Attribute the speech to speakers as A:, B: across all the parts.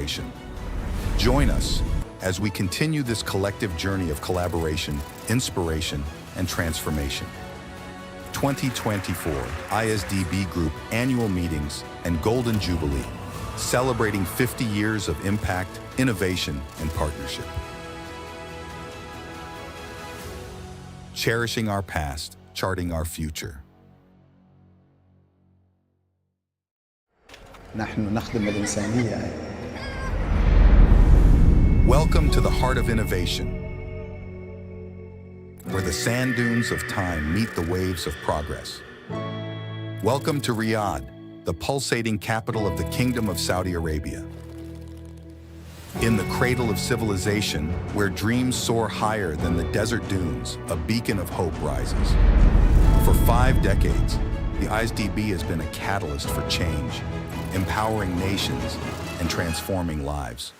A: collaboration. Join us as we continue this collective journey of collaboration, inspiration, and transformation. 2024 ISDB Group Annual Meetings and Golden Jubilee, celebrating 50 years of impact, innovation, and partnership. Cherishing our past, charting our future.
B: نحن نخدم الإنسانية.
A: Welcome to the heart of innovation, where the sand dunes of time meet the waves of progress. Welcome to Riyadh, the pulsating capital of the Kingdom of Saudi Arabia. In the cradle of civilization, where dreams soar higher than the desert dunes, a beacon of hope rises. For 5 decades, the ISDB has been a catalyst for change, empowering nations and transforming lives.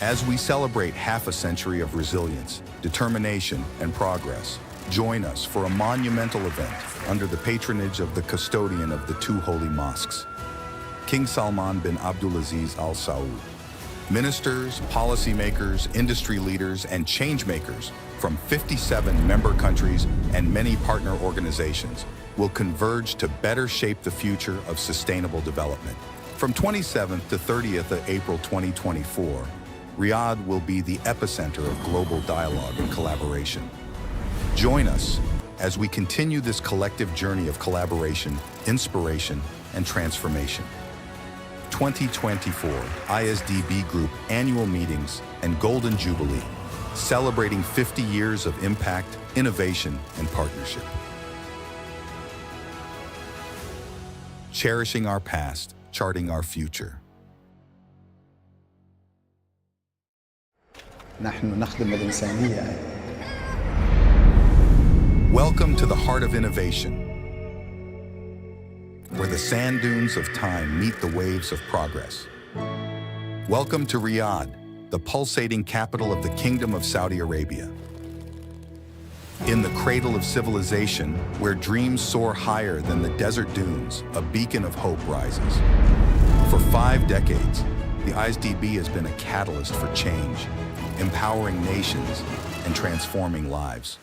A: As we celebrate half a century of resilience, determination, and progress, join us for a monumental event under the patronage of the custodian of the 2 holy mosques, King Salman bin Abdulaziz Al Saud. Ministers, policymakers, industry leaders, and changemakers from 57 member countries and many partner organizations will converge to better shape the future of sustainable development. From 27th to 30th of April 2024, Riyadh will be the epicenter of global dialogue and collaboration. Join us as we continue this collective journey of collaboration, inspiration, and transformation. 2024 ISDB Group Annual Meetings and Golden Jubilee, celebrating 50 years of impact, innovation, and partnership. Cherishing our past, charting our future.
B: نحن نخدم الإنسانية.
A: Welcome to the heart of innovation, where the sand dunes of time meet the waves of progress. Welcome to Riyadh, the pulsating capital of the Kingdom of Saudi Arabia. In the cradle of civilization, where dreams soar higher than the desert dunes, a beacon of hope rises. For 5 decades, the ISDB has been a catalyst for change, empowering nations and transforming lives.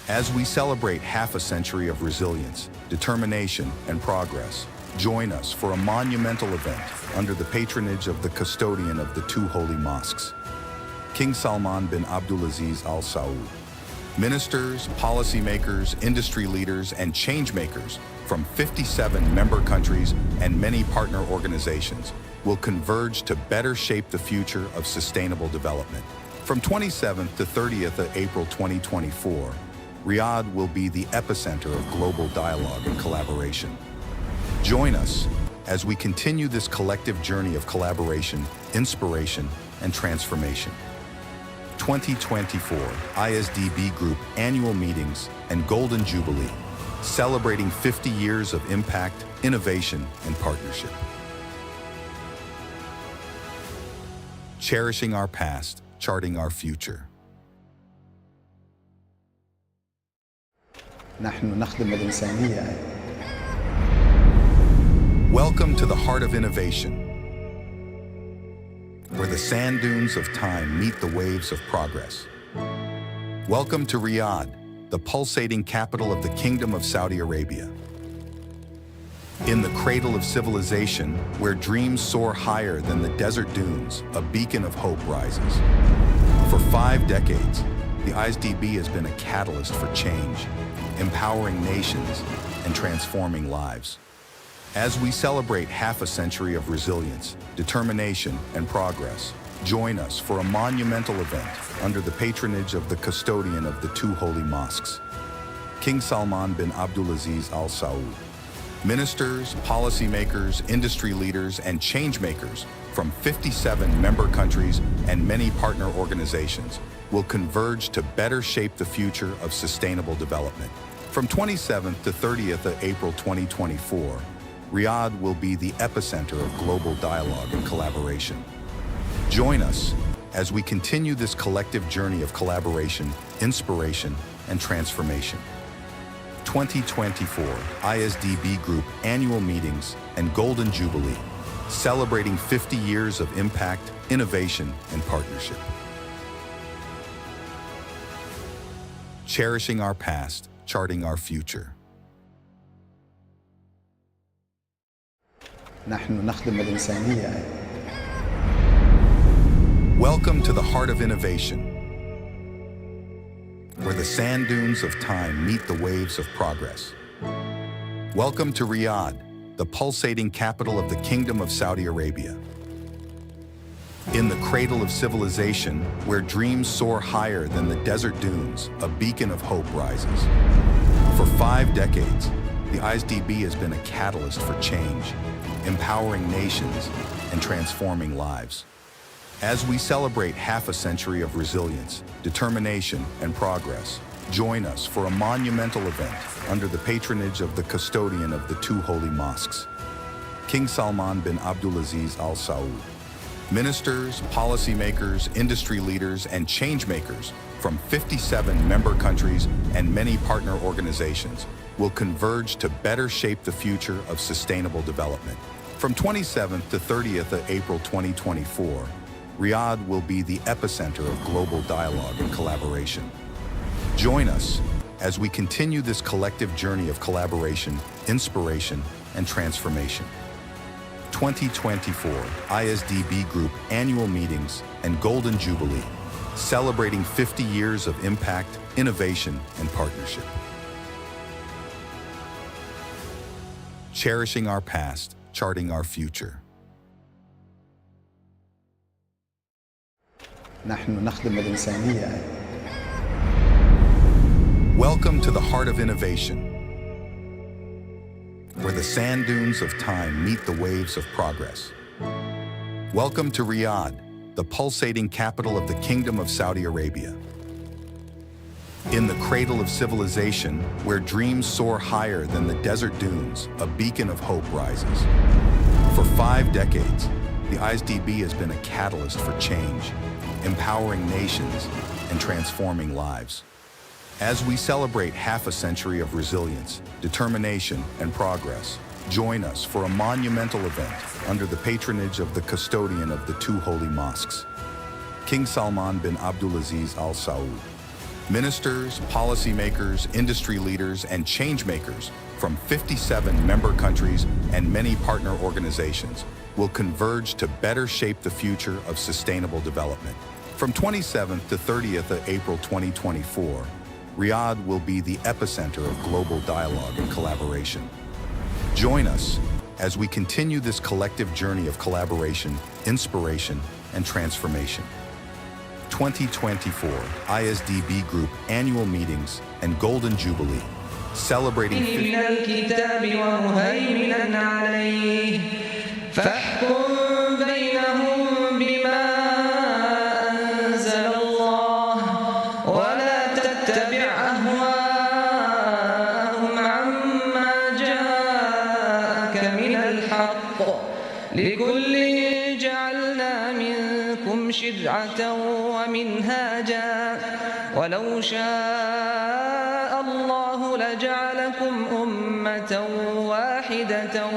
A: As we celebrate half a century of resilience, determination, and progress, join us for a monumental event under the patronage of the custodian of the 2 holy mosques, King Salman bin Abdulaziz Al Saud. Ministers, policymakers, industry leaders, and changemakers from 57 member countries and many partner organizations will converge to better shape the future of sustainable development. From 27th to 30th of April 2024, Riyadh will be the epicenter of global dialogue and collaboration. Join us as we continue this collective journey of collaboration, inspiration, and transformation. 2024 ISDB Group Annual Meetings and Golden Jubilee, celebrating 50 years of impact, innovation, and partnership. Cherishing our past, charting our future.
B: نحن نخدم الإنسانية.
A: Welcome to the heart of innovation, where the sand dunes of time meet the waves of progress. Welcome to Riyadh, the pulsating capital of the Kingdom of Saudi Arabia. In the cradle of civilization, where dreams soar higher than the desert dunes, a beacon of hope rises. For 5 decades, the ISDB has been a catalyst for change, empowering nations and transforming lives. As we celebrate half a century of resilience, determination, and progress, join us for a monumental event under the patronage of the custodian of the 2 holy mosques, King Salman bin Abdulaziz Al Saud. Ministers, policymakers, industry leaders, and changemakers from 57 member countries and many partner organizations will converge to better shape the future of sustainable development. From 27th to 30th of April 2024, Riyadh will be the epicenter of global dialogue and collaboration. Join us as we continue this collective journey of collaboration, inspiration, and transformation. 2024 ISDB Group Annual Meetings and Golden Jubilee, celebrating 50 years of impact, innovation, and partnership. Cherishing our past, charting our future.
B: نحن نخدم الإنسانية.
A: Welcome to the heart of innovation, where the sand dunes of time meet the waves of progress. Welcome to Riyadh, the pulsating capital of the Kingdom of Saudi Arabia. In the cradle of civilization, where dreams soar higher than the desert dunes, a beacon of hope rises. For 5 decades, the ISDB has been a catalyst for change, empowering nations and transforming lives. As we celebrate half a century of resilience, determination, and progress, join us for a monumental event under the patronage of the custodian of the 2 holy mosques, King Salman bin Abdulaziz Al Saud. Ministers, policymakers, industry leaders, and changemakers from 57 member countries and many partner organizations will converge to better shape the future of sustainable development. From 27th to 30th of April 2024, Riyadh will be the epicenter of global dialogue and collaboration. Join us as we continue this collective journey of collaboration, inspiration, and transformation. 2024 ISDB Group Annual Meetings and Golden Jubilee, celebrating 50 years of impact, innovation, and partnership. Cherishing our past, charting our future.
B: نحن نخدم الإنسانية.
A: Welcome to the heart of innovation, where the sand dunes of time meet the waves of progress. Welcome to Riyadh, the pulsating capital of the Kingdom of Saudi Arabia. In the cradle of civilization, where dreams soar higher than the desert dunes, a beacon of hope rises. For 5 decades, the ISDB has been a catalyst for change, empowering nations and transforming lives. As we celebrate half a century of resilience, determination, and progress, join us for a monumental event under the patronage of the custodian of the 2 holy mosques, King Salman bin Abdulaziz Al Saud. Ministers, policymakers, industry leaders, and changemakers from 57 member countries and many partner organizations will converge to better shape the future of sustainable development. From 27th to 30th of April 2024, Riyadh will be the epicenter of global dialogue and collaboration. Join us as we continue this collective journey of collaboration, inspiration, and transformation. 2024 ISDB Group Annual Meetings and Golden Jubilee, celebrating
C: لكل جعلنا منكم شرعة ومنهاجا ولو شاء الله لجعلكم أمة واحدة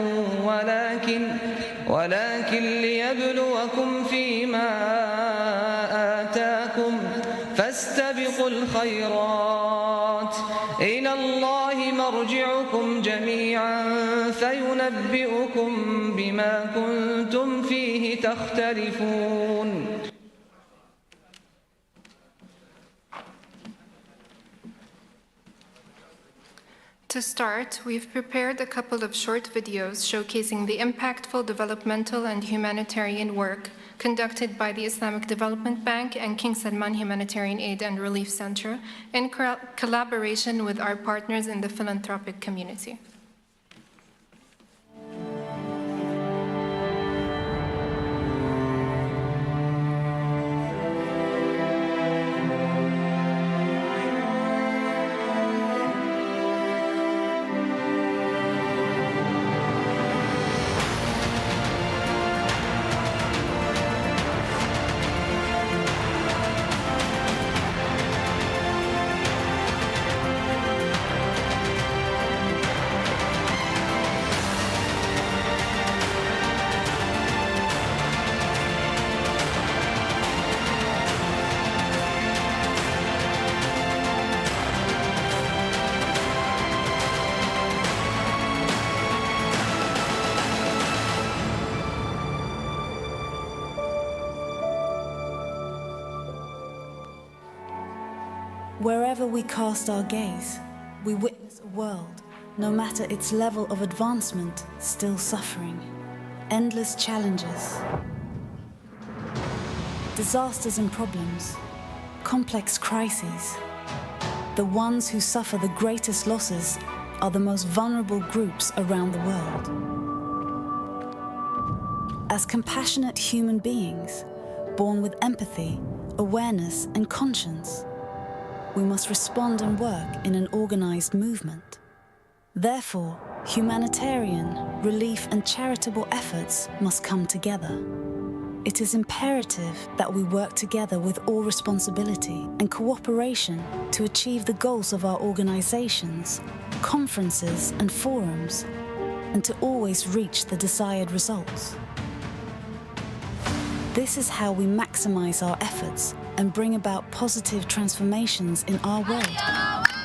C: ولكن ليبلوكم فيما آتاكم فاستبقوا الخيرات إلى الله مرجعكم جميعا فينبئكم بما كنتم فيه تختلفون.
D: To start, we've prepared a couple of short videos showcasing the impactful developmental and humanitarian work conducted by the Islamic Development Bank and King Salman Humanitarian Aid and Relief Center in collaboration with our partners in the philanthropic community.
E: Wherever we cast our gaze, we witness a world, no matter its level of advancement, still suffering. Endless challenges, disasters and problems, complex crises. The ones who suffer the greatest losses are the most vulnerable groups around the world. As compassionate human beings, born with empathy, awareness and conscience, we must respond and work in an organized movement. Therefore, humanitarian, relief and charitable efforts must come together. It is imperative that we work together with all responsibility and cooperation to achieve the goals of our organizations, conferences and forums, and to always reach the desired results. This is how we maximize our efforts and bring about positive transformations in our world.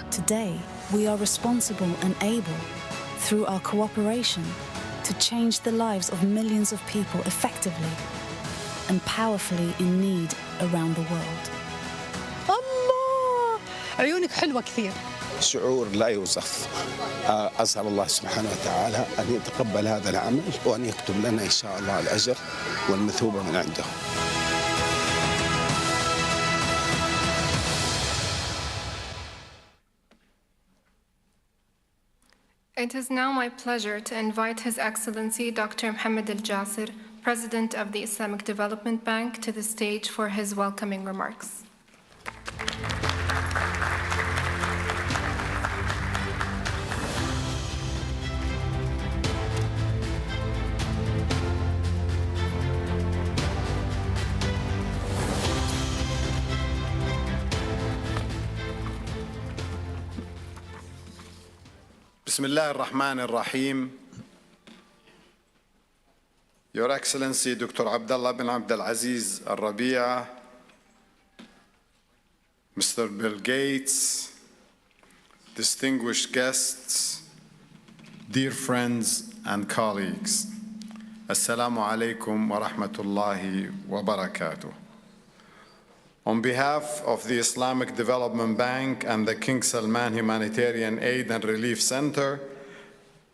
E: Today, we are responsible and able, through our cooperation, to change the lives of millions of people effectively and powerfully in need around the world.
F: الله عيونك حلوة كثير.
G: شعور لا يوصف. أسأل الله سبحانه وتعالى أن يتقبل هذا العمل وأن يكتب لنا إن شاء الله الأجر والمثوبة من عنده.
D: It is now my pleasure to invite His Excellency Dr. Mohammed Al-Jasir, President of the Islamic Development Bank, to the stage for his welcoming remarks.
H: بسم الله الرحمن الرحيم. Your Excellency Dr. Abdullah bin Abdul Aziz Al-Rabi'a, Mr. Bill Gates, distinguished guests, dear friends and colleagues, Assalamu alaikum wa rahmatullahi wa barakatuh. On behalf of the Islamic Development Bank and the King Salman Humanitarian Aid and Relief Center,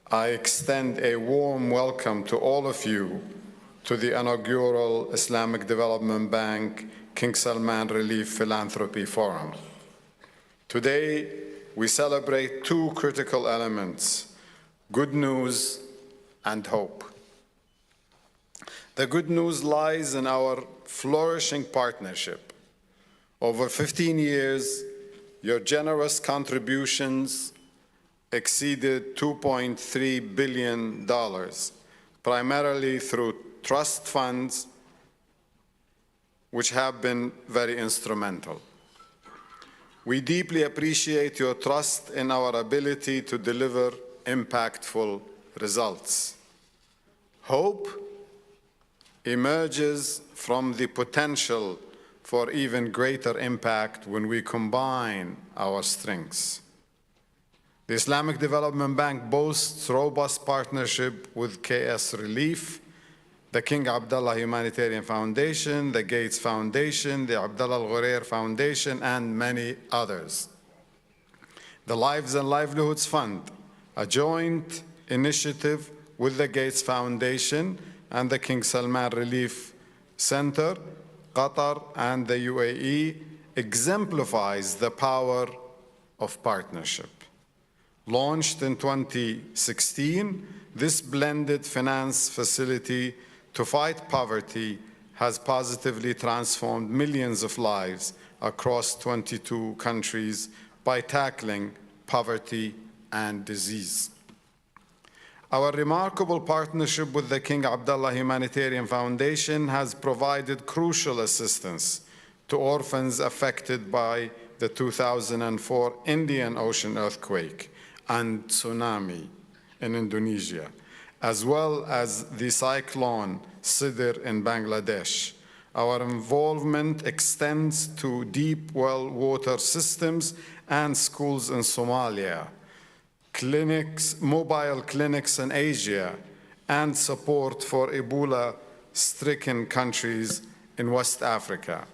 H: I extend a warm welcome to all of you to the inaugural Islamic Development Bank King Salman Relief Philanthropy Forum. Today, we celebrate two critical elements: good news and hope. The good news lies in our flourishing partnership. Over 15 years, your generous contributions exceeded $2.3 billion, primarily through trust funds, which have been very instrumental. We deeply appreciate your trust in our ability to deliver impactful results. Hope emerges from the potential for even greater impact when we combine our strengths. The Islamic Development Bank boasts robust partnership with KS Relief, the King Abdullah Humanitarian Foundation, the Gates Foundation, the Abdullah Al-Ghurair Foundation, and many others. The Lives and Livelihoods Fund, a joint initiative with the Gates Foundation and the King Salman Relief Center, Qatar and the UAE, exemplifies the power of partnership. Launched in 2016, this blended finance facility to fight poverty has positively transformed millions of lives across 22 countries by tackling poverty and disease. Our remarkable partnership with the King Abdullah Humanitarian Foundation has provided crucial assistance to orphans affected by the 2004 Indian Ocean earthquake and tsunami in Indonesia, as well as the cyclone Sidr in Bangladesh. Our involvement extends to deep well water systems and schools in Somalia, mobile clinics in Asia, and support for Ebola-stricken countries in West Africa.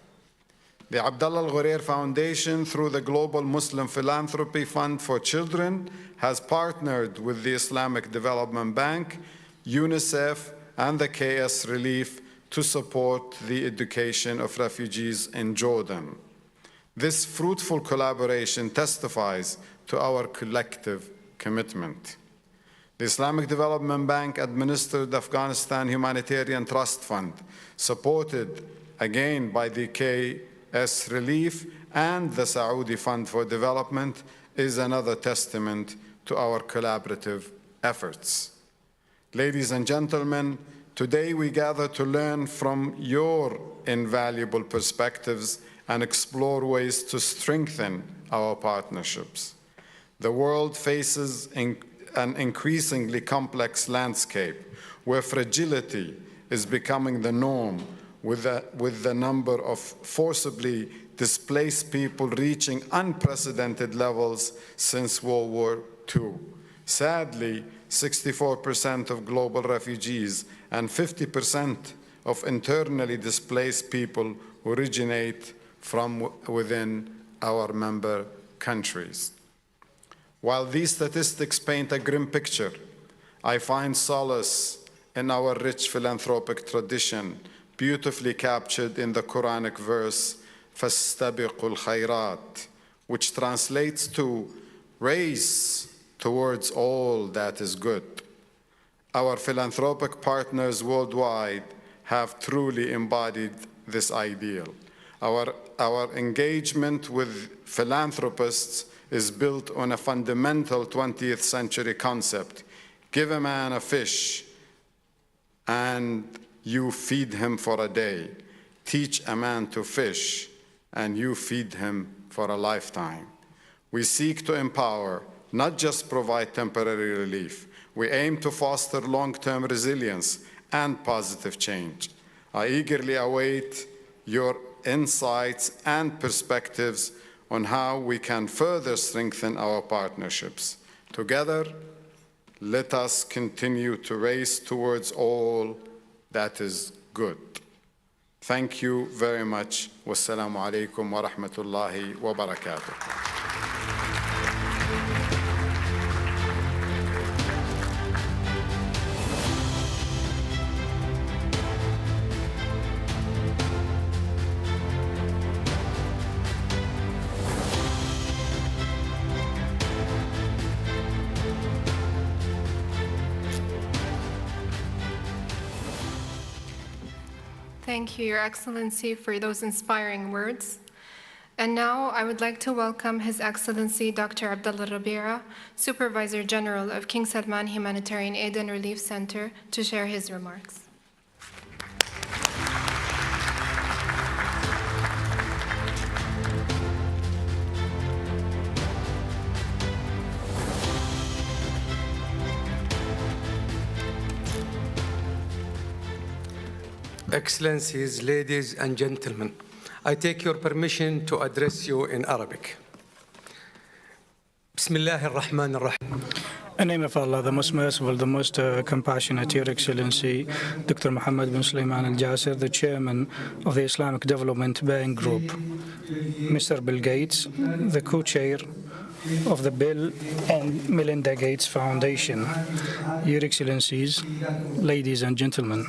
H: The Abdullah Al-Ghurair Foundation, through the Global Muslim Philanthropy Fund for Children, has partnered with the Islamic Development Bank, UNICEF, and the KS Relief to support the education of refugees in Jordan. This fruitful collaboration testifies to our collective commitment. The Islamic Development Bank administered the Afghanistan Humanitarian Trust Fund, supported again by the KS Relief and the Saudi Fund for Development, is another testament to our collaborative efforts. Ladies and gentlemen, today we gather to learn from your invaluable perspectives and explore ways to strengthen our partnerships. The world faces an increasingly complex landscape where fragility is becoming the norm, with the number of forcibly displaced people reaching unprecedented levels since World War II. Sadly, 64% of global refugees and 50% of internally displaced people originate from within our member countries. While these statistics paint a grim picture, I find solace in our rich philanthropic tradition, beautifully captured in the Quranic verse, فَاسْتَبِقُوا الْخَيْرَاتِ, which translates to race towards all that is good. Our philanthropic partners worldwide have truly embodied this ideal. Our engagement with philanthropists is built on a fundamental 20th century concept. Give a man a fish and you feed him for a day. Teach a man to fish and you feed him for a lifetime. We seek to empower, not just provide temporary relief. We aim to foster long-term resilience and positive change. I eagerly await your insights and perspectives on how we can further strengthen our partnerships. Together, let us continue to race towards all that is good. Thank you very much. Wassalamu alaikum wa rahmatullahi wa barakatuh.
D: Thank you, Your Excellency, for those inspiring words. And now I would like to welcome His Excellency Dr. Abdullah Rabira, Supervisor General of King Salman Humanitarian Aid and Relief Center, to share his remarks.
F: Excellencies, ladies and gentlemen, I take your permission to address you in Arabic. Bismillah ar-Rahman ar-Rahim.
I: In the name of Allah, the most merciful, the most compassionate, Your Excellency, Dr. Mohammed bin Sulaiman Al-Jasir, the Chairman of the Islamic Development Bank Group, Mr. Bill Gates, the Co-Chair of the Bill and Melinda Gates Foundation, Your Excellencies, ladies and gentlemen,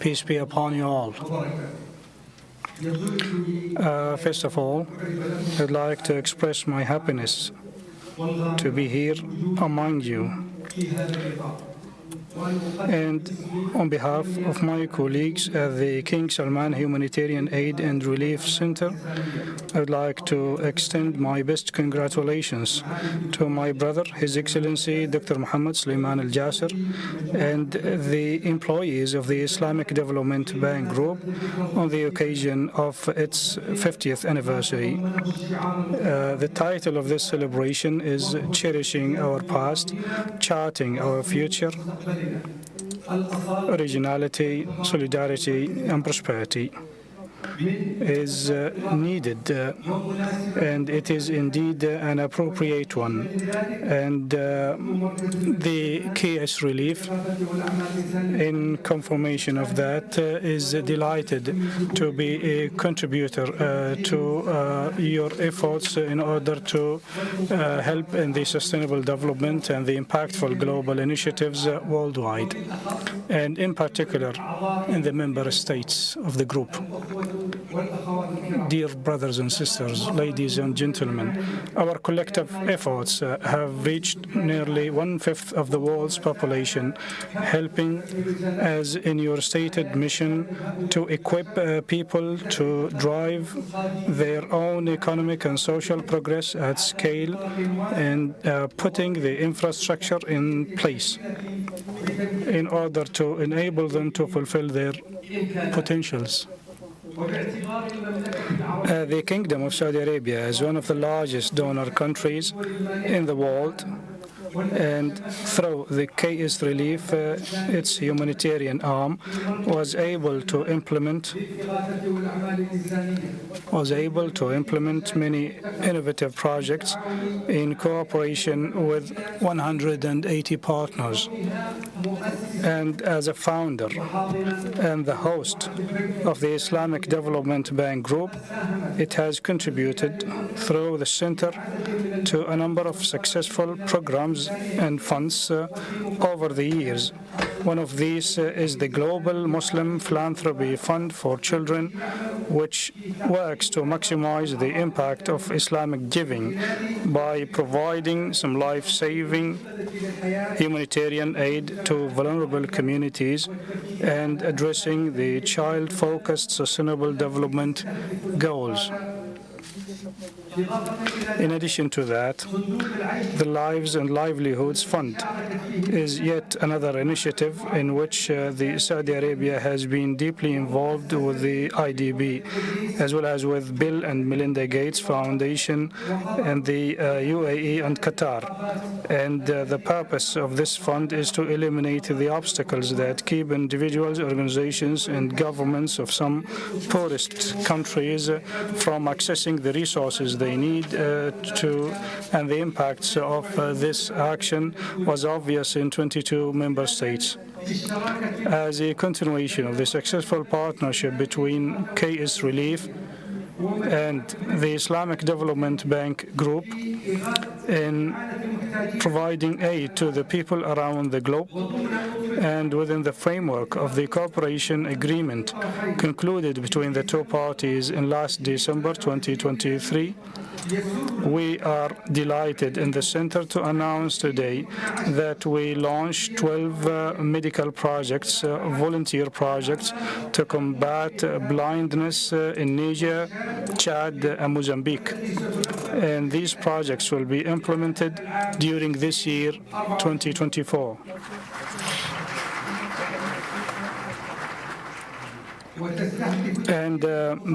I: peace be upon you all. First of all, I'd like to express my happiness to be here among you. And on behalf of my colleagues at the King Salman Humanitarian Aid and Relief Center, I would like to extend my best congratulations to my brother, His Excellency Dr. Mohammed Sulaiman Al-Jasir, and the employees of the Islamic Development Bank Group on the occasion of its 50th anniversary. The title of this celebration is Cherishing Our Past, Charting Our Future, Originality, Solidarity, and Prosperity. is needed, and it is indeed an appropriate one. And the KS Relief, in confirmation of that, is delighted to be a contributor to your efforts in order to help in the sustainable development and the impactful global initiatives worldwide, and in particular in the member states of the group. Dear brothers and sisters, ladies and gentlemen, our collective efforts have reached nearly 1/5 of the world's population, helping, as in your stated mission, to equip people to drive their own economic and social progress at scale, and putting the infrastructure in place in order to enable them to fulfill their potentials. The Kingdom of Saudi Arabia is one of the largest donor countries in the world, and through the KS Relief, its humanitarian arm was able to implement many innovative projects in cooperation with 180 partners. And as a founder and the host of the Islamic Development Bank Group, it has contributed through the center to a number of successful programs and funds over the years. One of these is the Global Muslim Philanthropy Fund for Children, which works to maximize the impact of Islamic giving by providing some life-saving humanitarian aid to vulnerable communities and addressing the child-focused sustainable development goals. In addition to that, the Lives and Livelihoods Fund is yet another initiative in which the Saudi Arabia has been deeply involved with the IDB, as well as with Bill and Melinda Gates Foundation and the UAE and Qatar. And the purpose of this fund is to eliminate the obstacles that keep individuals, organizations, and governments of some poorest countries from accessing the resources they need and the impacts of this action was obvious in 22 member states. As a continuation of the successful partnership between KS Relief and the Islamic Development Bank Group in providing aid to the people around the globe, and within the framework of the cooperation agreement concluded between the two parties in last December 2023, we are delighted in the center to announce today that we launched 12 medical projects, volunteer projects, to combat blindness in Niger, Chad, and Mozambique. And these projects will be implemented during this year, 2024. And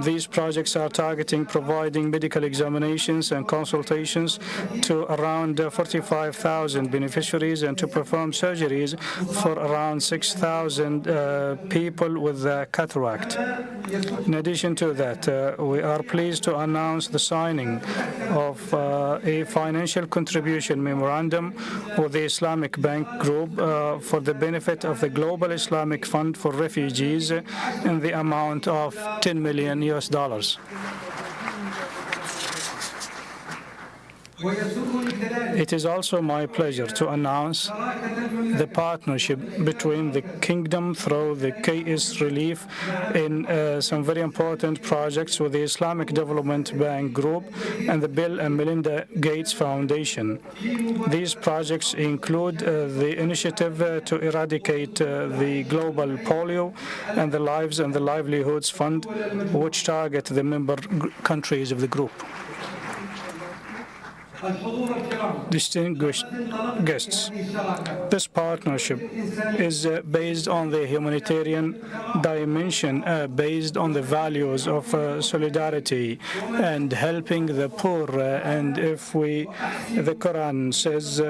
I: these projects are targeting providing medical examinations and consultations to around 45,000 beneficiaries and to perform surgeries for around 6,000 people with cataract. In addition to that, we are pleased to announce the signing of a financial contribution memorandum with the Islamic Bank Group for the benefit of the Global Islamic Fund for Refugees in the amount of $10 million. It is also my pleasure to announce the partnership between the Kingdom through the KS Relief in some very important projects with the Islamic Development Bank Group and the Bill and Melinda Gates Foundation. These projects include the initiative to eradicate the global polio and the Lives and the Livelihoods Fund, which target the member countries of the group. Distinguished guests, this partnership is based on the humanitarian dimension, based on the values of solidarity and helping the poor. And the Quran says,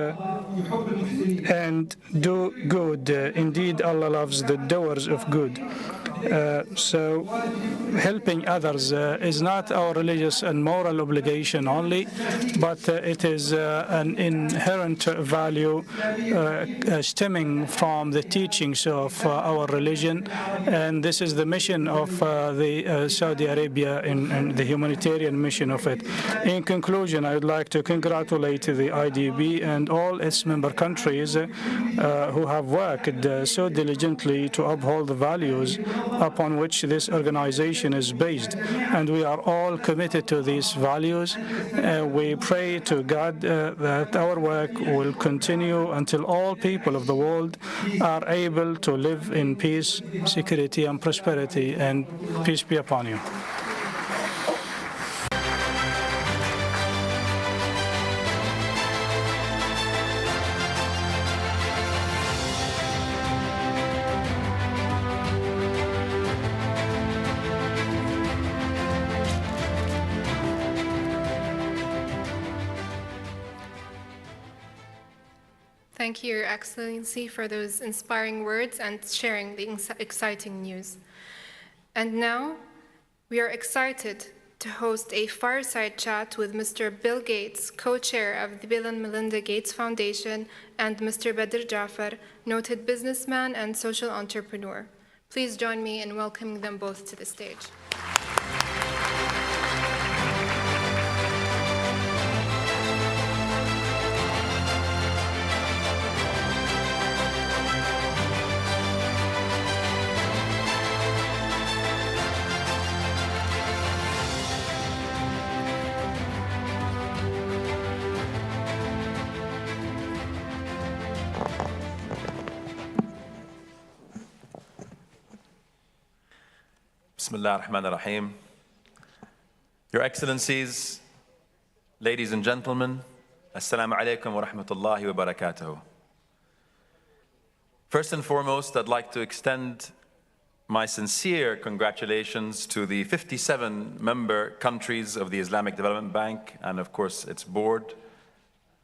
I: and do good. Indeed, Allah loves the doers of good. So helping others is not our religious and moral obligation only, but it is an inherent value stemming from the teachings of our religion, and this is the mission of the Saudi Arabia and the humanitarian mission of it. In conclusion, I would like to congratulate the IDB and all its member countries who have worked so diligently to uphold the values upon which this organization is based, and we are all committed to these values. We pray to God that our work will continue until all people of the world are able to live in peace, security, and prosperity, and peace be upon you.
D: Thank you, Your Excellency, for those inspiring words and sharing the exciting news. And now, we are excited to host a fireside chat with Mr. Bill Gates, co-chair of the Bill and Melinda Gates Foundation, and Mr. Badr Jafar, noted businessman and social entrepreneur. Please join me in welcoming them both to the stage.
J: Bismillah ar-Rahman ar-Rahim. Your Excellencies, ladies and gentlemen, Assalamu alaikum wa rahmatullahi wa barakatuh. First and foremost, I'd like to extend my sincere congratulations to the 57 member countries of the Islamic Development Bank and, of course, its board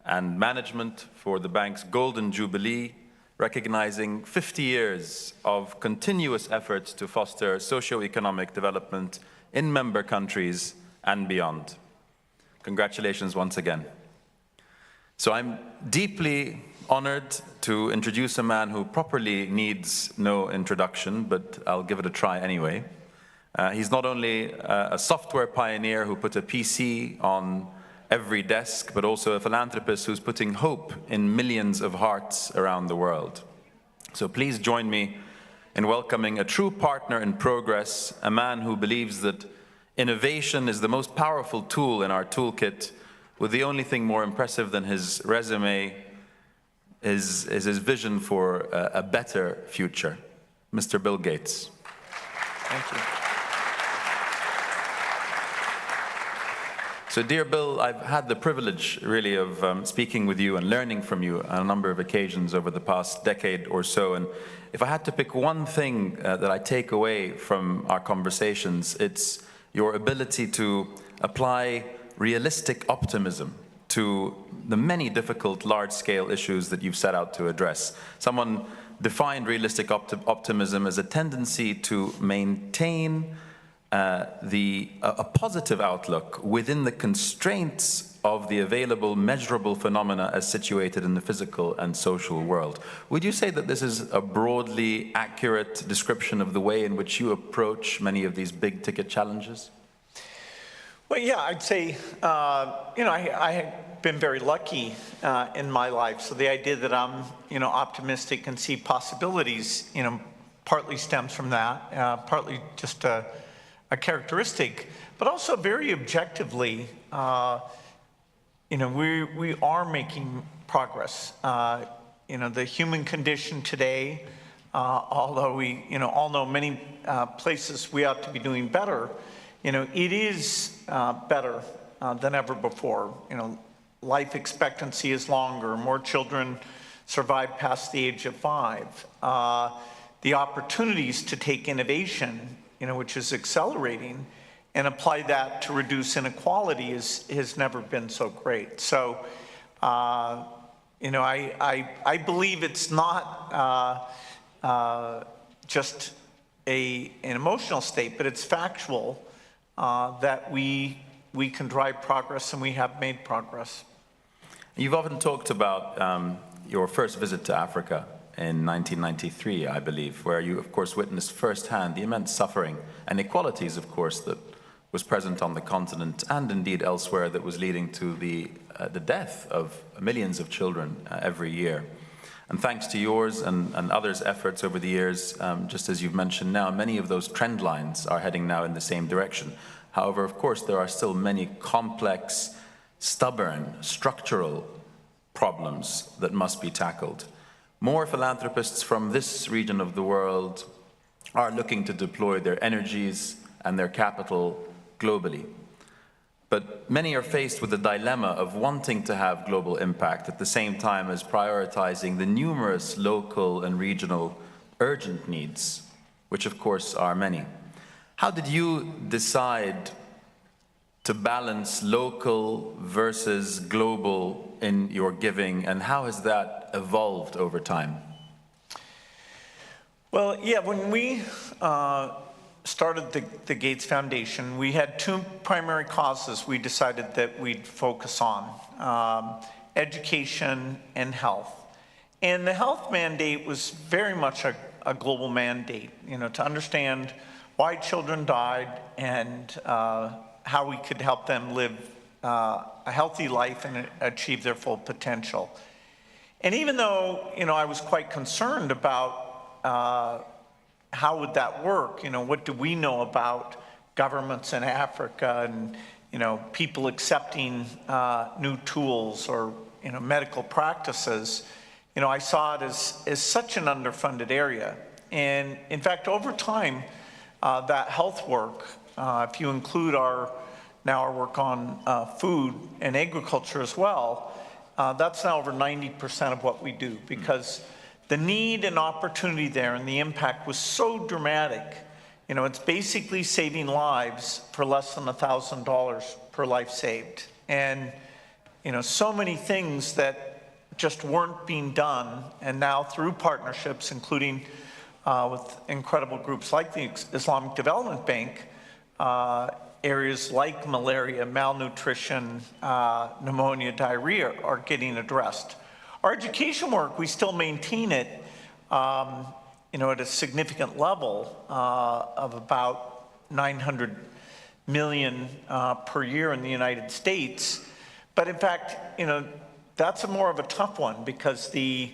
J: and management for the bank's Golden Jubilee, recognizing 50 years of continuous efforts to foster socio-economic development in member countries and beyond. Congratulations once again. So I'm deeply honored to introduce a man who properly needs no introduction, but I'll give it a try anyway. He's not only a software pioneer who put a PC on every desk, but also a philanthropist who's putting hope in millions of hearts around the world. So please join me in welcoming a true partner in progress, a man who believes that innovation is the most powerful tool in our toolkit, with the only thing more impressive than his resume is his vision for a better future. Mr. Bill Gates. Thank you. So, dear Bill, I've had the privilege, really, of speaking with you and learning from you on a number of occasions over the past decade or so. And if I had to pick one thing that I take away from our conversations, it's your ability to apply realistic optimism to the many difficult, large-scale issues that you've set out to address. Someone defined realistic optimism as a tendency to maintain a positive outlook within the constraints of the available measurable phenomena as situated in the physical and social world. Would you say that this is a broadly accurate description of the way in which you approach many of these big ticket challenges?
K: Well, yeah, I'd say, I have been very lucky in my life. So the idea that I'm, optimistic and see possibilities, partly stems from that, partly just a characteristic, but also very objectively, we are making progress. The human condition today, although we, all know many places we ought to be doing better, it is better than ever before. Life expectancy is longer, more children survive past the age of 5. The opportunities to take innovation, which is accelerating, and apply that to reduce inequality has never been so great. So, I believe it's not just an emotional state, but it's factual that we can drive progress, and we have made progress.
J: You've often talked about your first visit to Africa in 1993, I believe, where you, of course, witnessed firsthand the immense suffering and inequalities, of course, that was present on the continent and indeed elsewhere, that was leading to the death of millions of children every year. And thanks to yours and others' efforts over the years, just as you've mentioned now, many of those trend lines are heading now in the same direction. However, of course, there are still many complex, stubborn, structural problems that must be tackled. More philanthropists from this region of the world are looking to deploy their energies and their capital globally. But many are faced with the dilemma of wanting to have global impact at the same time as prioritizing the numerous local and regional urgent needs, which of course are many. How did you decide to balance local versus global in your giving, and how has that evolved over time?
K: Well, yeah, when we started the Gates Foundation, we had two primary causes we decided that we'd focus on, education and health. And the health mandate was very much a global mandate, to understand why children died and how we could help them live a healthy life and achieve their full potential. And even though, I was quite concerned about how would that work? What do we know about governments in Africa and, people accepting new tools or, medical practices? I saw it as such an underfunded area. And in fact, over time, that health work, if you include our work on food and agriculture as well, that's now over 90% of what we do, because the need and opportunity there and the impact was so dramatic. It's basically saving lives for less than $1,000 per life saved. And, so many things that just weren't being done. And now through partnerships, including with incredible groups like the Islamic Development Bank, areas like malaria, malnutrition, pneumonia, diarrhea are getting addressed. Our education work, we still maintain it, at a significant level of about 900 million per year in the United States. But in fact, that's more of a tough one, because the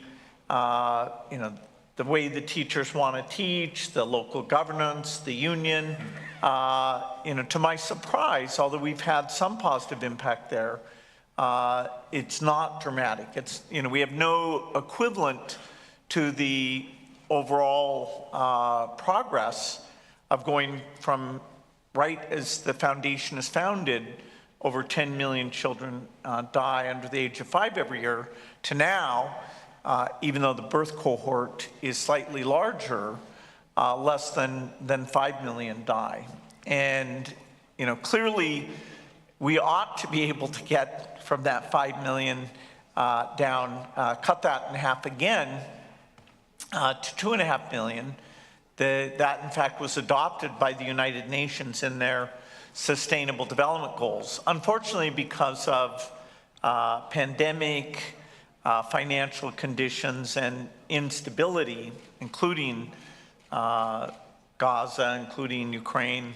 K: way the teachers want to teach, the local governance, the union, to my surprise, although we've had some positive impact there, it's not dramatic. It's, we have no equivalent to the overall progress of going from, right as the foundation is founded, over 10 million children die under the age of 5 every year, to now, even though the birth cohort is slightly larger, less than 5 million die. And, clearly, we ought to be able to get from that 5 million down, cut that in half again to 2.5 million. That, in fact, was adopted by the United Nations in their Sustainable Development Goals. Unfortunately, because of pandemic, financial conditions, and instability, including Gaza, including Ukraine,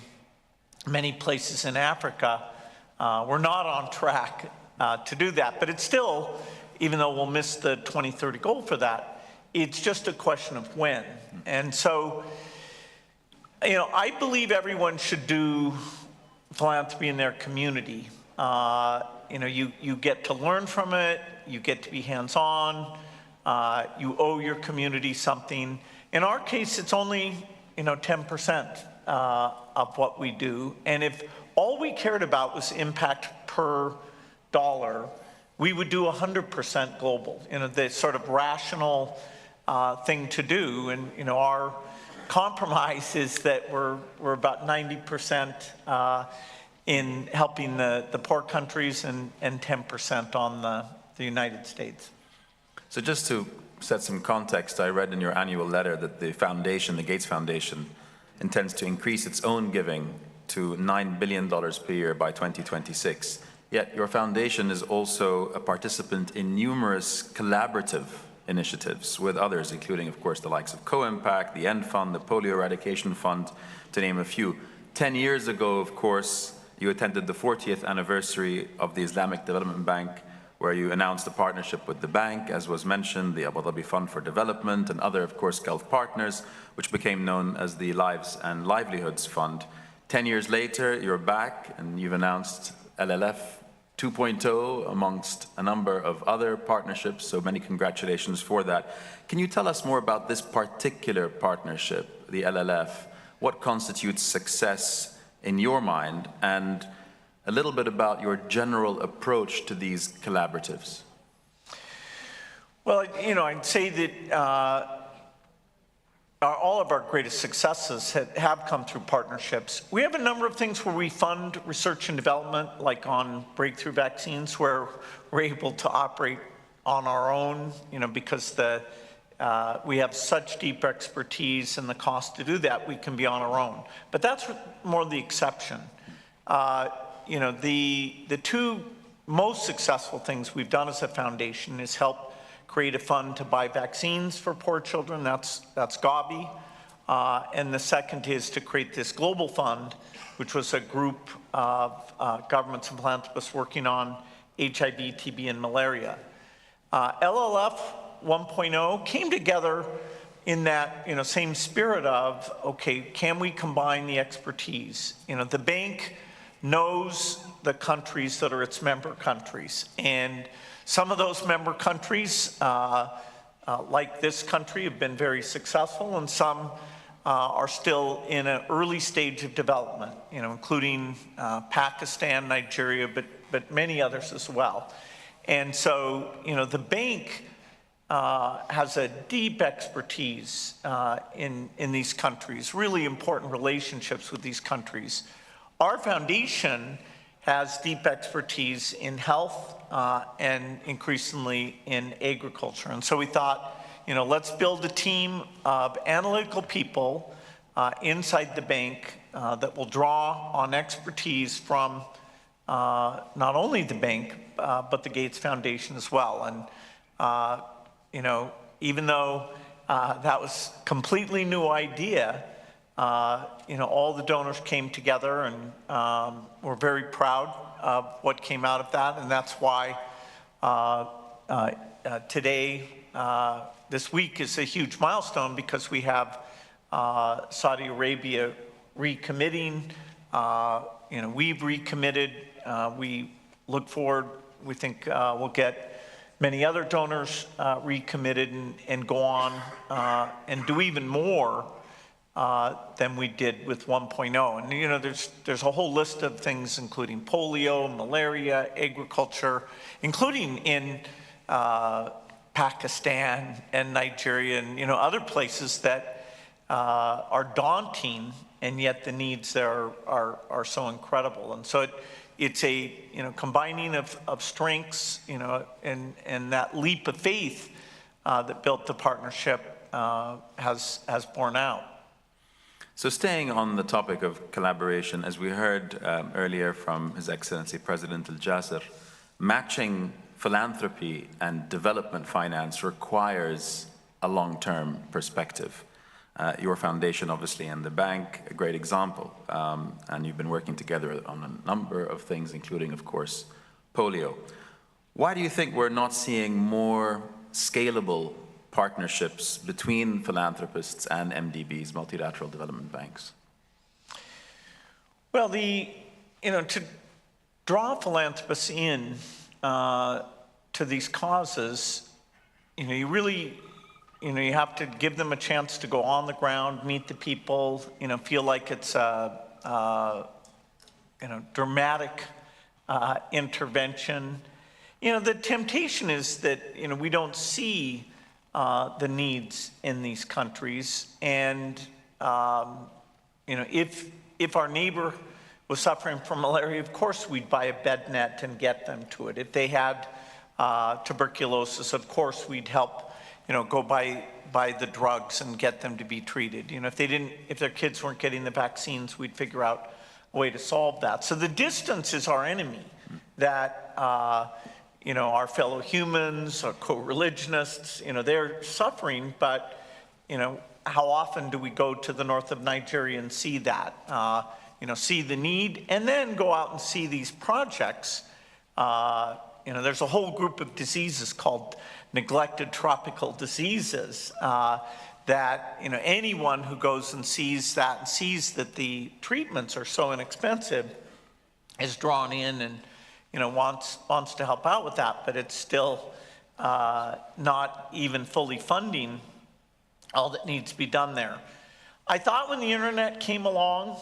K: many places in Africa, we're not on track to do that. But it's still, even though we'll miss the 2030 goal for that, it's just a question of when. And so, I believe everyone should do philanthropy in their community. You get to learn from it, you get to be hands-on, you owe your community something. In our case, it's only 10% of what we do. And if all we cared about was impact per dollar, we would do 100% global, the sort of rational thing to do. And our compromise is that we're about 90% in helping the poor countries and 10% on the United States.
J: So just to set some context, I read in your annual letter that the foundation, the Gates Foundation, intends to increase its own giving to $9 billion per year by 2026. Yet your foundation is also a participant in numerous collaborative initiatives with others, including, of course, the likes of Co-Impact, the End Fund, the Polio Eradication Fund, to name a few. 10 years ago, of course, you attended the 40th anniversary of the Islamic Development Bank, where you announced a partnership with the bank, as was mentioned, the Abu Dhabi Fund for Development, and other, of course, Gulf partners, which became known as the Lives and Livelihoods Fund. 10 years later, you're back, and you've announced LLF 2.0 amongst a number of other partnerships, so many congratulations for that. Can you tell us more about this particular partnership, the LLF? What constitutes success in your mind, and a little bit about your general approach to these collaboratives?
K: Well, I'd say that all of our greatest successes have come through partnerships. We have a number of things where we fund research and development, like on breakthrough vaccines, where we're able to operate on our own, because we have such deep expertise, and the cost to do that, we can be on our own. But that's more the exception. The two most successful things we've done as a foundation is help create a fund to buy vaccines for poor children. That's Gavi. And the second is to create this global fund, which was a group of governments and philanthropists working on HIV, TB, and malaria. LLF 1.0 came together in that same spirit of, okay, can we combine the expertise? The bank knows the countries that are its member countries, and some of those member countries, like this country, have been very successful, and some are still in an early stage of development, including Pakistan, Nigeria, but many others as well. And so, the bank has a deep expertise in these countries, really important relationships with these countries. Our foundation has deep expertise in health and increasingly in agriculture. And so we thought, let's build a team of analytical people inside the bank that will draw on expertise from not only the bank, but the Gates Foundation as well. And, even though that was a completely new idea, all the donors came together, and we're very proud of what came out of that. And that's why today, this week is a huge milestone, because we have Saudi Arabia recommitting. We've recommitted. We look forward. We think we'll get many other donors recommitted and go on and do even more than we did with 1.0. And there's a whole list of things, including polio, malaria, agriculture, including in Pakistan and Nigeria and other places that are daunting, and yet the needs there are so incredible. And so it's a combining of strengths, and that leap of faith that built the partnership has borne out.
J: So staying on the topic of collaboration, as we heard earlier from His Excellency President Al-Jasser, matching philanthropy and development finance requires a long-term perspective. Your foundation, obviously, and the bank, a great example. And you've been working together on a number of things, including, of course, polio. Why do you think we're not seeing more scalable partnerships between philanthropists and MDBs, multilateral development banks?
K: Well, to draw philanthropists in to these causes, you really, you have to give them a chance to go on the ground, meet the people, feel like it's a dramatic intervention. The temptation is that, we don't see the needs in these countries. And, if our neighbor was suffering from malaria, of course we'd buy a bed net and get them to it. If they had tuberculosis, of course we'd help, go buy the drugs and get them to be treated. If their kids weren't getting the vaccines, we'd figure out a way to solve that. So the distance is our enemy. That our fellow humans, our co-religionists, they're suffering, but how often do we go to the north of Nigeria and see that? See the need, and then go out and see these projects. There's a whole group of diseases called neglected tropical diseases that anyone who goes and sees that and sees that the treatments are so inexpensive is drawn in and wants to help out with that, but it's still not even fully funding all that needs to be done there. I thought when the internet came along,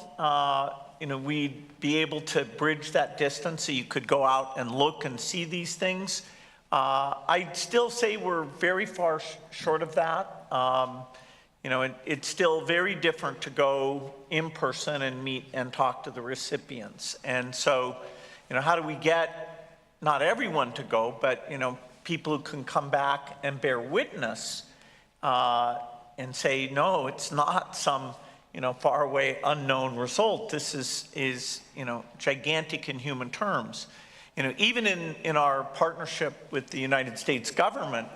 K: we'd be able to bridge that distance so you could go out and look and see these things. I'd still say we're very far short of that. It's still very different to go in person and meet and talk to the recipients. And so, how do we get not everyone to go, but people who can come back and bear witness and say, no, it's not some far away unknown result. This is gigantic in human terms. Even in our partnership with the United States government,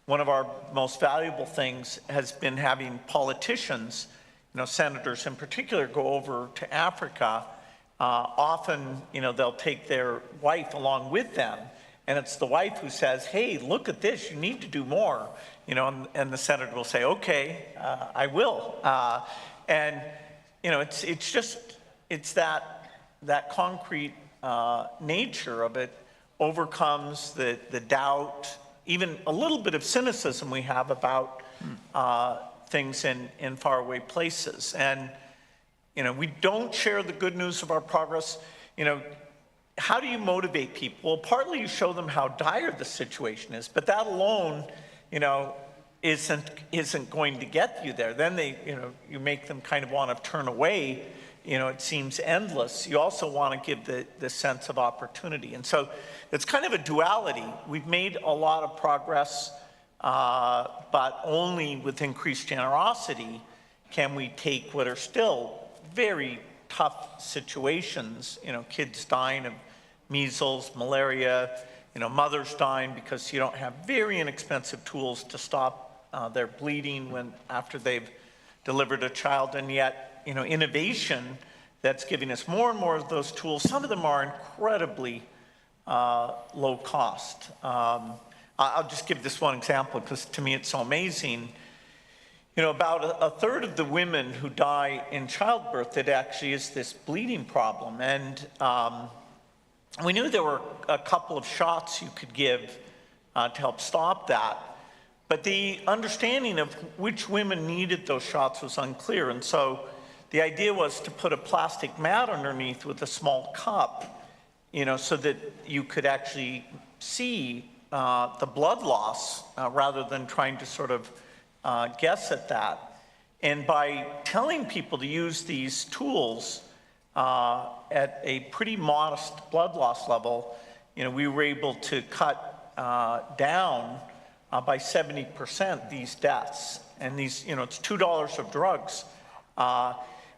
K: one of our most valuable things has been having politicians, senators in particular, go over to Africa. Often, they'll take their wife along with them, and it's the wife who says, hey, look at this, you need to do more, and the senator will say, okay, I will. It's that concrete nature of it overcomes the doubt, even a little bit of cynicism we have about things in faraway places. And we don't share the good news of our progress. How do you motivate people? Well, partly you show them how dire the situation is, but that alone, isn't going to get you there. Then you make them kind of want to turn away. It seems endless. You also want to give the sense of opportunity. And so it's kind of a duality. We've made a lot of progress, but only with increased generosity can we take what are still very tough situations, kids dying of measles, malaria, mothers dying because you don't have very inexpensive tools to stop their bleeding after they've delivered a child, and yet, innovation that's giving us more and more of those tools. Some of them are incredibly low cost. I'll just give this one example because to me it's so amazing. About a third of the women who die in childbirth, it actually is this bleeding problem. And we knew there were a couple of shots you could give to help stop that. But the understanding of which women needed those shots was unclear. And so the idea was to put a plastic mat underneath with a small cup, so that you could actually see the blood loss rather than trying to sort of guess at that. And by telling people to use these tools at a pretty modest blood loss level, we were able to cut down by 70% these deaths. And these, it's $2 of drugs.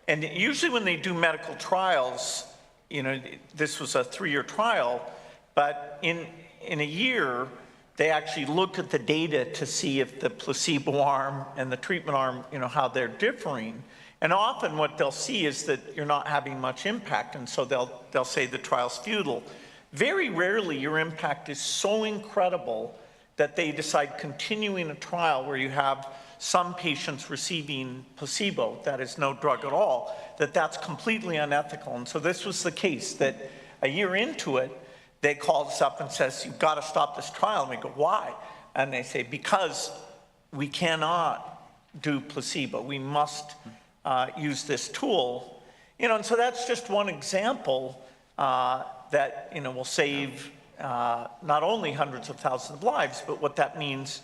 K: And usually when they do medical trials, this was a 3-year trial, but in a year, they actually look at the data to see if the placebo arm and the treatment arm, how they're differing. And often what they'll see is that you're not having much impact, and so they'll say the trial's futile. Very rarely your impact is so incredible that they decide continuing a trial where you have some patients receiving placebo, that is no drug at all, that's completely unethical. And so this was the case, that a year into it, they called us up and says, you've got to stop this trial. And we go, why? And they say, because we cannot do placebo. We must use this tool. And so that's just one example that, will save not only hundreds of thousands of lives, but what that means,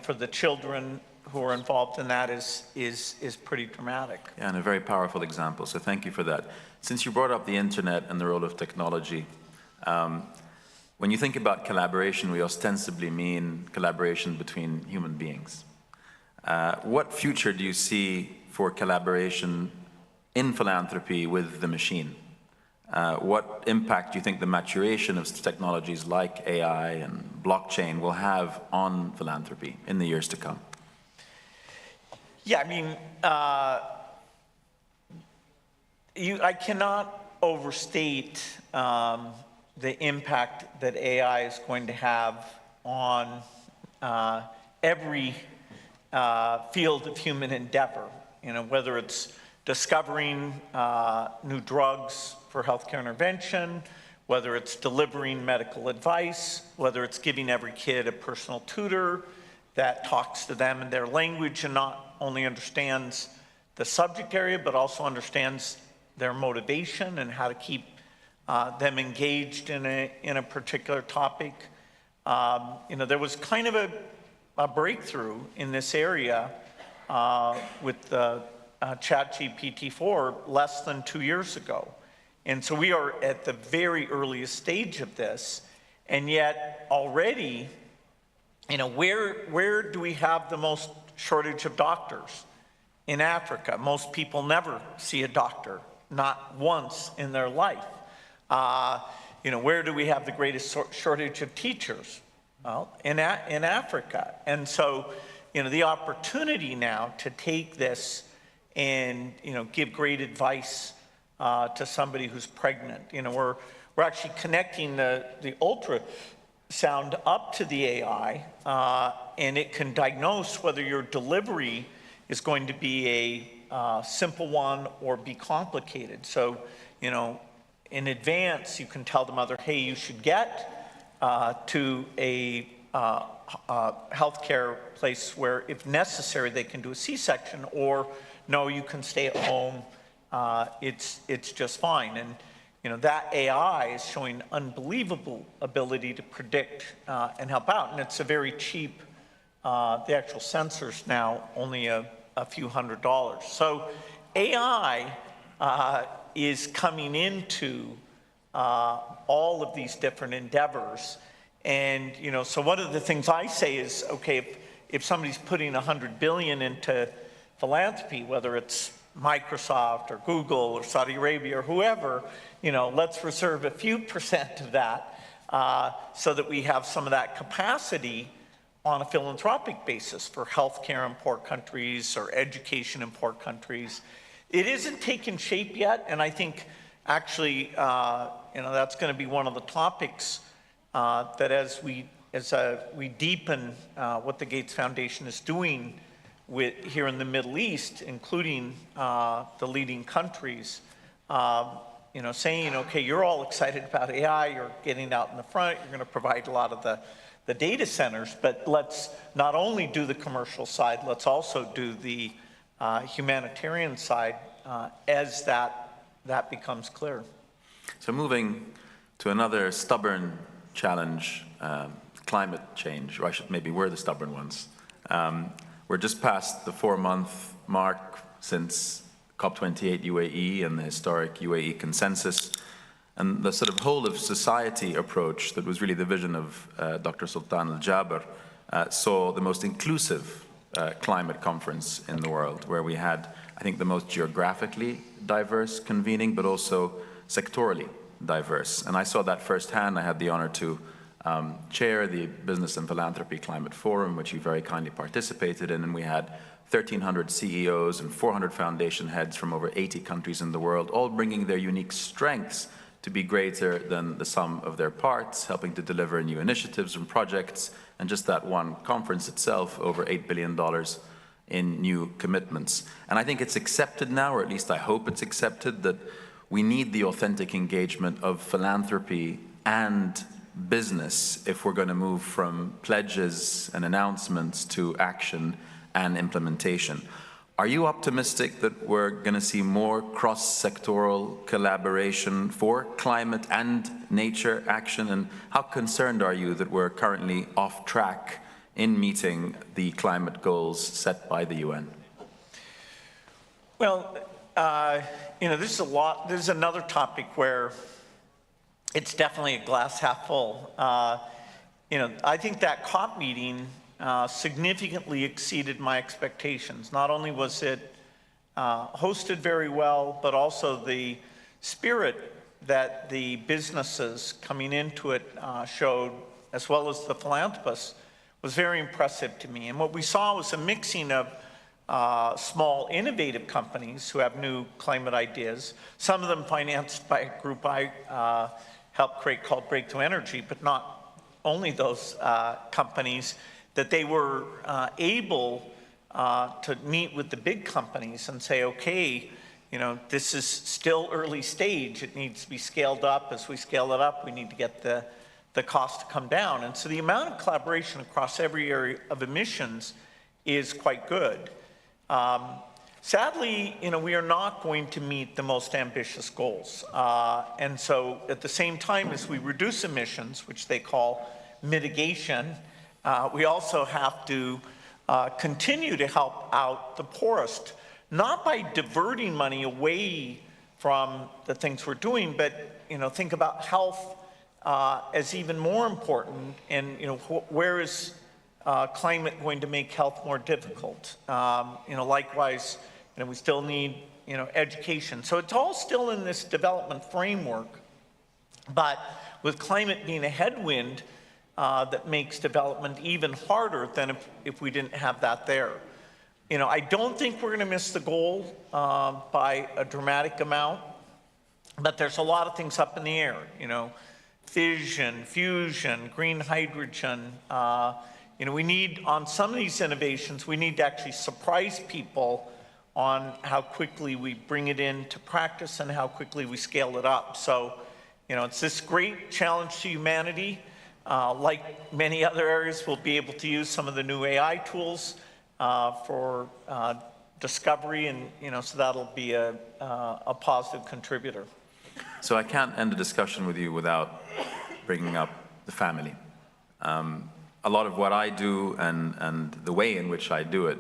K: for the children who are involved in that is pretty dramatic.
J: Yeah, and a very powerful example. So thank you for that. Since you brought up the internet and the role of technology, When you think about collaboration, we ostensibly mean collaboration between human beings. What future do you see for collaboration in philanthropy with the machine? What impact do you think the maturation of technologies like AI and blockchain will have on philanthropy in the years to come?
K: Yeah, I mean, I cannot overstate the impact that AI is going to have on every field of human endeavor. You know, whether it's discovering new drugs for healthcare intervention, whether it's delivering medical advice, whether it's giving every kid a personal tutor that talks to them in their language and not only understands the subject area, but also understands their motivation and how to keep them engaged in a particular topic. You know, there was kind of a breakthrough in this area with the ChatGPT-4 less than 2 years ago. And so we are at the very earliest stage of this, and yet already, you know, where do we have the most shortage of doctors? In Africa. Most people never see a doctor, not once in their life. You know, where do we have the greatest shortage of teachers? Well, in Africa. And so, you know, the opportunity now to take this and, you know, give great advice to somebody who's pregnant. You know, we're actually connecting the ultrasound up to the AI, and it can diagnose whether your delivery is going to be a simple one or be complicated. So, you know, in advance, you can tell the mother, hey, you should get to a healthcare place where, if necessary, they can do a C-section, or no, you can stay at home. It's just fine. And you know, that AI is showing unbelievable ability to predict and help out. And it's a very cheap, the actual sensors now only a few $100s. So AI is coming into all of these different endeavors. And you know, so one of the things I say is, okay, if somebody's putting $100 billion into philanthropy, whether it's Microsoft or Google or Saudi Arabia or whoever, you know, let's reserve a few percent of that so that we have some of that capacity on a philanthropic basis for healthcare in poor countries or education in poor countries. It isn't taken shape yet, and I think actually, you know, that's going to be one of the topics that as we deepen what the Gates Foundation is doing here in the Middle East, including the leading countries, you know, saying, okay, you're all excited about AI, you're getting out in the front, you're going to provide a lot of the data centers, but let's not only do the commercial side, let's also do the humanitarian side as that becomes clear.
J: So moving to another stubborn challenge, climate change, or we're the stubborn ones. We're just past the 4-month mark since COP28 UAE and the historic UAE consensus, and the sort of whole of society approach that was really the vision of Dr. Sultan Al-Jaber saw the most inclusive climate conference in the world, where we had, I think, the most geographically diverse convening, but also sectorally diverse. And I saw that firsthand. I had the honor to chair the Business and Philanthropy Climate Forum, which you very kindly participated in, and we had 1,300 CEOs and 400 foundation heads from over 80 countries in the world, all bringing their unique strengths to be greater than the sum of their parts, helping to deliver new initiatives and projects, and just that one conference itself, over $8 billion in new commitments. And I think it's accepted now, or at least I hope it's accepted, that we need the authentic engagement of philanthropy and business if we're going to move from pledges and announcements to action and implementation. Are you optimistic that we're going to see more cross-sectoral collaboration for climate and nature action? And how concerned are you that we're currently off track in meeting the climate goals set by the UN?
K: Well, you know, there's another topic where, it's definitely a glass half full. You know, I think that COP meeting significantly exceeded my expectations. Not only was it hosted very well, but also the spirit that the businesses coming into it showed, as well as the philanthropists, was very impressive to me. And what we saw was a mixing of small innovative companies who have new climate ideas, some of them financed by a group I helped create called Breakthrough Energy, but not only those companies, that they were able to meet with the big companies and say, okay, you know, this is still early stage. It needs to be scaled up. As we scale it up, we need to get the cost to come down. And so the amount of collaboration across every area of emissions is quite good. Sadly, you know, we are not going to meet the most ambitious goals. And so at the same time as we reduce emissions, which they call mitigation, we also have to continue to help out the poorest, not by diverting money away from the things we're doing, but, you know, think about health as even more important. And, you know, where is climate going to make health more difficult? You know, likewise, you know, we still need, you know, education. So it's all still in this development framework, but with climate being a headwind that makes development even harder than if we didn't have that there. You know, I don't think we're going to miss the goal by a dramatic amount, but there's a lot of things up in the air, you know, fission, fusion, green hydrogen. You know, we need, on some of these innovations, we need to actually surprise people on how quickly we bring it into practice and how quickly we scale it up. So, you know, it's this great challenge to humanity. Like many other areas, we'll be able to use some of the new AI tools for discovery, and, you know, so that'll be a positive contributor.
J: So I can't end a discussion with you without bringing up the family. A lot of what I do and the way in which I do it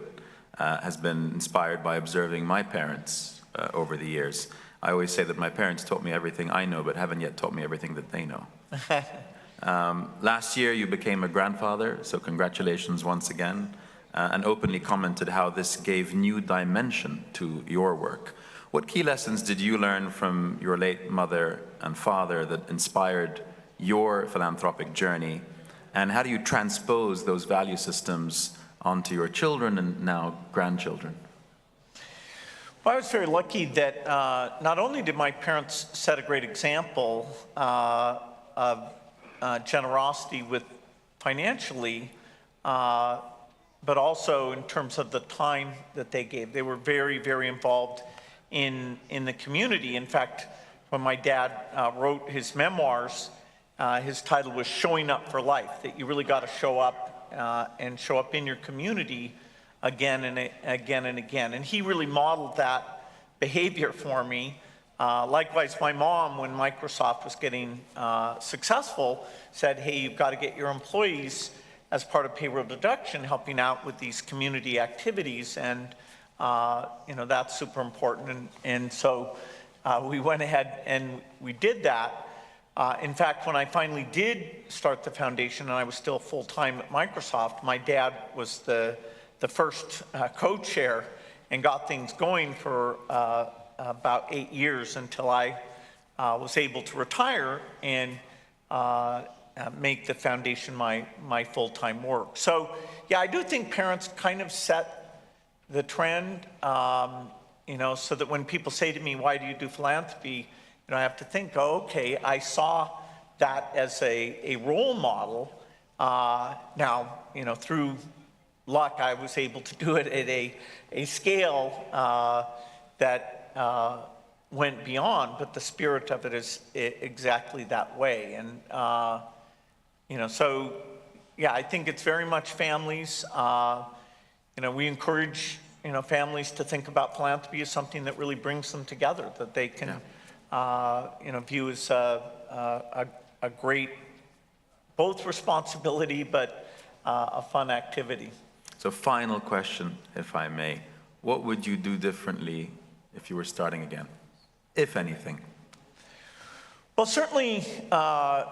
J: has been inspired by observing my parents over the years. I always say that my parents taught me everything I know, but haven't yet taught me everything that they know. Last year you became a grandfather, so congratulations once again, and openly commented how this gave new dimension to your work. What key lessons did you learn from your late mother and father that inspired your philanthropic journey, and how do you transpose those value systems onto your children and now grandchildren?
K: Well, I was very lucky that not only did my parents set a great example of generosity with financially, but also in terms of the time that they gave. They were very, very involved in the community. In fact, when my dad wrote his memoirs, his title was Showing Up for Life, that you really got to show up and show up in your community again and again and again. And he really modeled that behavior for me. Likewise, my mom, when Microsoft was getting successful, said, hey, you've got to get your employees as part of payroll deduction, helping out with these community activities. And you know, that's super important. And so we went ahead and we did that. In fact, when I finally did start the foundation and I was still full-time at Microsoft, my dad was the first co-chair and got things going for about 8 years until I was able to retire and make the foundation my full-time work. So yeah, I do think parents kind of set the trend, you know, so that when people say to me, why do you do philanthropy? You know, I have to think, oh, okay, I saw that as a role model. Now, you know, through luck, I was able to do it at a scale that went beyond, but the spirit of it is exactly that way. And, you know, so, yeah, I think it's very much families. You know, we encourage, you know, families to think about philanthropy as something that really brings them together, that they can, you know, view as a great, both responsibility, but a fun activity.
J: So final question, if I may. What would you do differently if you were starting again, if anything?
K: Well, certainly a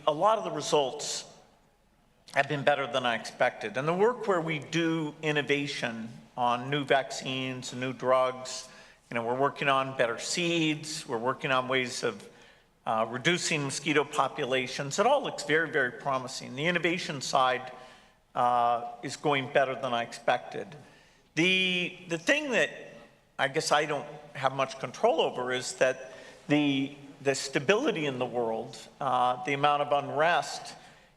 K: lot of the results have been better than I expected. And the work where we do innovation on new vaccines and new drugs, we're working on better seeds, we're working on ways of reducing mosquito populations. It all looks very, very promising. The innovation side is going better than I expected. The thing that I guess I don't have much control over is that the stability in the world, the amount of unrest,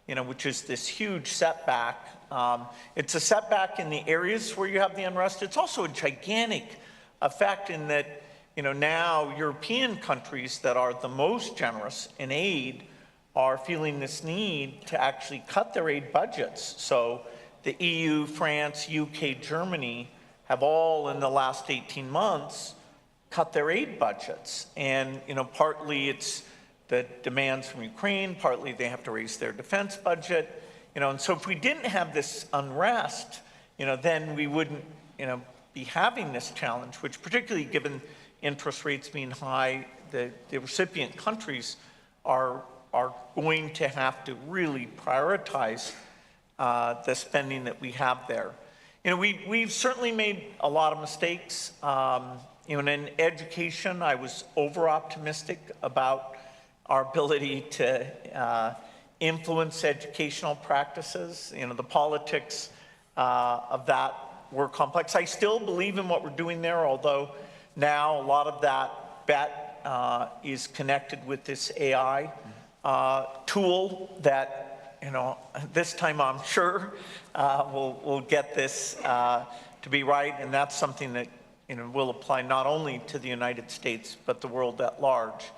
K: which is this huge setback. It's a setback in the areas where you have the unrest. It's also a gigantic effect in that, now European countries that are the most generous in aid are feeling this need to actually cut their aid budgets. So the EU, France, UK, Germany have all in the last 18 months cut their aid budgets. And, partly it's the demands from Ukraine, partly they have to raise their defense budget, and so if we didn't have this unrest, then we wouldn't, be having this challenge, which particularly given interest rates being high, the recipient countries are going to have to really prioritize the spending that we have there. We've certainly made a lot of mistakes. In education, I was over-optimistic about our ability to influence educational practices. The politics of that were complex. I still believe in what we're doing there, although now a lot of that bet is connected with this AI tool that, this time I'm sure we'll get this to be right, and that's something that will apply not only to the United States, but the world at large.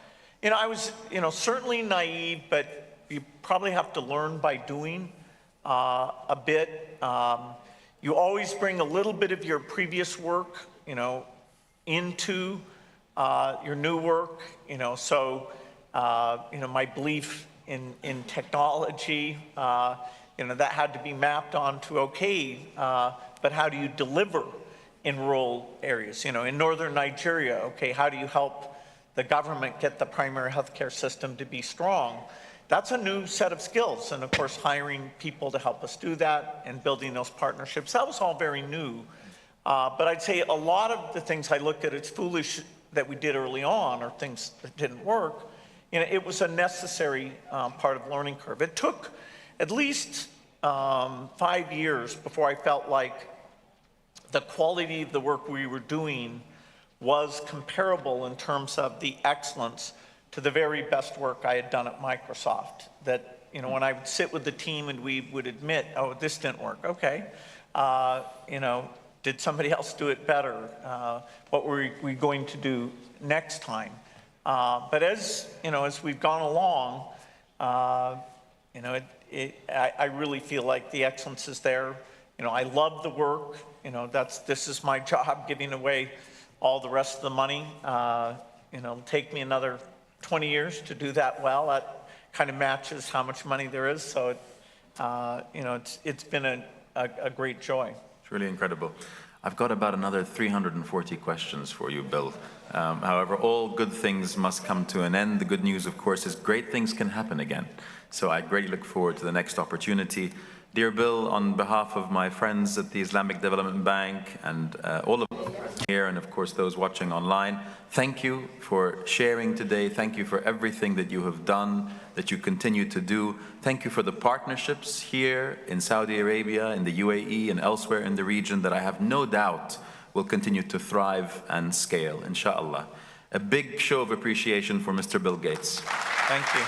K: I was, certainly naive, but you probably have to learn by doing a bit. You always bring a little bit of your previous work, into your new work, so, my belief in technology, that had to be mapped onto, okay, but how do you deliver in rural areas? In northern Nigeria, okay, how do you help the government get the primary healthcare system to be strong? That's a new set of skills. And of course, hiring people to help us do that and building those partnerships, that was all very new. But I'd say a lot of the things I looked at as foolish that we did early on, or things that didn't work, it was a necessary part of the learning curve. It took at least 5 years before I felt like the quality of the work we were doing was comparable in terms of the excellence to the very best work I had done at Microsoft. That, when I would sit with the team and we would admit, oh, this didn't work, okay. Did somebody else do it better? What were we going to do next time? But as we've gone along, I really feel like the excellence is there. I love the work. This is my job, giving away all the rest of the money. It'll take me another 20 years to do that well. That kind of matches how much money there is. So, it's been a great joy.
J: It's really incredible. I've got about another 340 questions for you, Bill. However, all good things must come to an end. The good news, of course, is great things can happen again. So I greatly look forward to the next opportunity. Dear Bill, on behalf of my friends at the Islamic Development Bank and all of here, and of course those watching online, thank you for sharing today. Thank you for everything that you have done, that you continue to do. Thank you for the partnerships here in Saudi Arabia, in the UAE, and elsewhere in the region that I have no doubt will continue to thrive and scale, inshallah. A big show of appreciation for Mr. Bill Gates.
K: Thank you.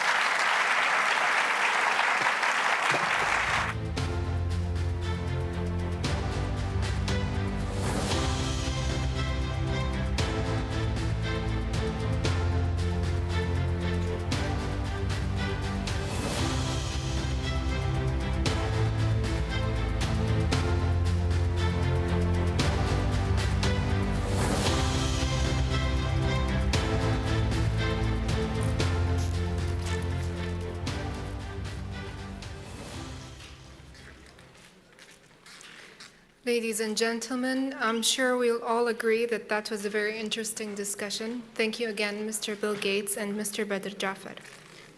D: Ladies and gentlemen, I'm sure we'll all agree that that was a very interesting discussion. Thank you again, Mr. Bill Gates and Mr. Badr Jafar.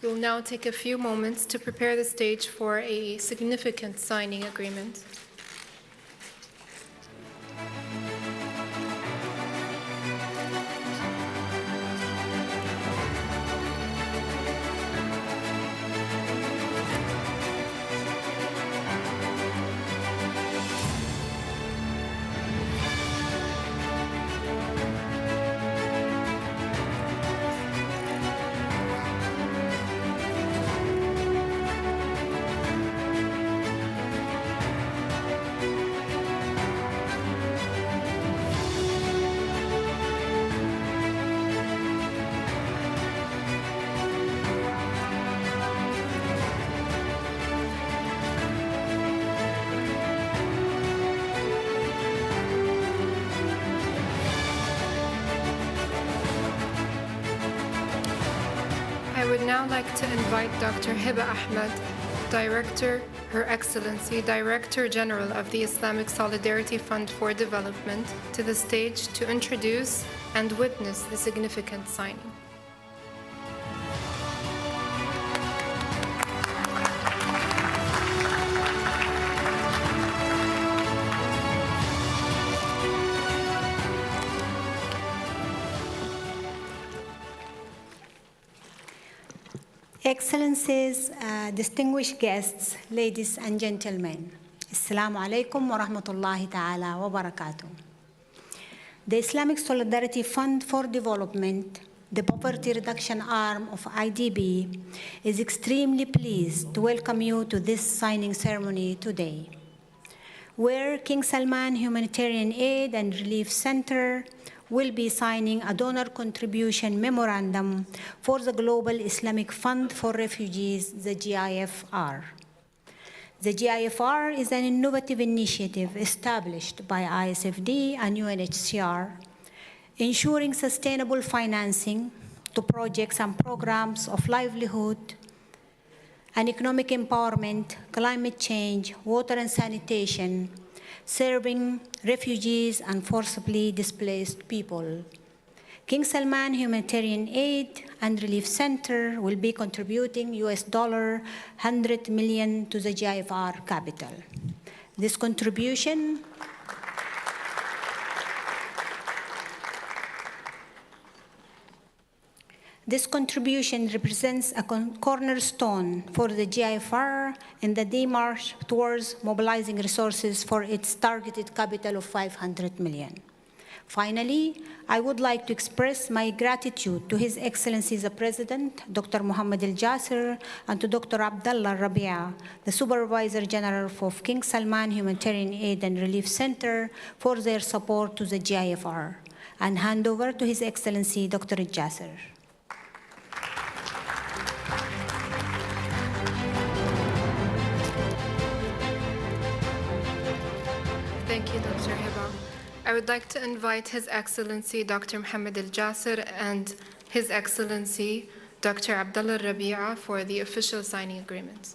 D: We'll now take a few moments to prepare the stage for a significant signing agreement. I would now like to invite Dr. Hiba Ahmed, Director, Her Excellency, Director General of the Islamic Solidarity Fund for Development, to the stage to introduce and witness the significant signing.
L: Excellencies, distinguished guests, ladies and gentlemen, Assalamu alaikum wa rahmatullahi ta'ala wa barakatuh. The Islamic Solidarity Fund for Development, the poverty reduction arm of IDB, is extremely pleased to welcome you to this signing ceremony today, where King Salman Humanitarian Aid and Relief Center will be signing a donor contribution memorandum for the Global Islamic Fund for Refugees, the GIFR. The GIFR is an innovative initiative established by ISFD and UNHCR, ensuring sustainable financing to projects and programs of livelihood and economic empowerment, climate change, water and sanitation, serving refugees and forcibly displaced people. King Salman Humanitarian Aid and Relief Center will be contributing $100 million to the GIFR capital. This contribution represents a cornerstone for the GIFR in the démarche towards mobilizing resources for its targeted capital of $500 million. Finally, I would like to express my gratitude to His Excellency the President, Dr. Mohammed Al-Jasser, and to Dr. Abdullah Rabia, the Supervisor General of King Salman Humanitarian Aid and Relief Center, for their support to the GIFR, and hand over to His Excellency Dr. Al-Jasser.
D: Thank you, Dr. Hiba. I would like to invite His Excellency Dr. Mohammed Al-Jasser and His Excellency Dr. Abdullah Rabia for the official signing agreements.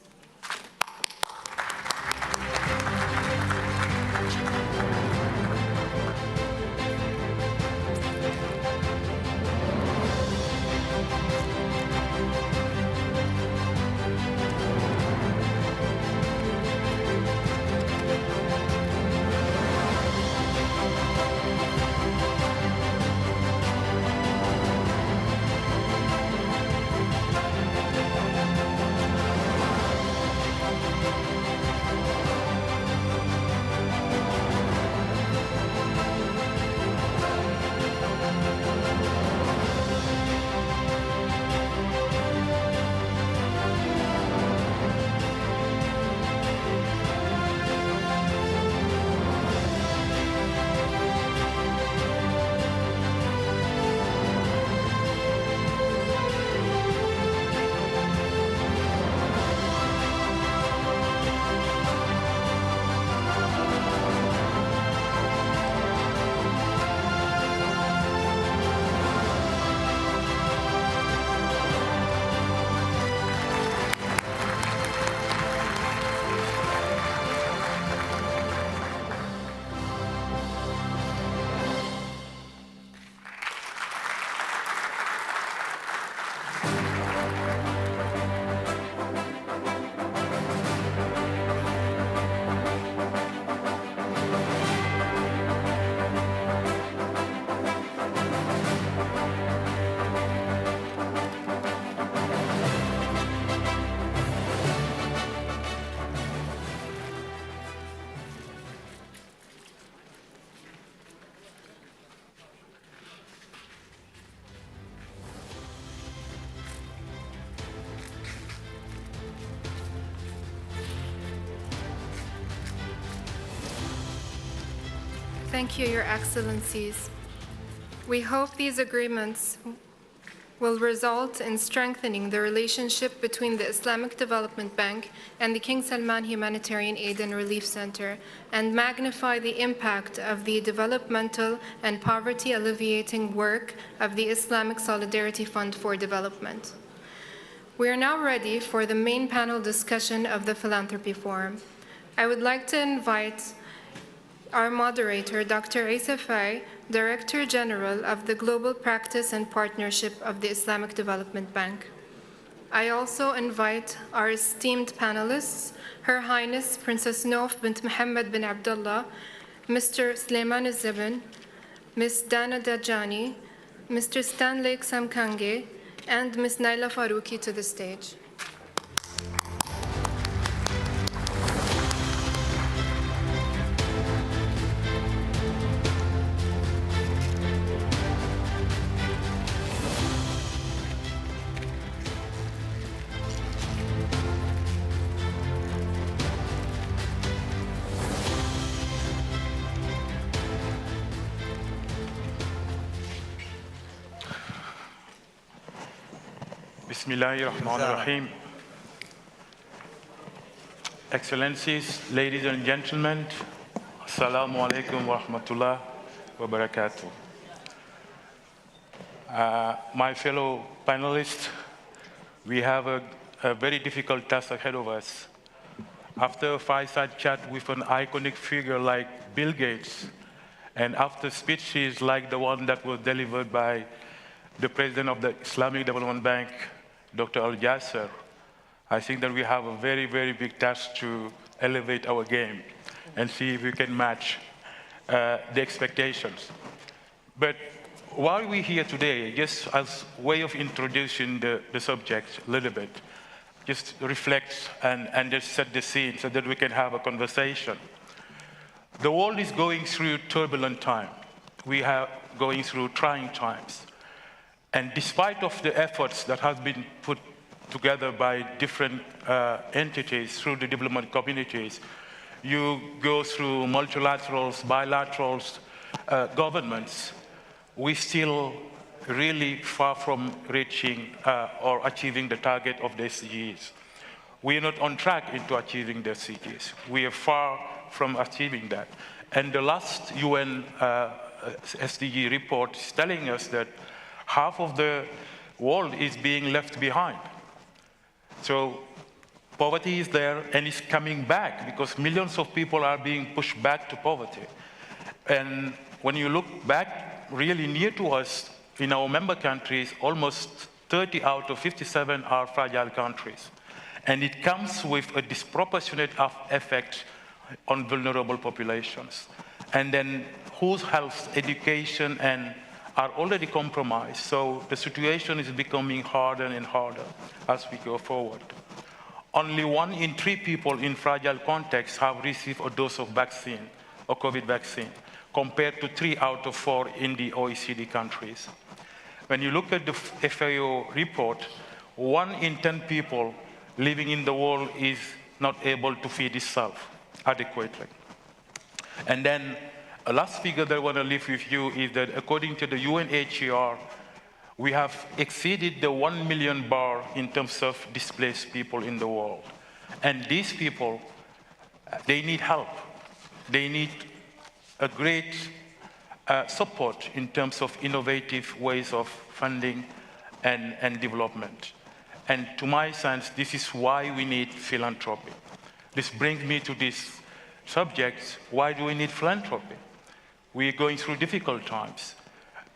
D: Thank you, Your Excellencies. We hope these agreements will result in strengthening the relationship between the Islamic Development Bank and the King Salman Humanitarian Aid and Relief Center and magnify the impact of the developmental and poverty alleviating work of the Islamic Solidarity Fund for Development. We are now ready for the main panel discussion of the Philanthropy Forum. I would like to invite our moderator, Dr. Isa Fay, Director General of the Global Practice and Partnership of the Islamic Development Bank. I also invite our esteemed panelists, Her Highness Princess Nof bint Mohammed bin Abdullah, Mr. Sulaiman Al-Zibin, Ms. Dana Dajani, Mr. Stanley Samkange, and Ms. Naila Farouki to the stage.
M: Bismillahirrahmanirrahim. Excellencies, ladies and gentlemen, Assalamu alaikum wa rahmatullah wa barakatuh. My fellow panelists, we have a very difficult task ahead of us. After a fireside chat with an iconic figure like Bill Gates, and after speeches like the one that was delivered by the President of the Islamic Development Bank, Dr. Al-Jasser, I think that we have a very, very big task to elevate our game and see if we can match the expectations. But while we're here today, just as a way of introducing the subject a little bit, just reflect and just set the scene so that we can have a conversation. The world is going through turbulent time. We are going through trying times. And despite of the efforts that have been put together by different entities through the development communities, you go through multilaterals, bilaterals, governments, we're still really far from reaching or achieving the target of the SDGs. We are not on track into achieving the SDGs. We are far from achieving that. And the last UN SDG report is telling us that half of the world is being left behind. So poverty is there and it's coming back because millions of people are being pushed back to poverty. And when you look back really near to us, in our member countries, almost 30 out of 57 are fragile countries. And it comes with a disproportionate effect on vulnerable populations. And then whose health, education, and are already compromised. So the situation is becoming harder and harder as we go forward. Only 1 in 3 people in fragile contexts have received a dose of vaccine, or COVID vaccine, compared to 3 out of 4 in the OECD countries. When you look at the FAO report, 1 in 10 people living in the world is not able to feed itself adequately. And then a last figure that I want to leave with you is that according to the UNHCR, we have exceeded the 1 million bar in terms of displaced people in the world. And these people, they need help. They need a great support in terms of innovative ways of funding and development. And to my sense, this is why we need philanthropy. This brings me to this subject, why do we need philanthropy? We're going through difficult times.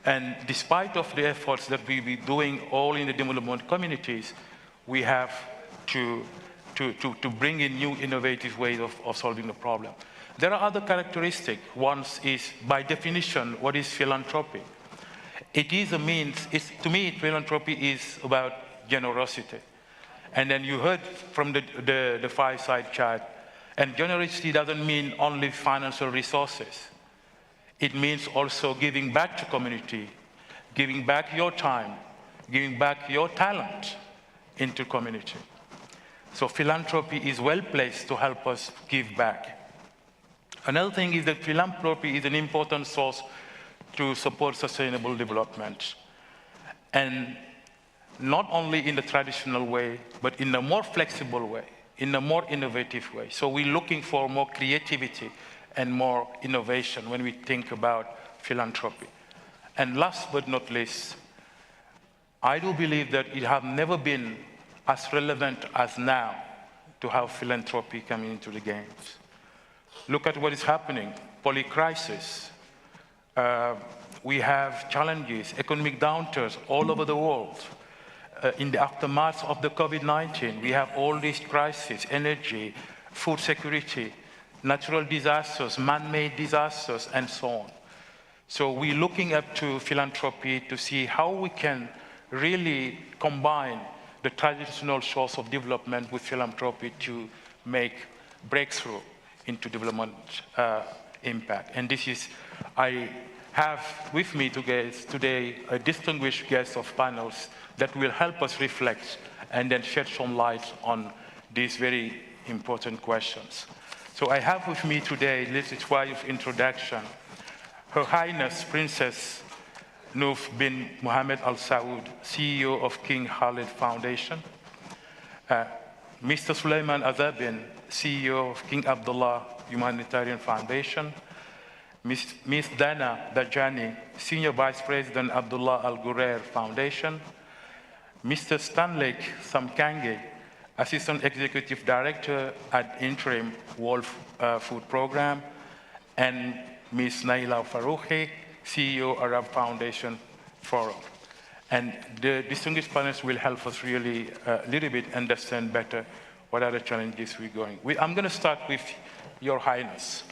M: And despite of the efforts that we've been doing all in the development communities, we have to bring in new innovative ways of solving the problem. There are other characteristics. One is, by definition, what is philanthropy? It is a means, to me, philanthropy is about generosity. And then you heard from the fireside chat, and generosity doesn't mean only financial resources. It means also giving back to community, giving back your time, giving back your talent into community. So philanthropy is well placed to help us give back. Another thing is that philanthropy is an important source to support sustainable development. And not only in the traditional way, but in a more flexible way, in a more innovative way. So we're looking for more creativity and more innovation when we think about philanthropy. And last but not least, I do believe that it has never been as relevant as now to have philanthropy coming into the games. Look at what is happening, polycrisis. We have challenges, economic downturns all over the world. In the aftermath of the COVID-19, we have all these crises, energy, food security, natural disasters, man-made disasters, and so on. So we're looking up to philanthropy to see how we can really combine the traditional source of development with philanthropy to make breakthrough into development impact. And this is, I have with me today a distinguished guest of panels that will help us reflect and then shed some light on these very important questions. So I have with me today, this is why of introduction, Her Highness Princess Nouf bin Mohammed Al Saud, CEO of King Khalid Foundation, Mr. Sulaiman Azabin, CEO of King Abdullah Humanitarian Foundation, Ms. Dana Dajani, Senior Vice President Abdullah Al Ghurair Foundation, Mr. Stanley Samkange, Assistant Executive Director at Interim World Food Program, and Ms. Naila Farouki, CEO Arab Foundation Forum. And the distinguished panelists will help us really a little bit understand better what are the challenges we're going. I'm going to start with Your Highness.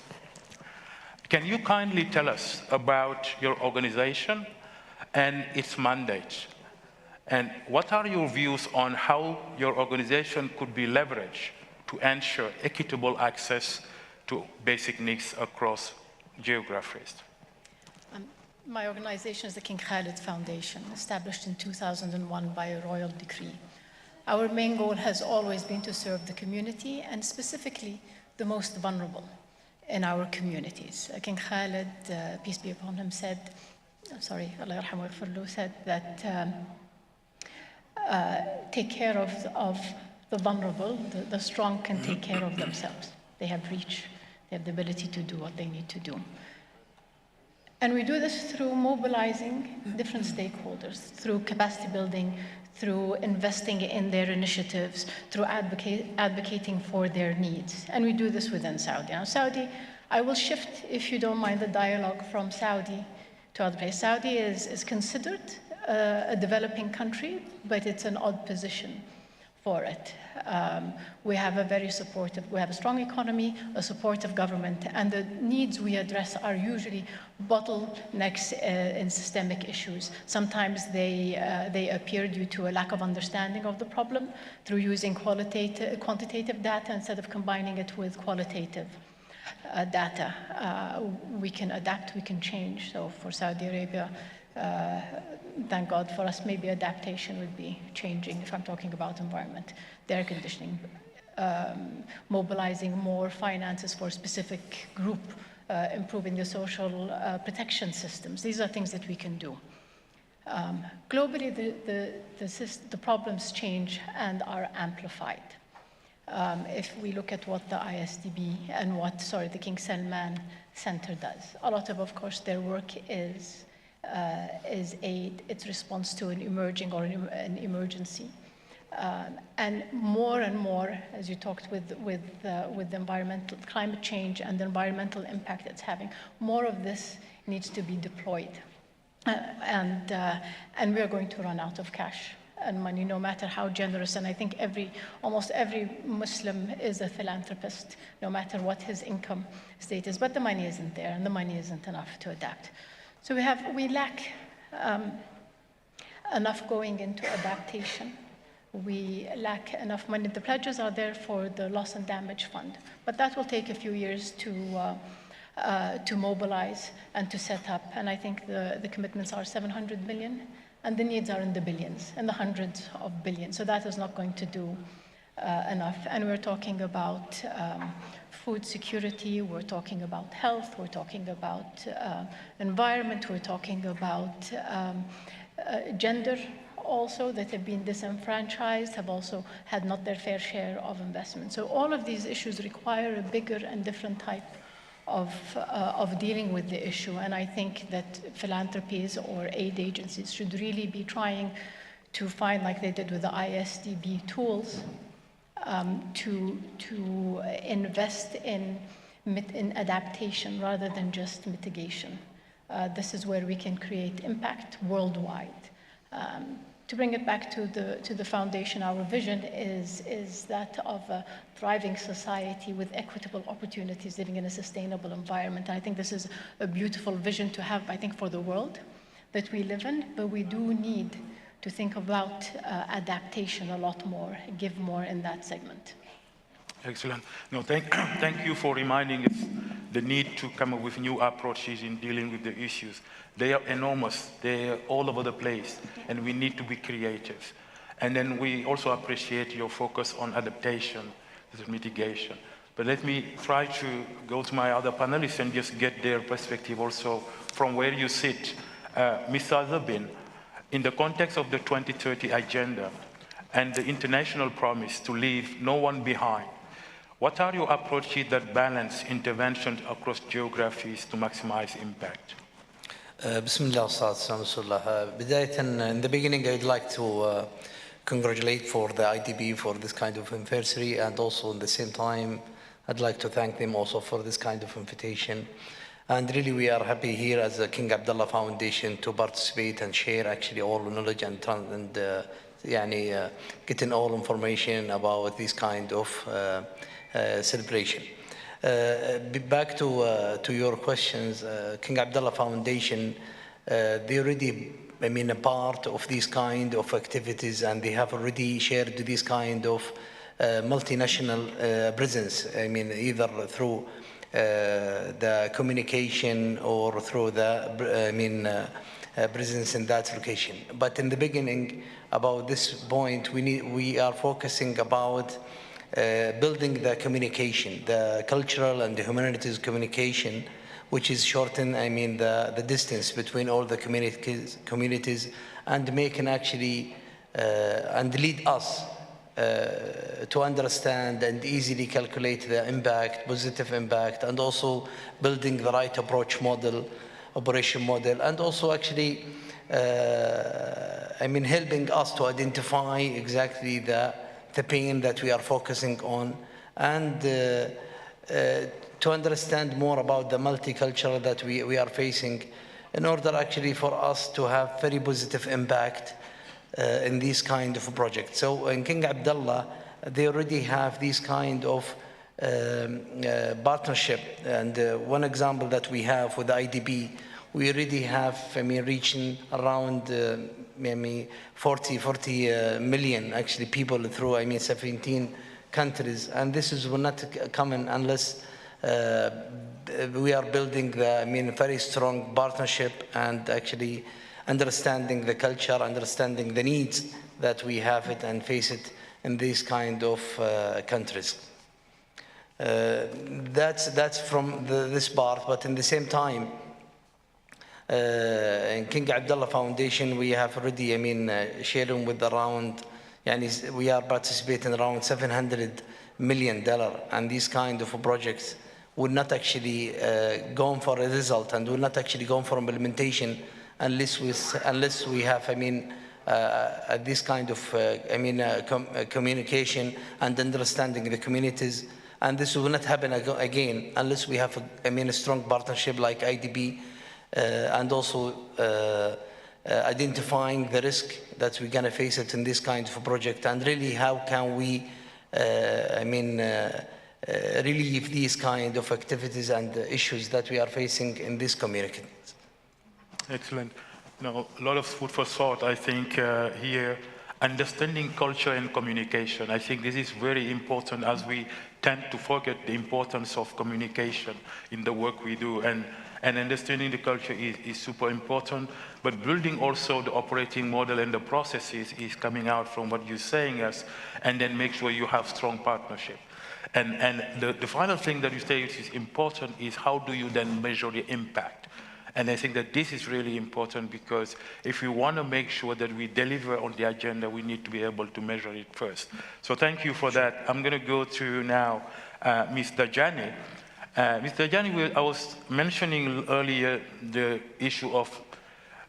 M: Can you kindly tell us about your organization and its mandate? And what are your views on how your organization could be leveraged to ensure equitable access to basic needs across geographies?
N: My organization is the King Khalid Foundation, established in 2001 by a royal decree. Our main goal has always been to serve the community, and specifically the most vulnerable in our communities. King Khalid, peace be upon him, said, Allah yarhamu yaghfir, said that take care of the vulnerable, the strong can take care of themselves. They have reach, they have the ability to do what they need to do. And we do this through mobilizing different stakeholders, through capacity building, through investing in their initiatives, through advocating for their needs. And we do this within Saudi. Now, Saudi, I will shift, if you don't mind, the dialogue from Saudi to other places. Saudi is considered a developing country, but it's an odd position for it. We have a very supportive, we have a strong economy, a supportive government, and the needs we address are usually bottlenecks in systemic issues. Sometimes they appear due to a lack of understanding of the problem through using quantitative data instead of combining it with qualitative data. We can adapt, we can change. So for Saudi Arabia, thank God for us, maybe adaptation would be changing if I'm talking about environment, the air conditioning, mobilizing more finances for a specific group, improving the social protection systems. These are things that we can do. Globally, the problems change and are amplified. If we look at what the ISDB and what, the King Salman Center does, a lot of course, their work is aid, its response to an emerging or an emergency. And more, as you talked with the environmental, climate change and the environmental impact it's having, more of this needs to be deployed. And we are going to run out of cash and money, no matter how generous. And I think almost every Muslim is a philanthropist, no matter what his income state is. But the money isn't there, and the money isn't enough to adapt. So we lack enough going into adaptation. We lack enough money. The pledges are there for the loss and damage fund, but that will take a few years to mobilize and to set up. And I think the commitments are 700 million, and the needs are in the billions, in the hundreds of billions. So that is not going to do enough. And we're talking about food security, we're talking about health, we're talking about environment, we're talking about gender also that have been disenfranchised, have also had not their fair share of investment. So all of these issues require a bigger and different type of dealing with the issue. And I think that philanthropies or aid agencies should really be trying to find, like they did with the ISDB tools, to invest in adaptation rather than just mitigation. This is where we can create impact worldwide. To bring it back to the foundation, our vision is that of a thriving society with equitable opportunities, living in a sustainable environment. And I think this is a beautiful vision to have, I think, for the world that we live in, but we do need to think about adaptation a lot more, give more in that segment.
M: Excellent. No, thank you for reminding us the need to come up with new approaches in dealing with the issues. They are enormous. They are all over the place, and we need to be creative. And then we also appreciate your focus on adaptation, mitigation. But let me try to go to my other panelists and just get their perspective also from where you sit. Mr. Azabin, in the context of the 2030 agenda and the international promise to leave no one behind, what are your approaches that balance interventions across geographies to maximize impact?
O: Bismillah, بداية, in the beginning, I'd like to congratulate for the IDB for this kind of anniversary, and also at the same time, I'd like to thank them also for this kind of invitation. And really, we are happy here as the King Abdullah Foundation to participate and share actually all knowledge and getting all information about this kind of celebration. Back to your questions, King Abdullah Foundation, they already, a part of these kind of activities, and they have already shared this kind of multinational presence. Either through the communication or through the presence in that location. But in the beginning, about this point, we are focusing about building the communication, the cultural and the humanities communication, which is shorten, the distance between all the communities, and making actually, and lead us to understand and easily calculate the impact, positive impact, and also building the right approach model, operation model, and also actually, helping us to identify exactly the pain that we are focusing on, and to understand more about the multicultural that we are facing, in order actually for us to have very positive impact in this kind of project. So in King Abdullah, they already have this kind of partnership, and one example that we have with the IDB, we already have, reaching around 40 million actually people through 17 countries, and this will not come in unless we are building the very strong partnership and actually understanding the culture, understanding the needs that we have it and face it in these kind of countries. That's from this part, but in the same time, in King Abdullah Foundation, we have already, sharing with around, we are participating around $700 million, and these kind of projects will not actually go for a result and will not actually go for implementation unless we have, this kind of communication and understanding the communities. And this will not happen again unless we have a strong partnership like IDB, and also identifying the risk that we're going to face it in this kind of a project, and really how can we relieve these kind of activities and issues that we are facing in this community.
M: Excellent. Now, a lot of food for thought, I think, here. Understanding culture and communication. I think this is very important, as we tend to forget the importance of communication in the work we do. And understanding the culture is super important, but building also the operating model and the processes is coming out from what you're saying us, and then make sure you have strong partnership. And the final thing that you say is important is how do you then measure the impact? And I think that this is really important because if we want to make sure that we deliver on the agenda, we need to be able to measure it first. So thank you for that. I'm going to go to now Mr. Jani. Mr. Jani, I was mentioning earlier the issue of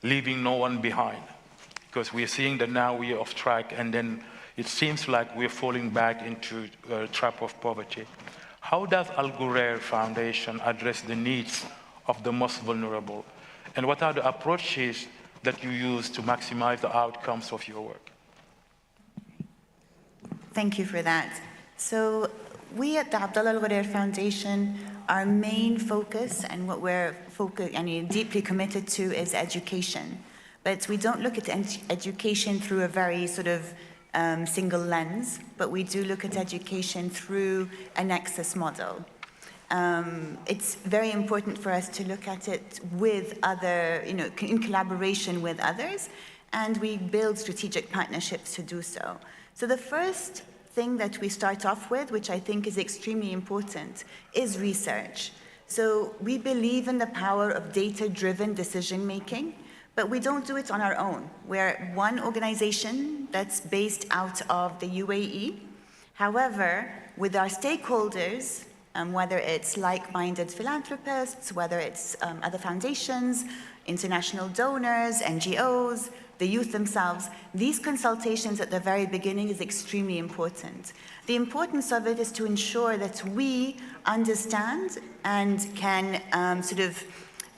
M: leaving no one behind, because we're seeing that now we're off track and then it seems like we're falling back into a trap of poverty. How does Al Ghurair Foundation address the needs of the most vulnerable? And what are the approaches that you use to maximize the outcomes of your work?
P: Thank you for that. So we at the Abdullah Al Ghurair Foundation, our main focus and what we're deeply committed to is education. But we don't look at education through a very sort of single lens, but we do look at education through a nexus model. It's very important for us to look at it with other, in collaboration with others, and we build strategic partnerships to do so. So the first thing that we start off with, which I think is extremely important, is research. So we believe in the power of data-driven decision-making, but we don't do it on our own. We're one organization that's based out of the UAE. However, with our stakeholders, whether it's like-minded philanthropists, whether it's other foundations, international donors, NGOs, the youth themselves, these consultations at the very beginning is extremely important. The importance of it is to ensure that we understand and can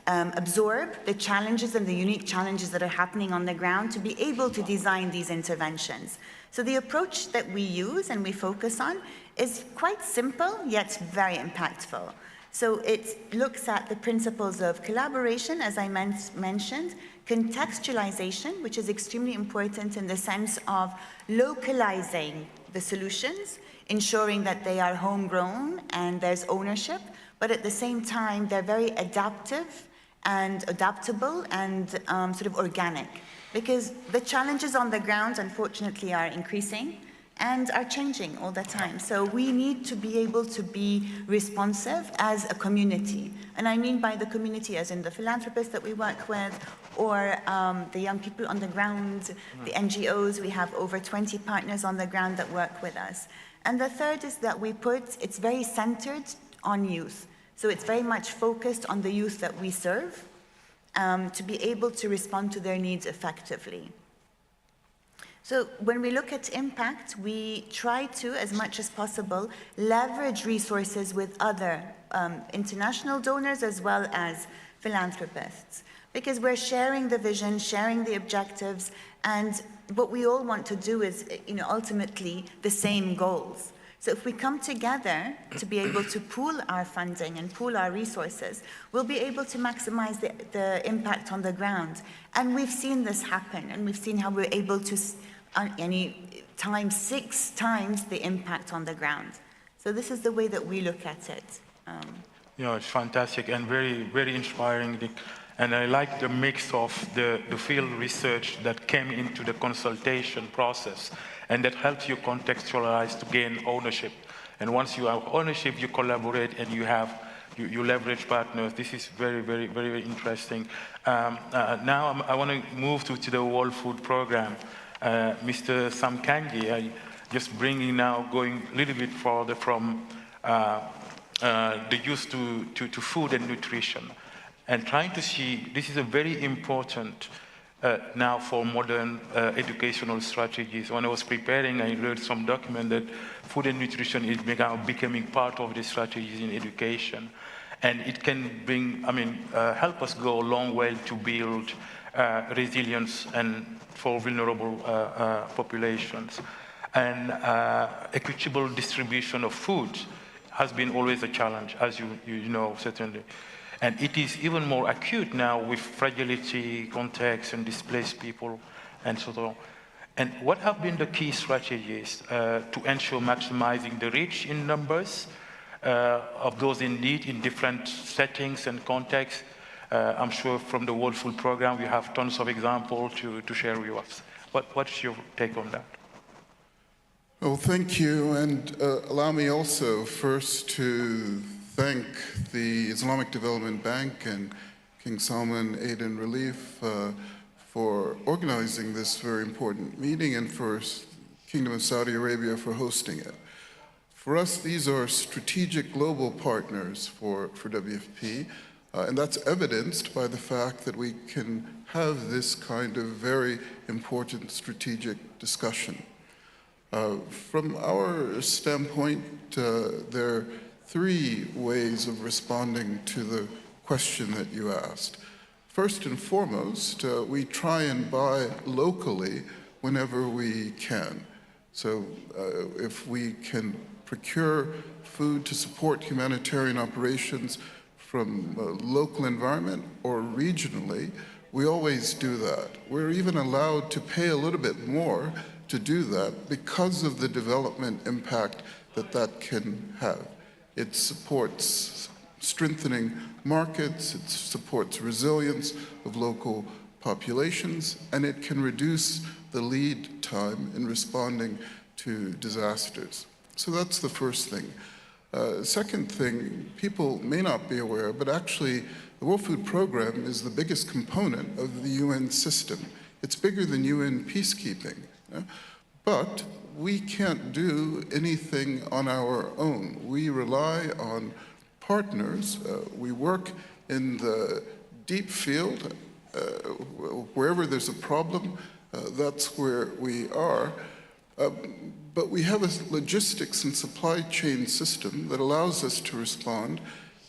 P: absorb the challenges and the unique challenges that are happening on the ground to be able to design these interventions. So the approach that we use and we focus on is quite simple, yet very impactful. So it looks at the principles of collaboration, as I mentioned, contextualization, which is extremely important in the sense of localizing the solutions, ensuring that they are homegrown and there's ownership, but at the same time, they're very adaptive and adaptable and sort of organic, because the challenges on the ground, unfortunately, are increasing and are changing all the time. So we need to be able to be responsive as a community. And I mean by the community as in the philanthropists that we work with, or the young people on the ground, the NGOs. We have over 20 partners on the ground that work with us. And the third is that it's very centered on youth. So it's very much focused on the youth that we serve to be able to respond to their needs effectively. So when we look at impact, we try to, as much as possible, leverage resources with other international donors as well as philanthropists, because we're sharing the vision, sharing the objectives, and what we all want to do is, ultimately the same goals. So if we come together to be able to pool our funding and pool our resources, we'll be able to maximize the impact on the ground. And we've seen this happen, and we've seen how we're able to, 6 times the impact on the ground. So this is the way that we look at it.
M: It's fantastic and very, very inspiring. And I like the mix of the field research that came into the consultation process, and that helps you contextualize to gain ownership. And once you have ownership, you collaborate and you leverage partners. This is very, very, very, very interesting. Now I want to move to the World Food Program. Mr. Samkangi, just going a little bit further from the use to food and nutrition, and trying to see, this is a very important now for modern educational strategies. When I was preparing, I read some document that food and nutrition is now becoming part of the strategies in education. And it can help us go a long way to build resilience and for vulnerable populations. And equitable distribution of food has been always a challenge, as you know, certainly. And it is even more acute now with fragility, context, and displaced people, and so on. And what have been the key strategies to ensure maximizing the reach in numbers of those in need in different settings and contexts? I'm sure from the World Food Program, we have tons of examples to share with us. What's your take on that?
Q: Well, thank you, and allow me also first to thank the Islamic Development Bank and King Salman Aid and Relief for organizing this very important meeting, and for Kingdom of Saudi Arabia for hosting it. For us, these are strategic global partners for WFP, and that's evidenced by the fact that we can have this kind of very important strategic discussion. From our standpoint, there are three ways of responding to the question that you asked. First and foremost, we try and buy locally whenever we can. So if we can procure food to support humanitarian operations from a local environment or regionally, we always do that. We're even allowed to pay a little bit more to do that because of the development impact that that can have. It supports strengthening markets, it supports resilience of local populations, and it can reduce the lead time in responding to disasters. So that's the first thing. Second thing, people may not be aware, but actually the World Food Program is the biggest component of the UN system. It's bigger than UN peacekeeping. But we can't do anything on our own. We rely on partners. We work in the deep field. Wherever there's a problem, that's where we are. But we have a logistics and supply chain system that allows us to respond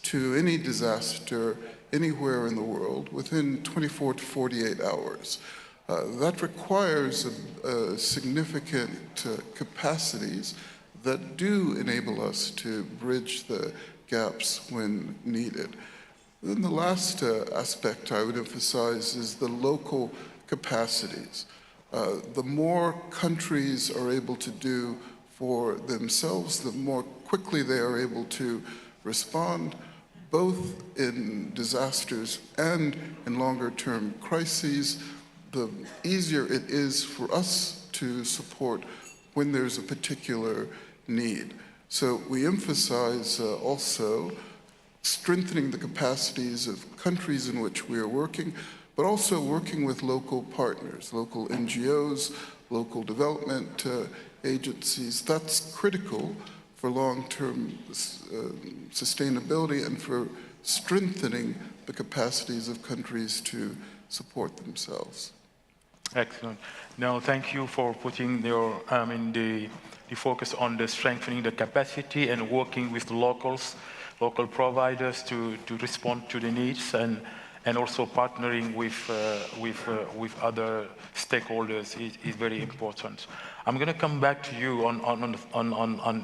Q: to any disaster anywhere in the world within 24 to 48 hours. That requires significant capacities that do enable us to bridge the gaps when needed. Then the last aspect I would emphasize is the local capacities. The more countries are able to do for themselves, the more quickly they are able to respond, both in disasters and in longer-term crises, the easier it is for us to support when there's a particular need. So we emphasize also strengthening the capacities of countries in which we are working, but also working with local partners, local NGOs, local development agencies. That's critical for long-term sustainability and for strengthening the capacities of countries to support themselves.
M: Excellent. Now, thank you for putting your, the focus on the strengthening the capacity and working with local providers to respond to the needs, and also partnering with other stakeholders is very important. I'm going to come back to you on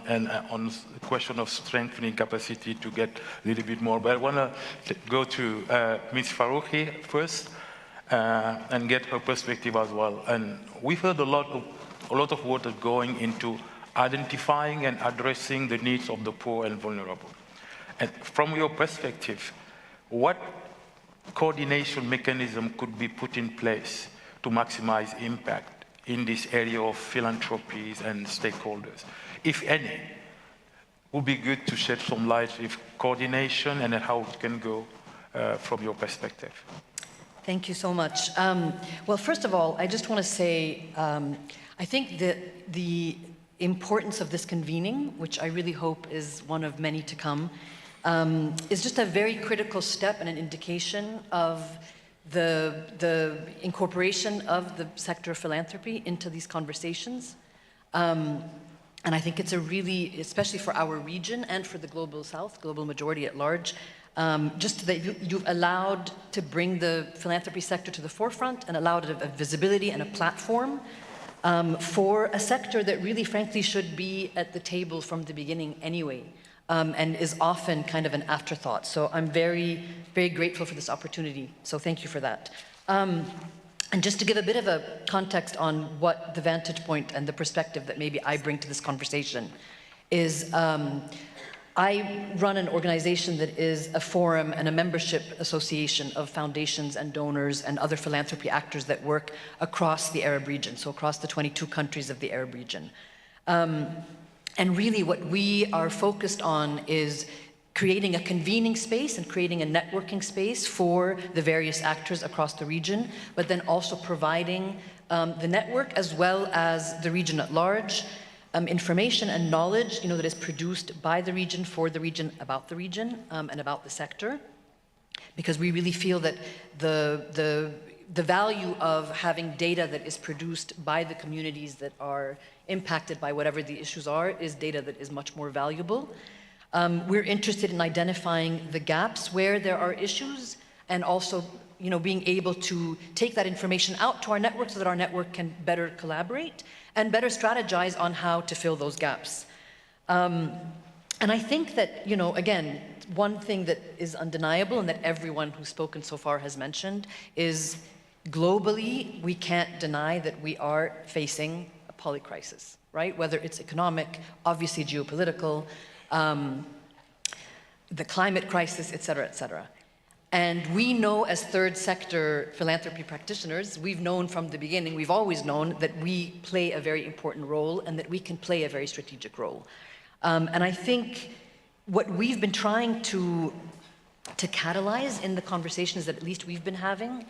M: the question of strengthening capacity to get a little bit more, but I want to go to Ms. Farouqi first. And get her perspective as well. And we've heard a lot of water going into identifying and addressing the needs of the poor and vulnerable. And from your perspective, what coordination mechanism could be put in place to maximize impact in this area of philanthropies and stakeholders, if any? Would be good to shed some light with coordination and how it can go from your perspective.
R: Thank you so much. Well, first of all, I just want to say, I think that the importance of this convening, which I really hope is one of many to come, is just a very critical step and an indication of the incorporation of the sector of philanthropy into these conversations. And I think it's a really, especially for our region and for the global south, global majority at large, just that you've allowed to bring the philanthropy sector to the forefront and allowed a visibility and a platform for a sector that really, frankly, should be at the table from the beginning anyway, and is often kind of an afterthought. So I'm very, very grateful for this opportunity. So thank you for that. And just to give a bit of a context on what the vantage point and the perspective that maybe I bring to this conversation is, I run an organization that is a forum and a membership association of foundations and donors and other philanthropy actors that work across the Arab region, so across the 22 countries of the Arab region. And really what we are focused on is creating a convening space and creating a networking space for the various actors across the region, but then also providing the network as well as the region at large, information and knowledge, that is produced by the region, for the region, about the region, and about the sector. Because we really feel that the value of having data that is produced by the communities that are impacted by whatever the issues are is data that is much more valuable. We're interested in identifying the gaps where there are issues, and also being able to take that information out to our network so that our network can better collaborate and better strategize on how to fill those gaps. And I think that, again, one thing that is undeniable and that everyone who's spoken so far has mentioned is globally, we can't deny that we are facing a polycrisis, right? Whether it's economic, obviously geopolitical, the climate crisis, et cetera, et cetera. And we know as third sector philanthropy practitioners, we've known from the beginning, we've always known that we play a very important role and that we can play a very strategic role. And I think what we've been trying to catalyze in the conversations that at least we've been having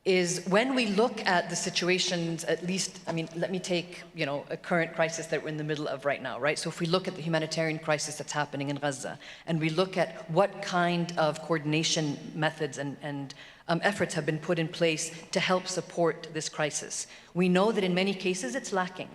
R: is when we look at the situations, at least, let me take, a current crisis that we're in the middle of right now, right? So if we look at the humanitarian crisis that's happening in Gaza, and we look at what kind of coordination methods and efforts have been put in place to help support this crisis, we know that in many cases it's lacking.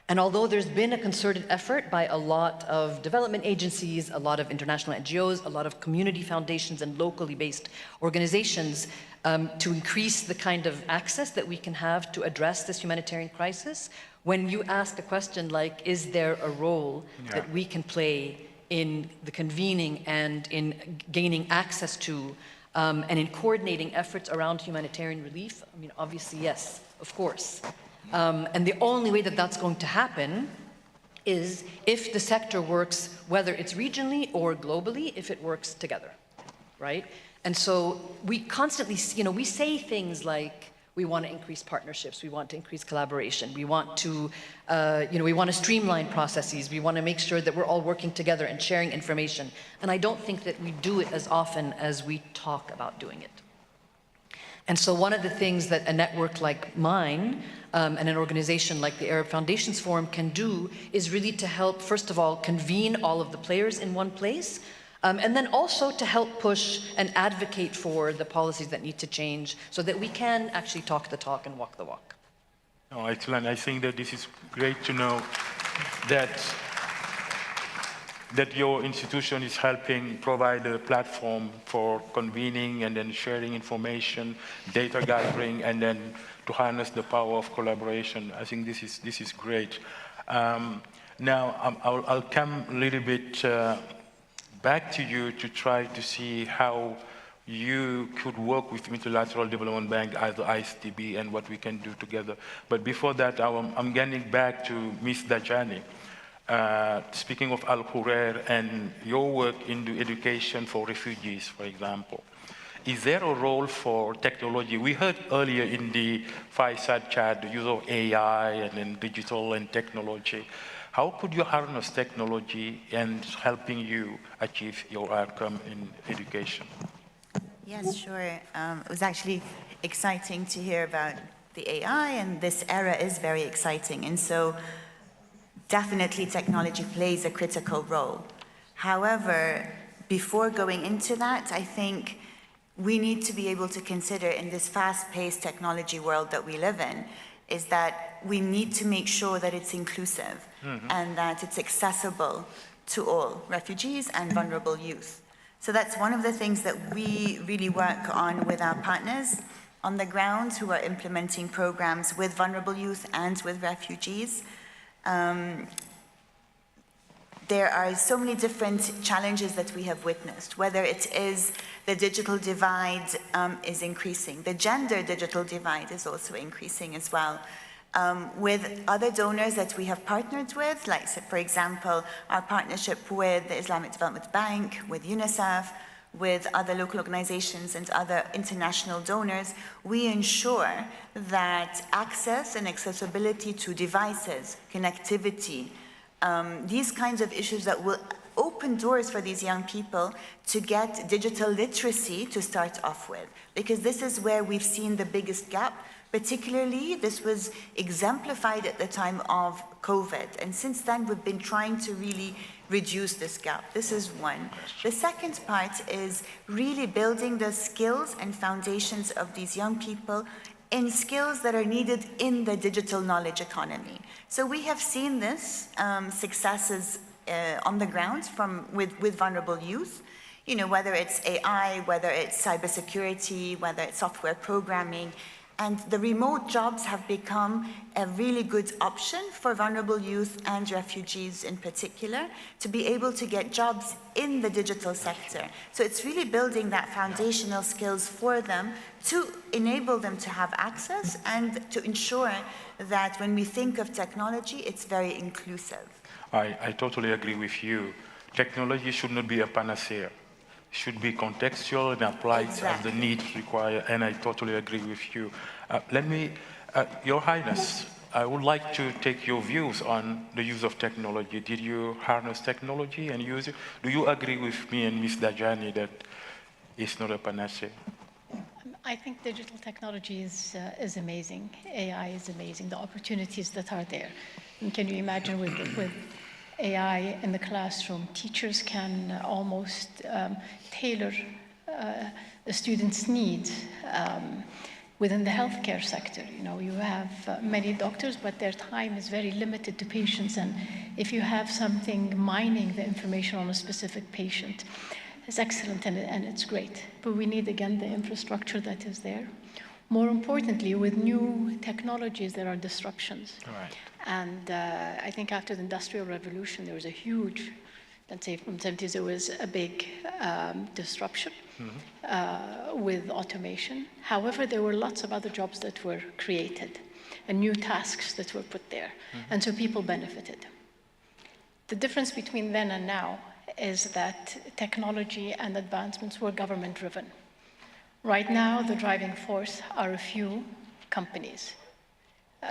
R: And although there's been a concerted effort by a lot of development agencies, a lot of international NGOs, a lot of community foundations and locally based organizations to increase the kind of access that we can have to address this humanitarian crisis, when you ask a question like, is there a role that we can play in the convening and in gaining access to and in coordinating efforts around humanitarian relief? Obviously, yes, of course. And the only way that that's going to happen is if the sector works, whether it's regionally or globally, if it works together, right? And so we constantly, we say things like, we want to increase partnerships, we want to increase collaboration, we want to, we want to streamline processes, we want to make sure that we're all working together and sharing information. And I don't think that we do it as often as we talk about doing it. And so one of the things that a network like mine and an organization like the Arab Foundations Forum can do is really to help, first of all, convene all of the players in one place, and then also to help push and advocate for the policies that need to change so that we can actually talk the talk and walk the walk.
M: Oh, excellent. I think that this is great to know that your institution is helping provide a platform for convening and then sharing information, data gathering, and then to harness the power of collaboration. I think this is great. Now, I'll come a little bit back to you to try to see how you could work with Multilateral Development Bank as the ICTB and what we can do together. But before that, I'm getting back to Ms. Dajani. Speaking of Al-Khurair and your work in the education for refugees, for example, is there a role for technology? We heard earlier in the fireside chat the use of AI and then digital and technology. How could you harness technology and helping you achieve your outcome in education?
P: Yes, sure. It was actually exciting to hear about the AI, and this era is very exciting. And so definitely technology plays a critical role. However, before going into that, I think we need to be able to consider in this fast-paced technology world that we live in, is that we need to make sure that it's inclusive and that it's accessible to all, refugees and vulnerable youth. So that's one of the things that we really work on with our partners on the ground who are implementing programs with vulnerable youth and with refugees. There are so many different challenges that we have witnessed, whether it is the digital divide is increasing, the gender digital divide is also increasing as well. With other donors that we have partnered with, like, for example, our partnership with the Islamic Development Bank, with UNICEF, with other local organizations and other international donors, we ensure that access and accessibility to devices, connectivity, these kinds of issues that will open doors for these young people to get digital literacy to start off with, because this is where we've seen the biggest gap. Particularly, this was exemplified at the time of COVID, and since then we've been trying to really reduce this gap. This is one. The second part is really building the skills and foundations of these young people in skills that are needed in the digital knowledge economy. So we have seen this successes on the ground with vulnerable youth, you know, whether it's AI, whether it's cybersecurity, whether it's software programming. And the remote jobs have become a really good option for vulnerable youth and refugees in particular to be able to get jobs in the digital sector. So it's really building that foundational skills for them to enable them to have access and to ensure that when we think of technology, it's very inclusive.
M: I totally agree with you. Technology should not be a panacea. Should be contextual and applied as the needs require, and I totally agree with you. Your Highness, I would like to take your views on the use of technology. Did you harness technology and use it? Do you agree with me and Ms. Dajani that it's not a panacea?
N: I think digital technology is amazing. AI is amazing. The opportunities that are there. And can you imagine with AI in the classroom, teachers can almost tailor the students' needs within the healthcare sector. You know, you have many doctors, but their time is very limited to patients. And if you have something mining the information on a specific patient, it's excellent and it's great. But we need, again, the infrastructure that is there. More importantly, with new technologies, there are disruptions.
M: Right.
N: And I think after the Industrial Revolution, there was a huge, let's say from the 70s, there was a big disruption with automation. However, there were lots of other jobs that were created and new tasks that were put there. And so people benefited. The difference between then and now is that technology and advancements were government-driven. Right now, the driving force are a few companies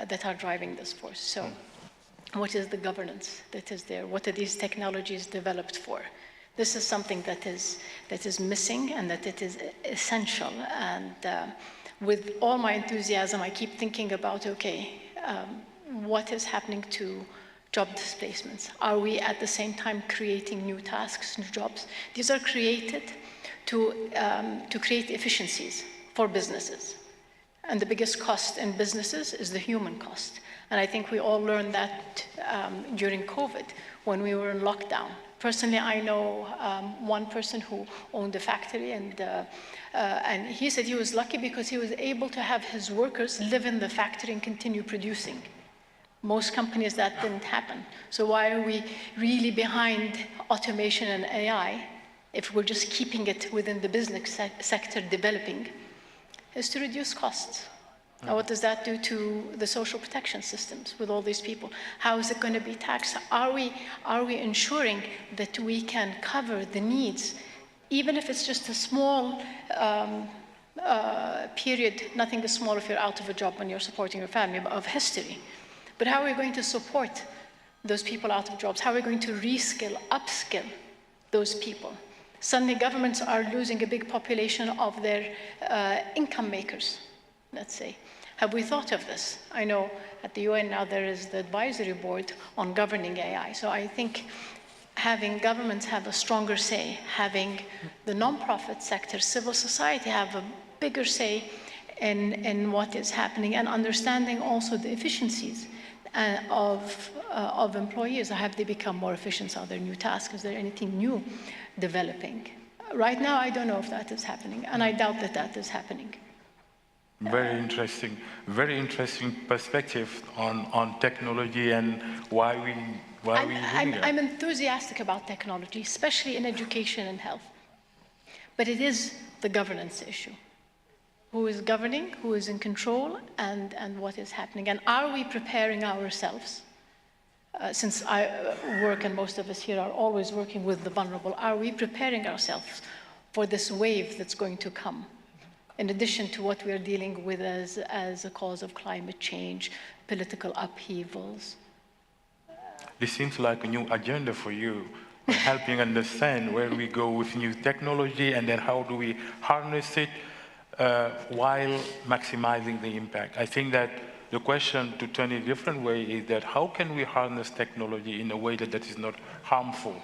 N: that are driving this force. So what is the governance that is there? What are these technologies developed for? This is something that is missing and that it is essential. And with all my enthusiasm, I keep thinking about, okay, what is happening to job displacements? Are we at the same time creating new tasks, new jobs? These are created to create efficiencies for businesses. And the biggest cost in businesses is the human cost. And I think we all learned that during COVID, when we were in lockdown. Personally, I know one person who owned a factory, and he said he was lucky because he was able to have his workers live in the factory and continue producing. Most companies, that didn't happen. So why are we really behind automation and AI if we're just keeping it within the business sector developing? Is to reduce costs. Now, what does that do to the social protection systems with all these people? How is it going to be taxed? Are we ensuring that we can cover the needs, even if it's just a small period? Nothing is small if you're out of a job when you're supporting your family, of history. But how are we going to support those people out of jobs? How are we going to reskill, upskill those people? Suddenly, governments are losing a big population of their income makers, let's say. Have we thought of this? I know at the UN now there is the advisory board on governing AI. So I think having governments have a stronger say, having the nonprofit sector, civil society have a bigger say in what is happening, and understanding also the efficiencies of employees. Have they become more efficient? Are there new tasks? Is there anything new developing? Right now, I don't know if that is happening, and I doubt that that is happening.
M: Very interesting perspective on technology and why we
N: I'm enthusiastic about technology, especially in education and health. But it is the governance issue. Who is governing, who is in control, and what is happening? And are we preparing ourselves? Since I work, and most of us here are always working with the vulnerable, are we preparing ourselves for this wave that's going to come, in addition to what we're dealing with as a cause of climate change, political upheavals.
M: This seems like a new agenda for you, helping understand where we go with new technology and then how do we harness it while maximizing the impact. I think that the question, to turn it a different way, is that how can we harness technology in a way that is not harmful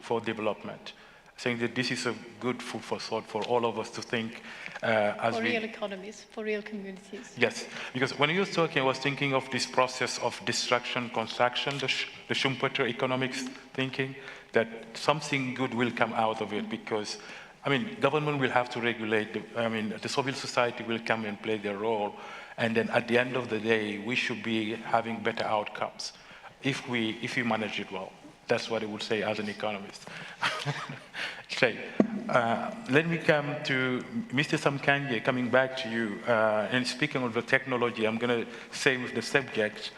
M: for development? I think that this is a good food for thought for all of us to think
N: for real economies, for real communities.
M: Yes, because when you were talking, I was thinking of this process of destruction, construction, the Schumpeter economics thinking, that something good will come out of it because, I mean, government will have to regulate, the civil society will come and play their role, and then at the end of the day, we should be having better outcomes if we manage it well. That's what I would say as an economist. Okay, let me come to Mr. Samkanje, coming back to you, and speaking of the technology, I'm going to stay with the subject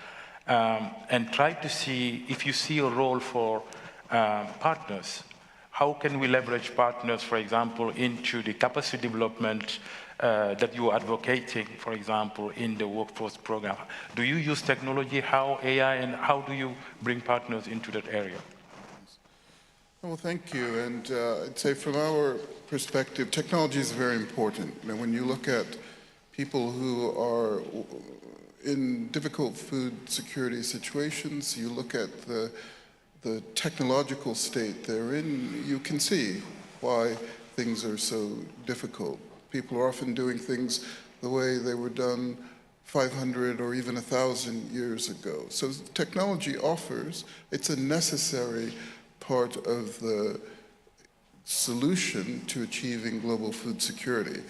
M: and try to see if you see a role for partners. How can we leverage partners, for example, into the capacity development that you are advocating, for example, in the workforce program? Do you use technology, how AI, and how do you bring partners into that area?
Q: Well, thank you. And I'd say from our perspective, technology is very important. You know, when you look at people who are in difficult food security situations, you look at the technological state they're in, you can see why things are so difficult. People are often doing things the way they were done 500 or even 1,000 years ago. So technology offers, it's a necessary part of the solution to achieving global food security.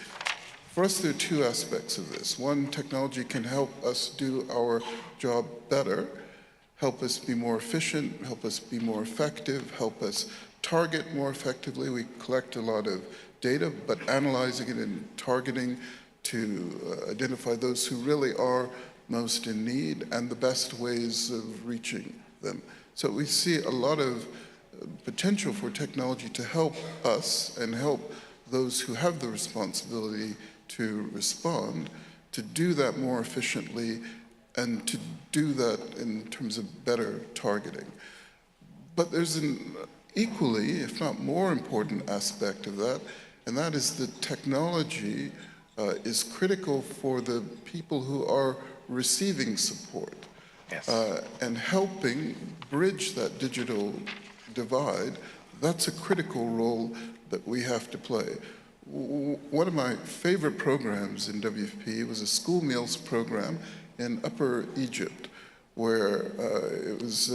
Q: For us, there are two aspects of this. One, technology can help us do our job better, help us be more efficient, help us be more effective, help us target more effectively. We collect a lot of data, but analyzing it and targeting to identify those who really are most in need and the best ways of reaching them. So we see a lot of potential for technology to help us and help those who have the responsibility to respond, to do that more efficiently and to do that in terms of better targeting. But there's an equally, if not more important aspect of that, and that is that technology is critical for the people who are receiving support. Yes. And helping bridge that digital divide, that's a critical role that we have to play. One of my favorite programs in WFP was a school meals program in Upper Egypt, where it was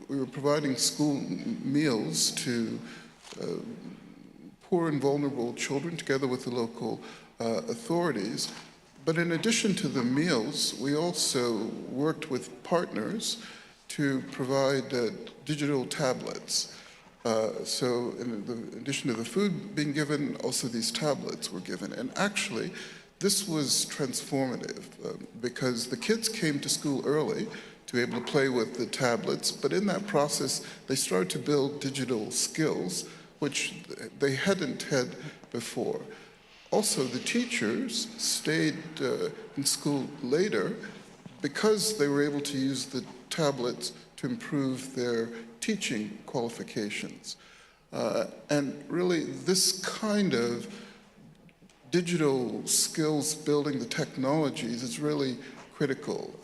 Q: we were providing school meals to poor and vulnerable children together with the local authorities. But in addition to the meals, we also worked with partners to provide digital tablets. So in addition to the food being given, also these tablets were given. And actually, this was transformative because the kids came to school early to be able to play with the tablets, but in that process, they started to build digital skills, which they hadn't had before. Also, the teachers stayed in school later because they were able to use the tablets to improve their teaching qualifications. And really, this kind of digital skills building, the technologies, is really critical.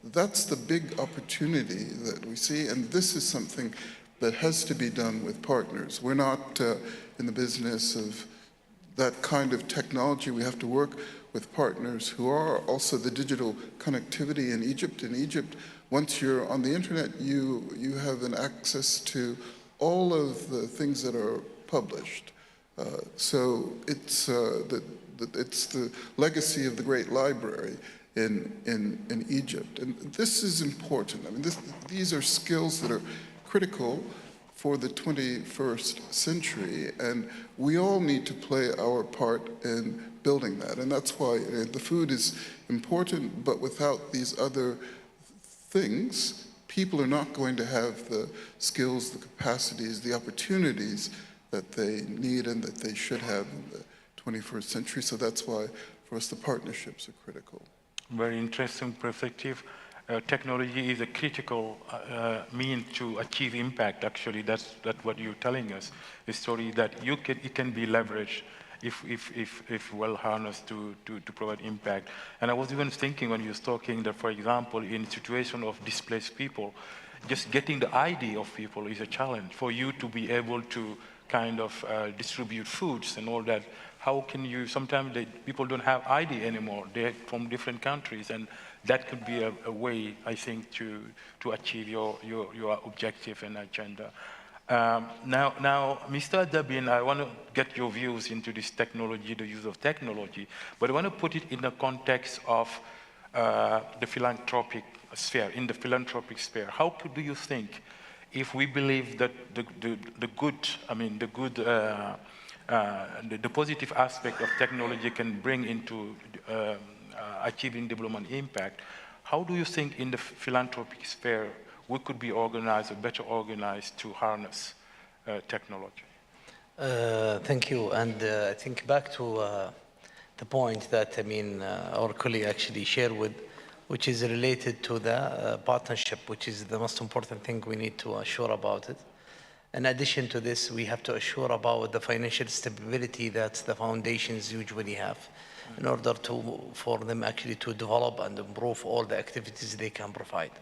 Q: That's the big opportunity that we see, and this is something that has to be done with partners. We're not in the business of that kind of technology. We have to work with partners who are also the digital connectivity in Egypt. In Egypt, once you're on the internet, you have an access to all of the things that are published. So it's the legacy of the Great Library in Egypt. And this is important. I mean, these are skills that are critical for the 21st century, and we all need to play our part in building that. And that's why the food is important, but without these other things, people are not going to have the skills, the capacities, the opportunities that they need and that they should have in the 21st century. So that's why, for us, the partnerships are critical.
M: Very interesting perspective. Technology is a critical mean to achieve impact. Actually, that's what you're telling us. A story that it can be leveraged if well harnessed to provide impact. And I was even thinking when you were talking that, for example, in situation of displaced people, just getting the ID of people is a challenge. For you to be able to kind of distribute foods and all that, how can you, sometimes people don't have ID anymore, they're from different countries, and that could be a way, I think, to achieve your objective and agenda. Now, Mr. Dabin, I want to get your views into this technology, the use of technology, but I want to put it in the context of the philanthropic sphere, in the philanthropic sphere. How do you think, if we believe that the positive aspect of technology can bring into achieving development impact, how do you think in the philanthropic sphere we could be organized or better organized to harness technology?
O: Thank you. And I think back to the point that our colleague actually shared with, which is related to the partnership, which is the most important thing we need to assure about it. In addition to this, we have to assure about the financial stability that the foundations usually have in order for them actually to develop and improve all the activities they can provide.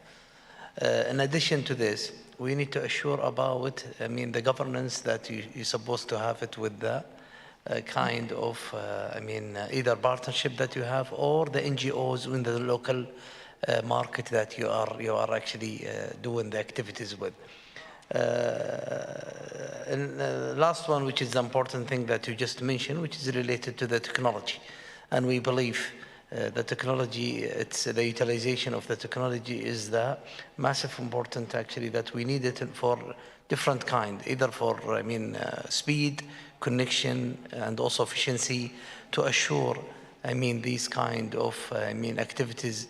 O: In addition to this, we need to assure about, the governance that you're supposed to have it with the kind of, either partnership that you have or the NGOs in the local market that you are actually doing the activities with. And the last one, which is the important thing that you just mentioned, which is related to the technology. And we believe the technology, the utilization of the technology is the massive important actually that we need it for different kind, either for, speed, connection, and also efficiency to assure, these kind of, activities,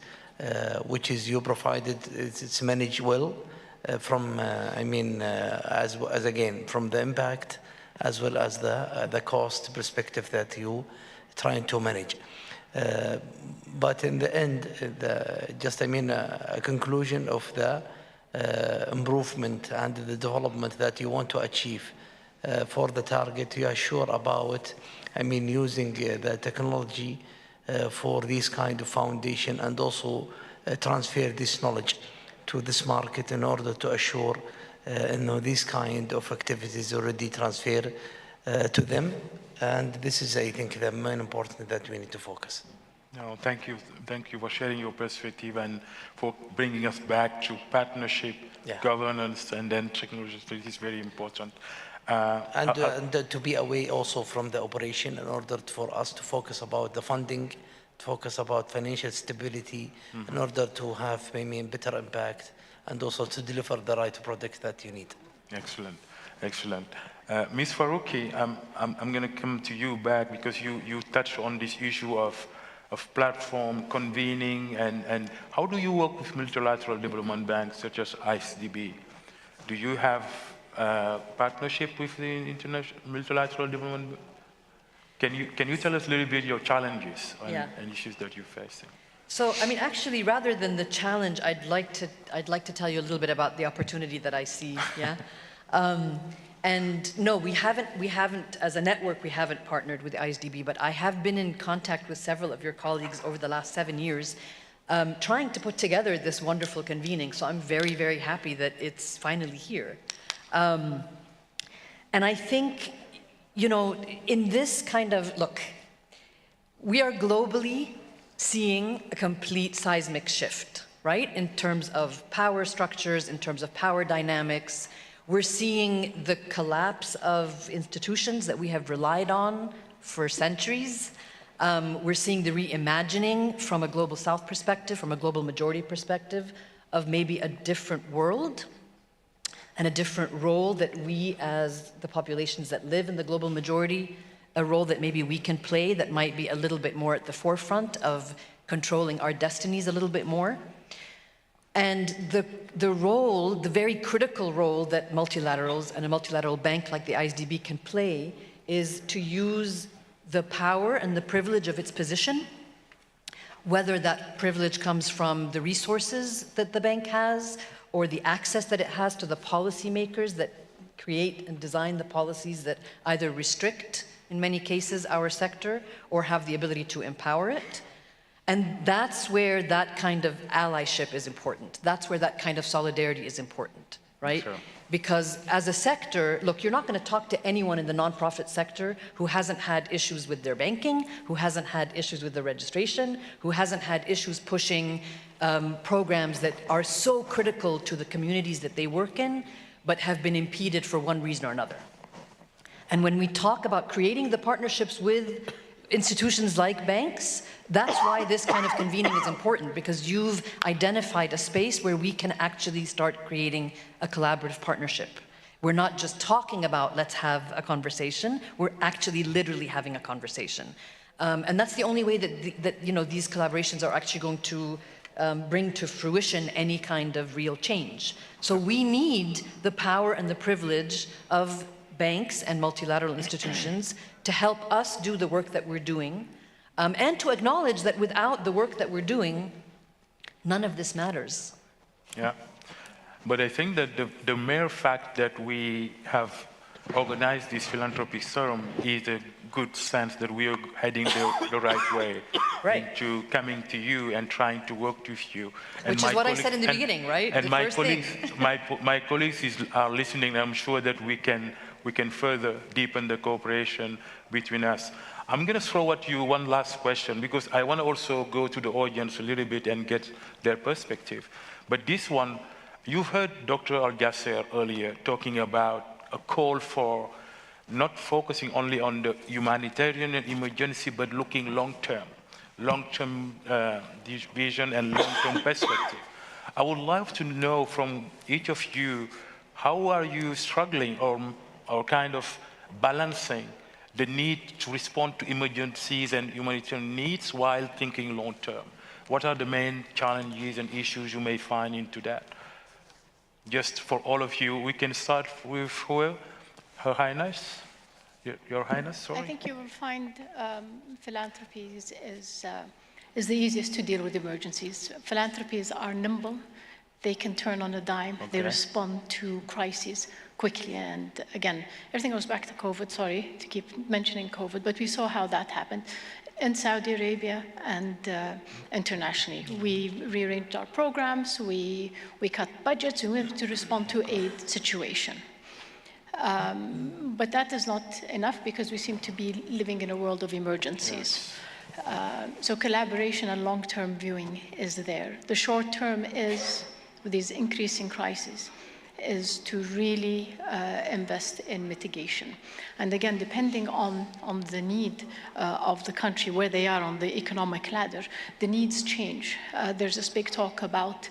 O: which is you provided, it's managed well from, again, from the impact as well as the cost perspective that you trying to manage. But in the end, a conclusion of the improvement and the development that you want to achieve for the target, you are sure about, using the technology for this kind of foundation and also transfer this knowledge to this market in order to assure these kind of activities already transfer to them. And this is, I think, the main important that we need to focus.
M: No, thank you for sharing your perspective and for bringing us back to partnership, governance, and then technology. It is very important.
O: And to be away also from the operation in order for us to focus about the funding, to focus about financial stability, in order to have maybe a better impact and also to deliver the right product that you need.
M: Excellent, excellent. Ms. Farouki, I'm going to come to you back because you touched on this issue of platform convening and how do you work with multilateral development banks such as ICDB? Do you have partnership with the international multilateral development? Can you tell us a little bit your challenges and issues that you're facing?
R: So, actually, rather than the challenge, I'd like to tell you a little bit about the opportunity that I see. Yeah. And no, we haven't, as a network, we haven't partnered with the ISDB, but I have been in contact with several of your colleagues over the last 7 years, trying to put together this wonderful convening. So I'm very, very happy that it's finally here. And I think, in this kind of, look, we are globally seeing a complete seismic shift, right? In terms of power structures, in terms of power dynamics. We're seeing the collapse of institutions that we have relied on for centuries. We're seeing the reimagining from a global South perspective, from a global majority perspective, of maybe a different world and a different role that we as the populations that live in the global majority, a role that maybe we can play that might be a little bit more at the forefront of controlling our destinies a little bit more. And the role, the very critical role that multilaterals and a multilateral bank like the ISDB can play is to use the power and the privilege of its position, whether that privilege comes from the resources that the bank has or the access that it has to the policymakers that create and design the policies that either restrict, in many cases, our sector or have the ability to empower it. And that's where that kind of allyship is important. That's where that kind of solidarity is important, right? Sure. Because as a sector, look, you're not going to talk to anyone in the nonprofit sector who hasn't had issues with their banking, who hasn't had issues with the registration, who hasn't had issues pushing programs that are so critical to the communities that they work in, but have been impeded for one reason or another. And when we talk about creating the partnerships with institutions like banks, that's why this kind of convening is important, because you've identified a space where we can actually start creating a collaborative partnership. We're not just talking about let's have a conversation, we're actually literally having a conversation. And that's the only way that these collaborations are actually going to bring to fruition any kind of real change. So we need the power and the privilege of banks and multilateral institutions to help us do the work that we're doing, and to acknowledge that without the work that we're doing, none of this matters.
M: Yeah, but I think that the mere fact that we have organized this philanthropy forum is a good sense that we are heading the right way,
R: right,
M: into coming to you and trying to work with you.
R: Which is what I said in the beginning, right?
M: And
R: the
M: my
R: first
M: colleagues,
R: thing.
M: my colleagues are listening. I'm sure that we can further deepen the cooperation between us. I'm going to throw at you one last question, because I want to also go to the audience a little bit and get their perspective. But this one, you've heard Dr. Al-Gasser earlier talking about a call for not focusing only on the humanitarian and emergency, but looking long-term vision and long-term perspective. I would love to know from each of you, how are you struggling or kind of balancing the need to respond to emergencies and humanitarian needs while thinking long-term? What are the main challenges and issues you may find into that? Just for all of you, we can start with who? Her Highness? Your Highness, sorry.
N: I think you will find philanthropy is the easiest to deal with emergencies. Philanthropies are nimble. They can turn on a dime. Okay. They respond to crises quickly. And again, everything goes back to COVID. Sorry to keep mentioning COVID, but we saw how that happened in Saudi Arabia and internationally. We rearranged our programs. We cut budgets. We wanted to respond to a situation. But that is not enough, because we seem to be living in a world of emergencies. Yes. So collaboration and long-term viewing is there. The short term is, with these increasing crises, is to really invest in mitigation. And again, depending on the need of the country, where they are on the economic ladder, the needs change. There's this big talk about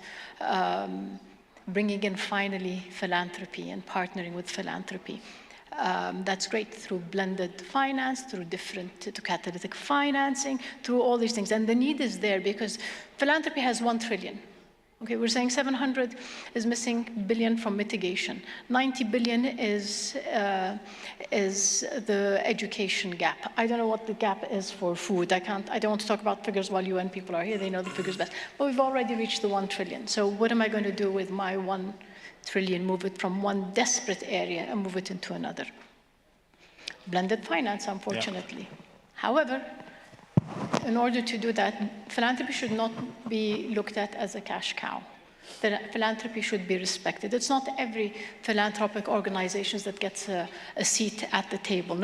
N: bringing in finally philanthropy and partnering with philanthropy. That's great through blended finance, through to catalytic financing, through all these things. And the need is there because philanthropy has 1 trillion. Okay, we're saying 700 is missing billion from mitigation. 90 billion is the education gap. I don't know what the gap is for food. I don't want to talk about figures while UN people are here. They know the figures best. But we've already reached the 1 trillion. So what am I going to do with my 1 trillion? Move it from one desperate area and move it into another. Blended finance, unfortunately. Yeah. However, in order to do that, philanthropy should not be looked at as a cash cow. Philanthropy should be respected. It's not every philanthropic organization that gets a seat at the table.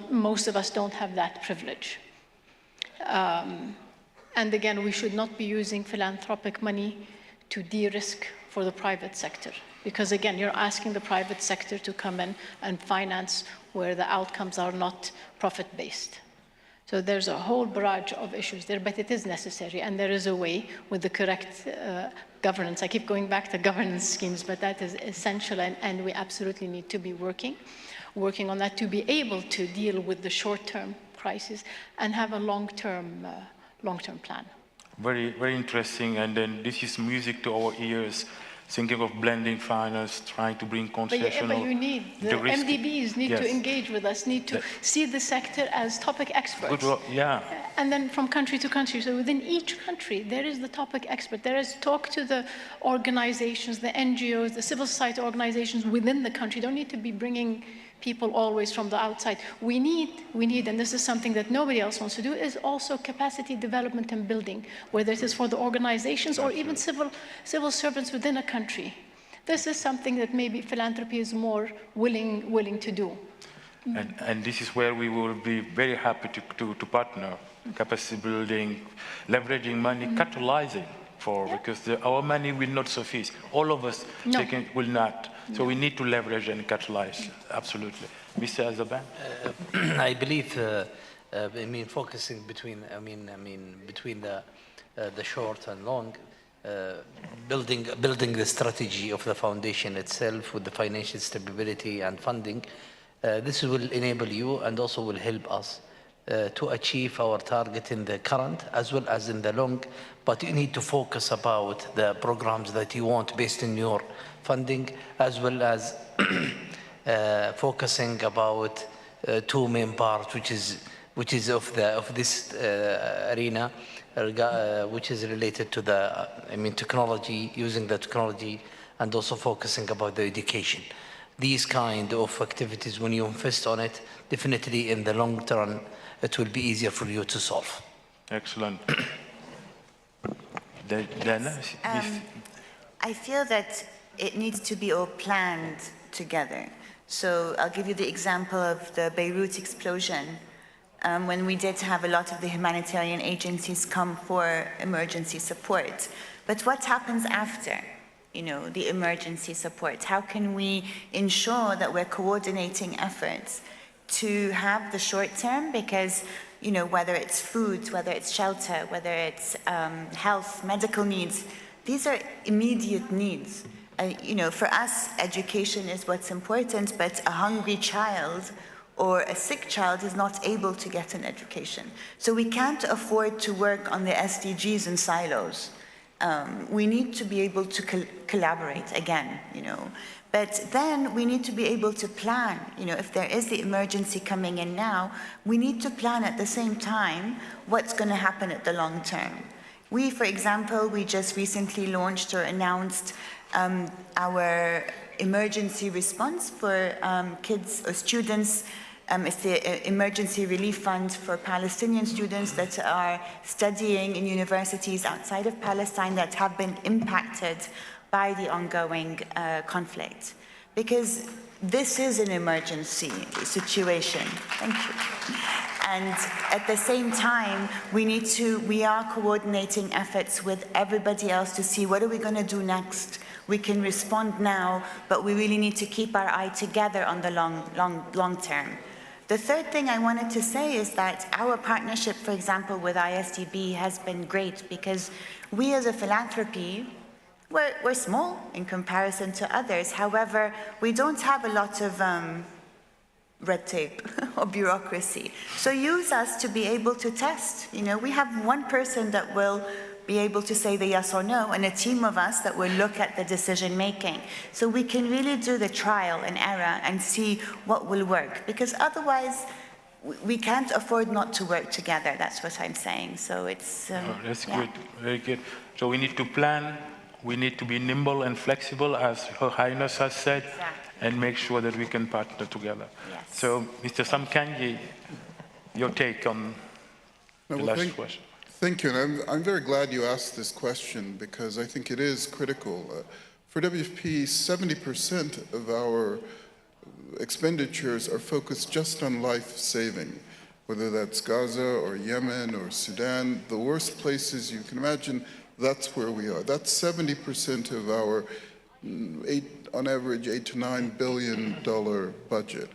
N: Most of us don't have that privilege. And again, we should not be using philanthropic money to de-risk for the private sector. Because again, you're asking the private sector to come in and finance where the outcomes are not profit-based. So there's a whole barrage of issues there, but it is necessary, and there is a way with the correct governance. I keep going back to governance schemes, but that is essential, and we absolutely need to be working on that to be able to deal with the short-term crisis and have a long-term plan.
M: very, very interesting. And then this is music to our ears, thinking of blending finance, trying to bring concessional.
N: But you need, the MDBs need to engage with us, need to see the sector as topic experts.
M: Good, yeah.
N: And then from country to country, so within each country, there is the topic expert. There is talk to the organizations, the NGOs, the civil society organizations within the country. You don't need to be bringing people always from the outside. We need, and this is something that nobody else wants to do, is also capacity development and building, whether it is for the organizations or even civil servants within a country. This is something that maybe philanthropy is more willing to do.
M: And this is where we will be very happy to partner, capacity building, leveraging money, catalyzing because our money will not suffice. All of us will not. So we need to leverage and catalyze, absolutely. Mr. Azaban?
O: I believe, focusing between the short and long, building the strategy of the foundation itself with the financial stability and funding, this will enable you and also will help us to achieve our target in the current as well as in the long, but you need to focus about the programs that you want based on your funding, as well as focusing about two main parts, which is of this arena, which is related to the technology, using the technology, and also focusing about the education. These kind of activities, when you invest on it, definitely in the long term, it will be easier for you to solve.
M: Excellent.
P: I feel that it needs to be all planned together. So I'll give you the example of the Beirut explosion. When we did have a lot of the humanitarian agencies come for emergency support. But what happens after, the emergency support? How can we ensure that we're coordinating efforts to have the short term? Because, whether it's food, whether it's shelter, whether it's health, medical needs, these are immediate needs. For us, education is what's important, but a hungry child or a sick child is not able to get an education. So we can't afford to work on the SDGs in silos. We need to be able to collaborate again, But then we need to be able to plan, if there is the emergency coming in now, we need to plan at the same time what's going to happen at the long term. We, for example, we just recently launched or announced our emergency response for kids or students. It's the Emergency Relief Fund for Palestinian students that are studying in universities outside of Palestine that have been impacted by the ongoing conflict. Because this is an emergency situation. Thank you. And at the same time, we are coordinating efforts with everybody else to see what are we going to do next. We can respond now, but we really need to keep our eye together on the long term. The third thing I wanted to say is that our partnership, for example, with ISDB has been great because we as a philanthropy, we're small in comparison to others. However, we don't have a lot of red tape or bureaucracy. So use us to be able to test. We have one person that will be able to say the yes or no, and a team of us that will look at the decision making. So we can really do the trial and error and see what will work, because otherwise we can't afford not to work together. That's what I'm saying. So it's
M: that's good, very good. So we need to plan, we need to be nimble and flexible, as Her Highness has said, and make sure that we can partner together.
P: Yes.
M: So, Mr. Samkanji, your take on the last question.
Q: Thank you, and I'm very glad you asked this question because I think it is critical. For WFP, 70% of our expenditures are focused just on life-saving, whether that's Gaza or Yemen or Sudan, the worst places you can imagine, that's where we are. That's 70% of our on average, $8 to $9 billion budget.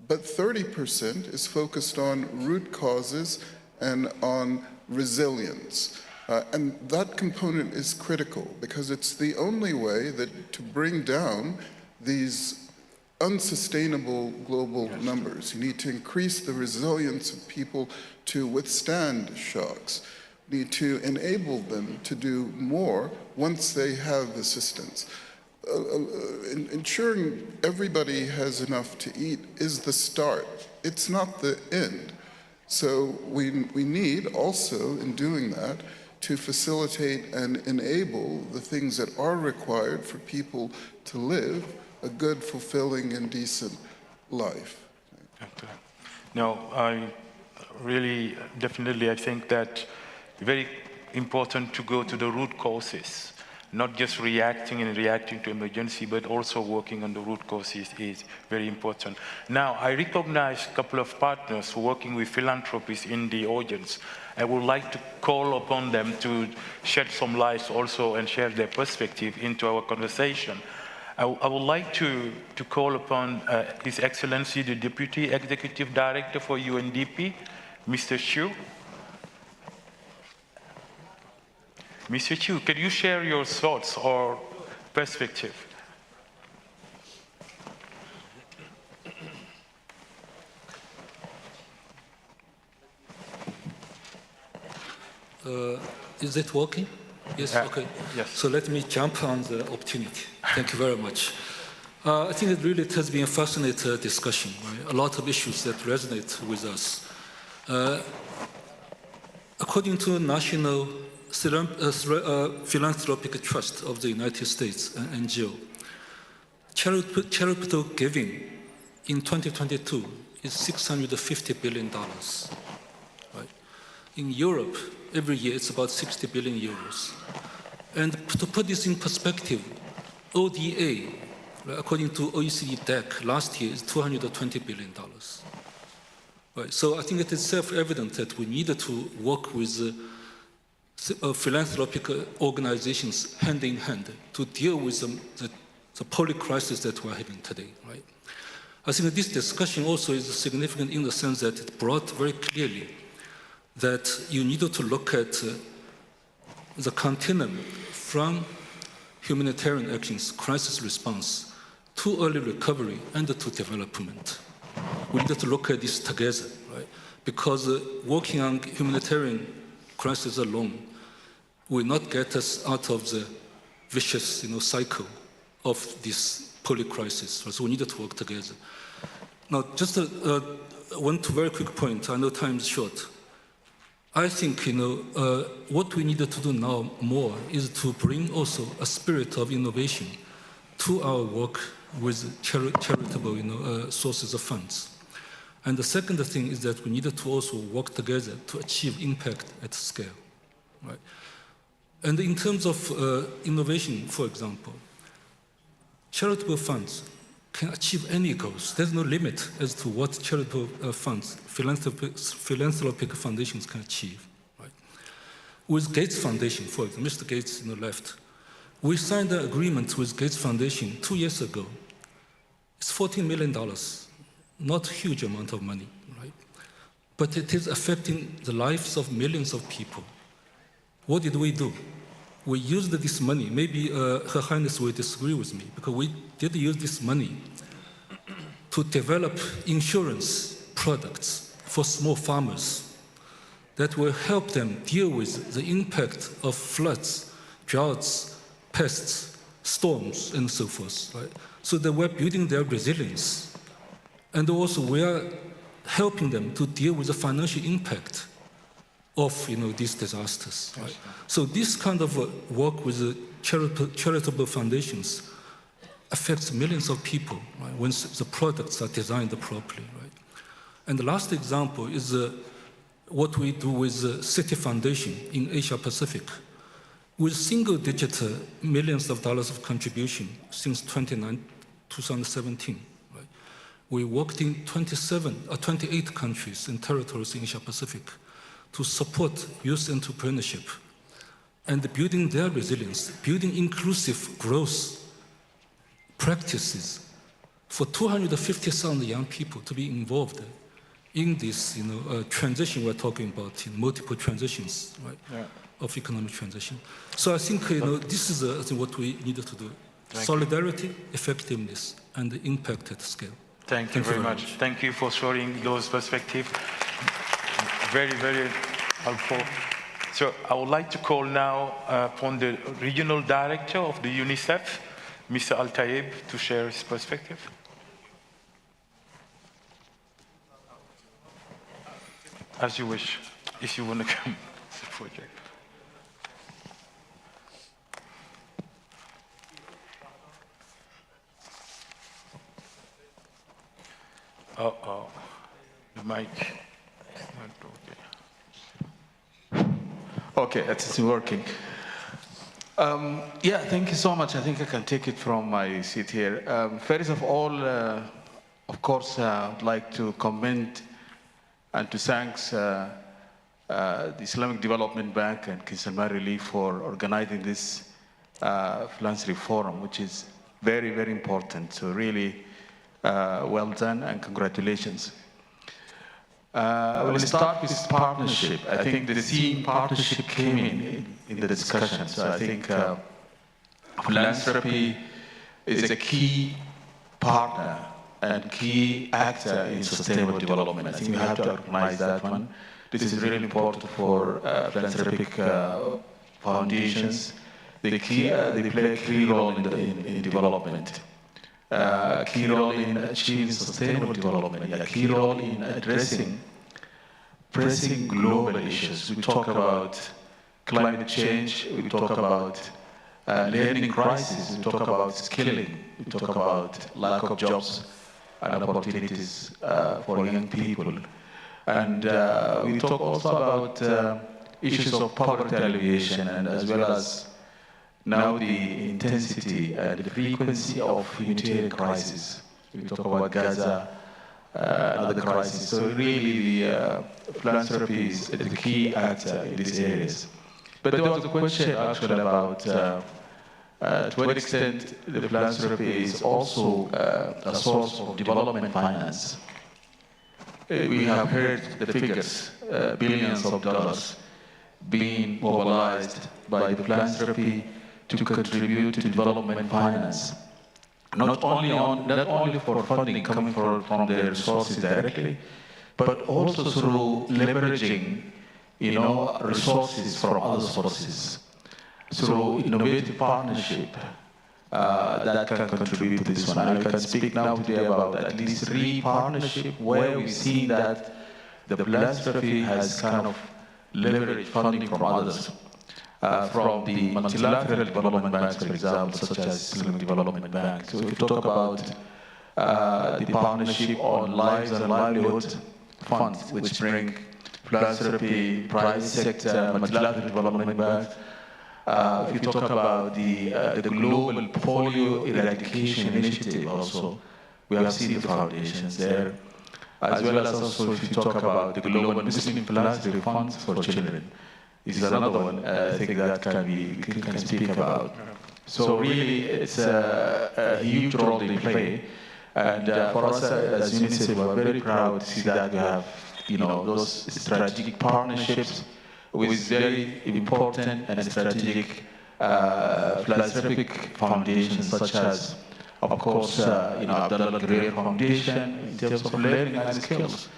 Q: But 30% is focused on root causes and on resilience. And that component is critical because it's the only way to bring down these unsustainable global numbers. You need to increase the resilience of people to withstand shocks. need to enable them to do more once they have assistance. Ensuring everybody has enough to eat is the start. It's not the end. So we need also, in doing that, to facilitate and enable the things that are required for people to live a good, fulfilling, and decent life.
M: No, I really, definitely, I think that very important to go to the root causes, not just reacting to emergency, but also working on the root causes is very important. Now, I recognize a couple of partners working with philanthropists in the audience. I would like to call upon them to shed some light also and share their perspective into our conversation. I would like to call upon His Excellency, the Deputy Executive Director for UNDP, Mr. Xu. Mr. Xu, can you share your thoughts or perspective?
S: Is it working? Yes, okay.
M: Yes.
S: So let me jump on the opportunity. Thank you very much. I think it really has been a fascinating discussion, right? A lot of issues that resonate with us. According to National Philanthropic Trust of the United States, an NGO, charitable giving in 2022 is $650 billion. Right? In Europe, every year it's about 60 billion euros. And to put this in perspective, ODA, right, according to OECD DAC, last year is $220 billion. Right, so I think it is self-evident that we needed to work with philanthropic organizations hand in hand to deal with the public crisis that we're having today. Right? I think that this discussion also is significant in the sense that it brought very clearly that you needed to look at the continuum from humanitarian actions, crisis response, to early recovery, and to development. We needed to look at this together, right? Because working on humanitarian crisis alone will not get us out of the vicious cycle of this public crisis. So we needed to work together. Now, just one very quick point. I know time is short. I think what we needed to do now more is to bring also a spirit of innovation to our work with charitable sources of funds. And the second thing is that we needed to also work together to achieve impact at scale. Right? And in terms of innovation, for example, charitable funds can achieve any goals. There's no limit as to what charitable funds, philanthropic foundations can achieve. Right? With Gates Foundation, for example, Mr. Gates left, we signed an agreement with Gates Foundation 2 years ago. It's $14 million, not a huge amount of money, right? But it is affecting the lives of millions of people. What did we do? We used this money, maybe Her Highness will disagree with me, because we did use this money to develop insurance products for small farmers that will help them deal with the impact of floods, droughts, pests, storms, and so forth. Right? So that we're building their resilience. And also we are helping them to deal with the financial impact of these disasters. Right? So this kind of work with the charitable foundations affects millions of people, right, when the products are designed properly. Right? And the last example is what we do with the City Foundation in Asia Pacific. With single-digit millions of dollars of contribution since 2017. Right? We worked in 28 countries and territories in Asia Pacific to support youth entrepreneurship and building their resilience, building inclusive growth practices for 250,000 young people to be involved in this transition we're talking about, multiple transitions, right? Yeah. Of economic transition. So I think this is I think what we needed to do. Solidarity, effectiveness, and the impact at scale.
M: Thank you very much. Thank you for sharing those perspectives. Very, very helpful. So I would like to call now upon the Regional Director of the UNICEF, Mr. Al-Taib, to share his perspective. As you wish, if you want to come to the project. Uh-oh, the mic is not okay.
T: Okay, it's working. Yeah, thank you so much. I think I can take it from my seat here. First of all, of course, I'd like to commend and to thank the Islamic Development Bank and King Salman Relief for organizing this Philanthropy Forum, which is very, very important. So really well done and congratulations. I will start with partnership. I think the theme partnership came in the discussion. So I think philanthropy is a key partner and key actor in sustainable development. I think we have to recognize that one. This is really important for philanthropic foundations. They play a key role in development. Key role in achieving sustainable development, a key role in addressing pressing global issues. We talk about climate change, we talk about learning crisis, we talk about skilling, we talk about lack of jobs and opportunities for young people. And we talk also about issues of poverty alleviation, and as well as now the intensity and the frequency of humanitarian crises. We talk about Gaza, other crises. So really the philanthropy is the key actor in these areas. But there was a question actually about to what extent the philanthropy is also a source of development finance. We have heard the figures, billions of dollars being mobilized by the philanthropy to contribute to development finance, not only for funding coming from their resources directly, but also through leveraging, resources from other sources, through innovative partnership that can contribute to this one. I can speak now today about at least 3 partnerships where we've seen that the philanthropy has kind of leveraged funding from others. From the multilateral development banks, for example, such as Islamic Development Bank. So if you talk about the partnership on lives and livelihood funds, which bring philanthropy, private sector, multilateral development banks. If you talk about the global polio eradication initiative also, we have seen the foundations there, as well as also if you talk about the global Muslim philanthropy funds for children. This is another one I think that can speak about. So really, it's a huge role they play, and for us as UNICEF, we're very proud to see that we have, those strategic partnerships with very important and strategic philanthropic foundations, such as, of course, Abdullah Gurayr Foundation in terms of learning and skills.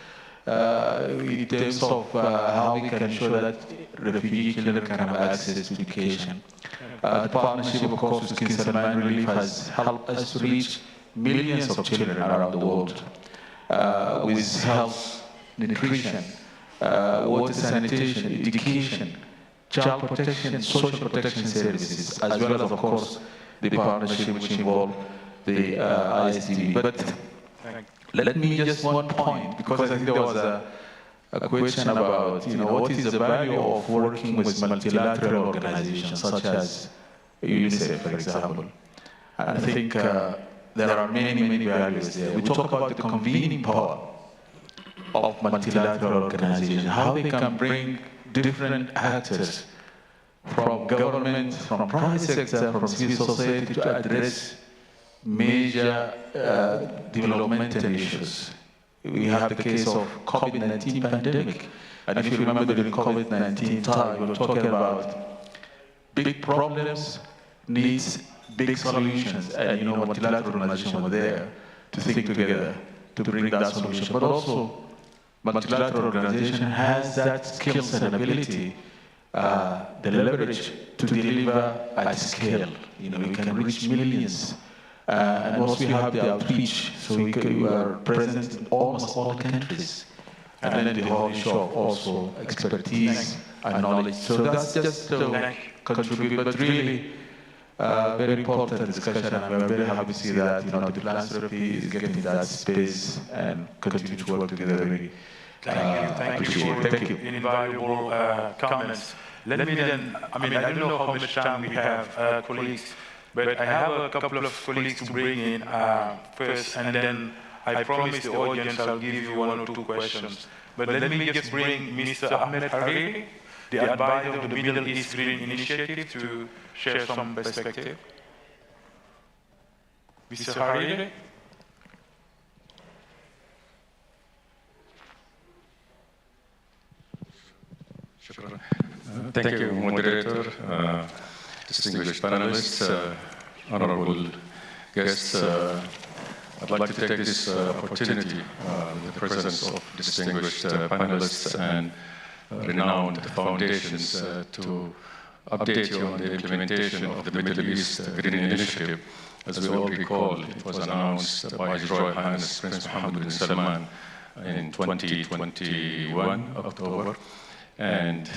T: In terms of how we can ensure that refugee children can have access to education. The partnership, of course, with King Salman Relief has helped us to reach millions of children around the world with health, nutrition, water sanitation, education, child protection, social protection services, as well as, of course, the partnership which involve the ISDB. But let me just one point, because I think there was a question about, what is the value of working with multilateral organizations such as UNICEF, for example. And I think there are many, many values there. We talk about the convening power of multilateral organizations, how they can bring different actors from government, from private sector, from civil society to address major developmental issues. We have the case of COVID-19 pandemic. And if you remember during COVID-19 time, we were talking about big problems, needs big solutions. And multilateral organizations were there to think together to bring that solution. But also, multilateral organization has that skills and ability the leverage to deliver at scale. You know, we can reach millions. And also we have the outreach, so we are present in almost all countries. And then the whole issue of also expertise and knowledge. So that's just to contribute, but really very important discussion, and we're very happy to see that, you know, the philanthropy is getting that space and continue to work together. Really,
M: thank you for the invaluable comments. Let me then, I mean, I don't know how much time we have, colleagues, but I have a couple of colleagues to bring in first, and then I promise the audience I'll give you 1 or 2 questions. But let me just bring Mr. Ahmed Hariri, the advisor of the Middle East Green Initiative, to share some perspective. Mr. Hariri?
U: Thank you, moderator, distinguished panelists, honorable guests. I'd like to take this opportunity, in the presence of distinguished panelists and renowned foundations, to update you on the implementation of the Middle East Green Initiative. As we all recall, it was announced by His Royal Highness Prince Mohammed bin Salman in 2021, October. And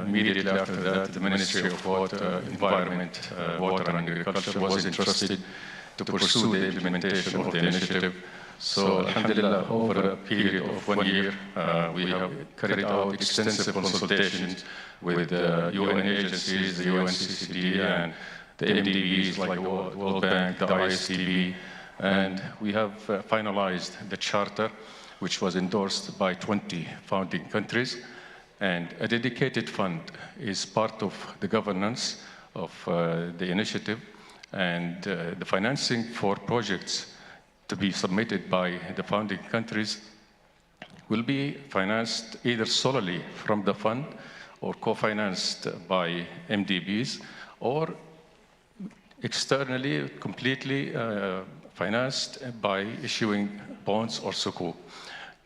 U: immediately after that, the Ministry of Water, Environment, Water and Agriculture was entrusted to pursue the implementation of the initiative. So, alhamdulillah, over a period of 1 year, we have carried out extensive consultations with the UN agencies, the UNCCD, and the MDBs like the World Bank, the ISDB, and we have finalized the charter, which was endorsed by 20 founding countries. And a dedicated fund is part of the governance of the initiative, and the financing for projects to be submitted by the founding countries will be financed either solely from the fund or co-financed by MDBs, or externally completely financed by issuing bonds or sukuk.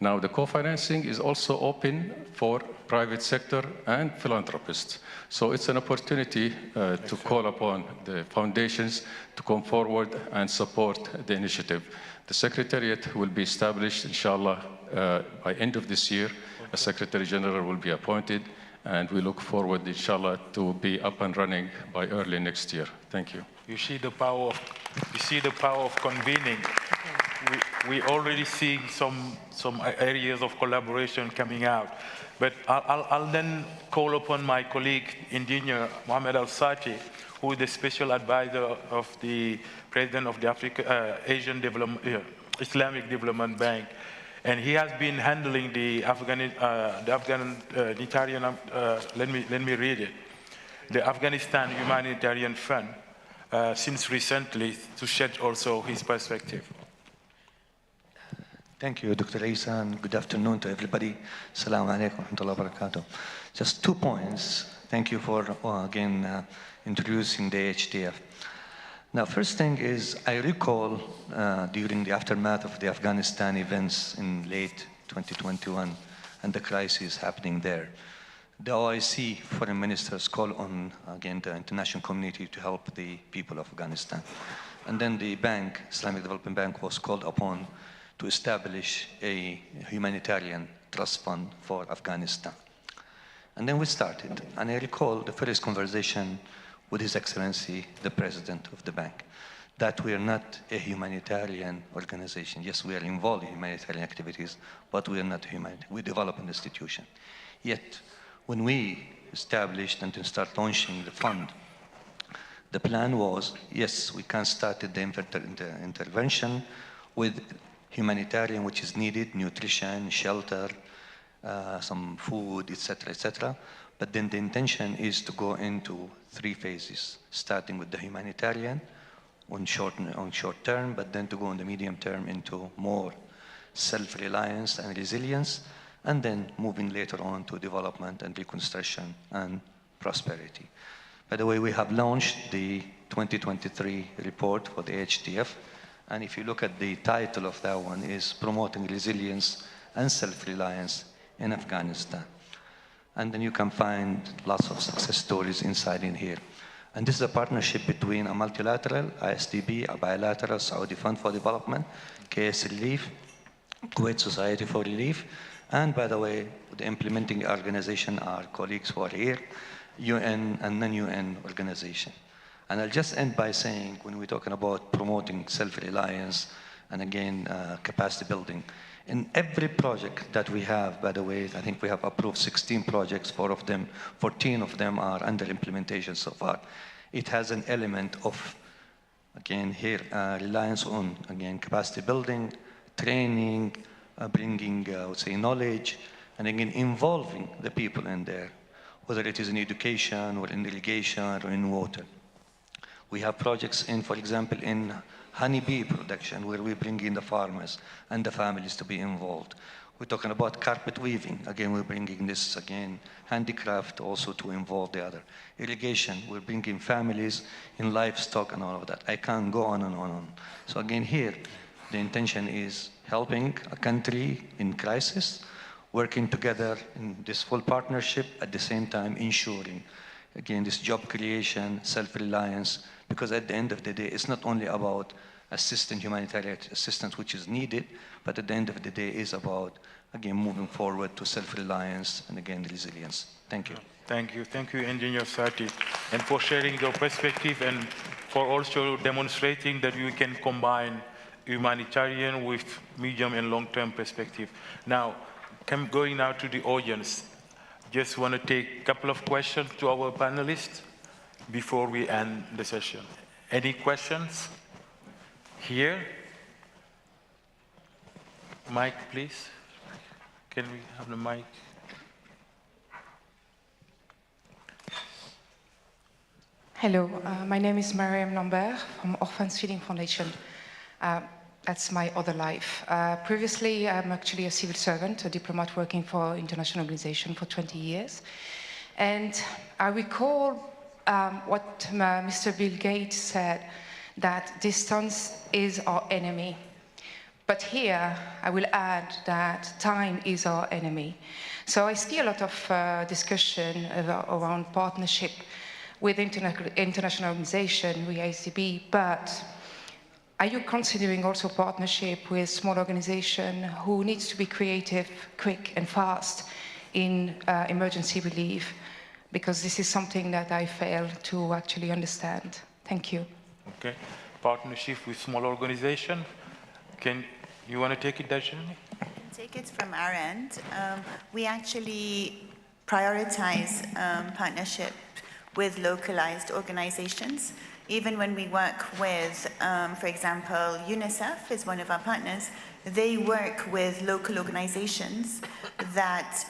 U: Now, the co-financing is also open for private sector and philanthropists. So it's an opportunity to call upon the foundations to come forward and support the initiative. The Secretariat will be established, inshallah, by end of this year. A Secretary General will be appointed, and we look forward, inshallah, to be up and running by early next year. Thank you.
M: You see the power of convening. We already see some areas of collaboration coming out. But I'll then call upon my colleague, Engineer Mohammed Al-Sati, who is the special advisor of the President of the Islamic Development Bank. And he has been handling the Afghanistan Humanitarian Fund since recently, to shed also his perspective.
V: Thank you, Dr. Isa, and good afternoon to everybody. Assalamu alaikum wa rahmatullahi wa barakatuh. Just 2 points. Thank you for, again, introducing the HDF. Now, first thing is, I recall during the aftermath of the Afghanistan events in late 2021 and the crisis happening there, the OIC foreign ministers called on, again, the international community to help the people of Afghanistan. And then the bank, Islamic Development Bank, was called upon to establish a humanitarian trust fund for Afghanistan. And then we started. And I recall the first conversation with His Excellency, the President of the bank, that we are not a humanitarian organization. Yes, we are involved in humanitarian activities, but we are not a humanitarian. We develop an institution. Yet, when we established and then start launching the fund, the plan was, yes, we can start the intervention with humanitarian, which is needed, nutrition, shelter, some food, etc., etc. But then the intention is to go into 3 phases, starting with the humanitarian on short term, but then to go in the medium term into more self-reliance and resilience, and then moving later on to development and reconstruction and prosperity. By the way, we have launched the 2023 report for the HDF, and if you look at the title of that one, is Promoting Resilience and Self-Reliance in Afghanistan. And then you can find lots of success stories inside in here. And this is a partnership between a multilateral, ISDB, a bilateral, Saudi Fund for Development, KS Relief, Kuwait Society for Relief, and by the way, the implementing organization, our colleagues who are here, UN and non-UN organization. And I'll just end by saying, when we're talking about promoting self-reliance and again, capacity building, in every project that we have, by the way, I think we have approved 16 projects, 14 of them are under implementation so far. It has an element of, again, here, reliance on, again, capacity building, training, bringing, I would say, knowledge, and again, involving the people in there, whether it is in education or in irrigation or in water. We have projects in, for example, in honeybee production, where we bring in the farmers and the families to be involved. We're talking about carpet weaving. Again, we're bringing this, again, handicraft also to involve the other. Irrigation, we're bringing families in livestock and all of that. I can't go on and on and on. So again, here, the intention is helping a country in crisis, working together in this full partnership, at the same time ensuring, again, this job creation, self-reliance, because at the end of the day, it's not only about humanitarian assistance, which is needed, but at the end of the day is about, again, moving forward to self-reliance and again, resilience. Thank you.
M: Thank you. Thank you, Engineer Sati, and for sharing your perspective and for also demonstrating that we can combine humanitarian with medium and long-term perspective. Now, going now to the audience, just want to take a couple of questions to our panelists before we end the session. Any questions? Here? Mic, please. Can we have the mic?
A: Hello, my name is Mariam Lambert from Orphans Feeding Foundation. That's my other life. Previously, I'm actually a civil servant, a diplomat working for an international organization for 20 years. And I recall what Mr. Bill Gates said, that distance is our enemy. But here, I will add that time is our enemy. So I see a lot of discussion around partnership with international organization, with ICB, but are you considering also partnership with small organization who needs to be creative, quick and fast in emergency relief? Because this is something that I fail to actually understand. Thank you.
M: Okay, partnership with small organization. You want to take it, Darshini?
P: I can take it from our end. We actually prioritize partnership with localized organizations. Even when we work with, for example, UNICEF is one of our partners, they work with local organizations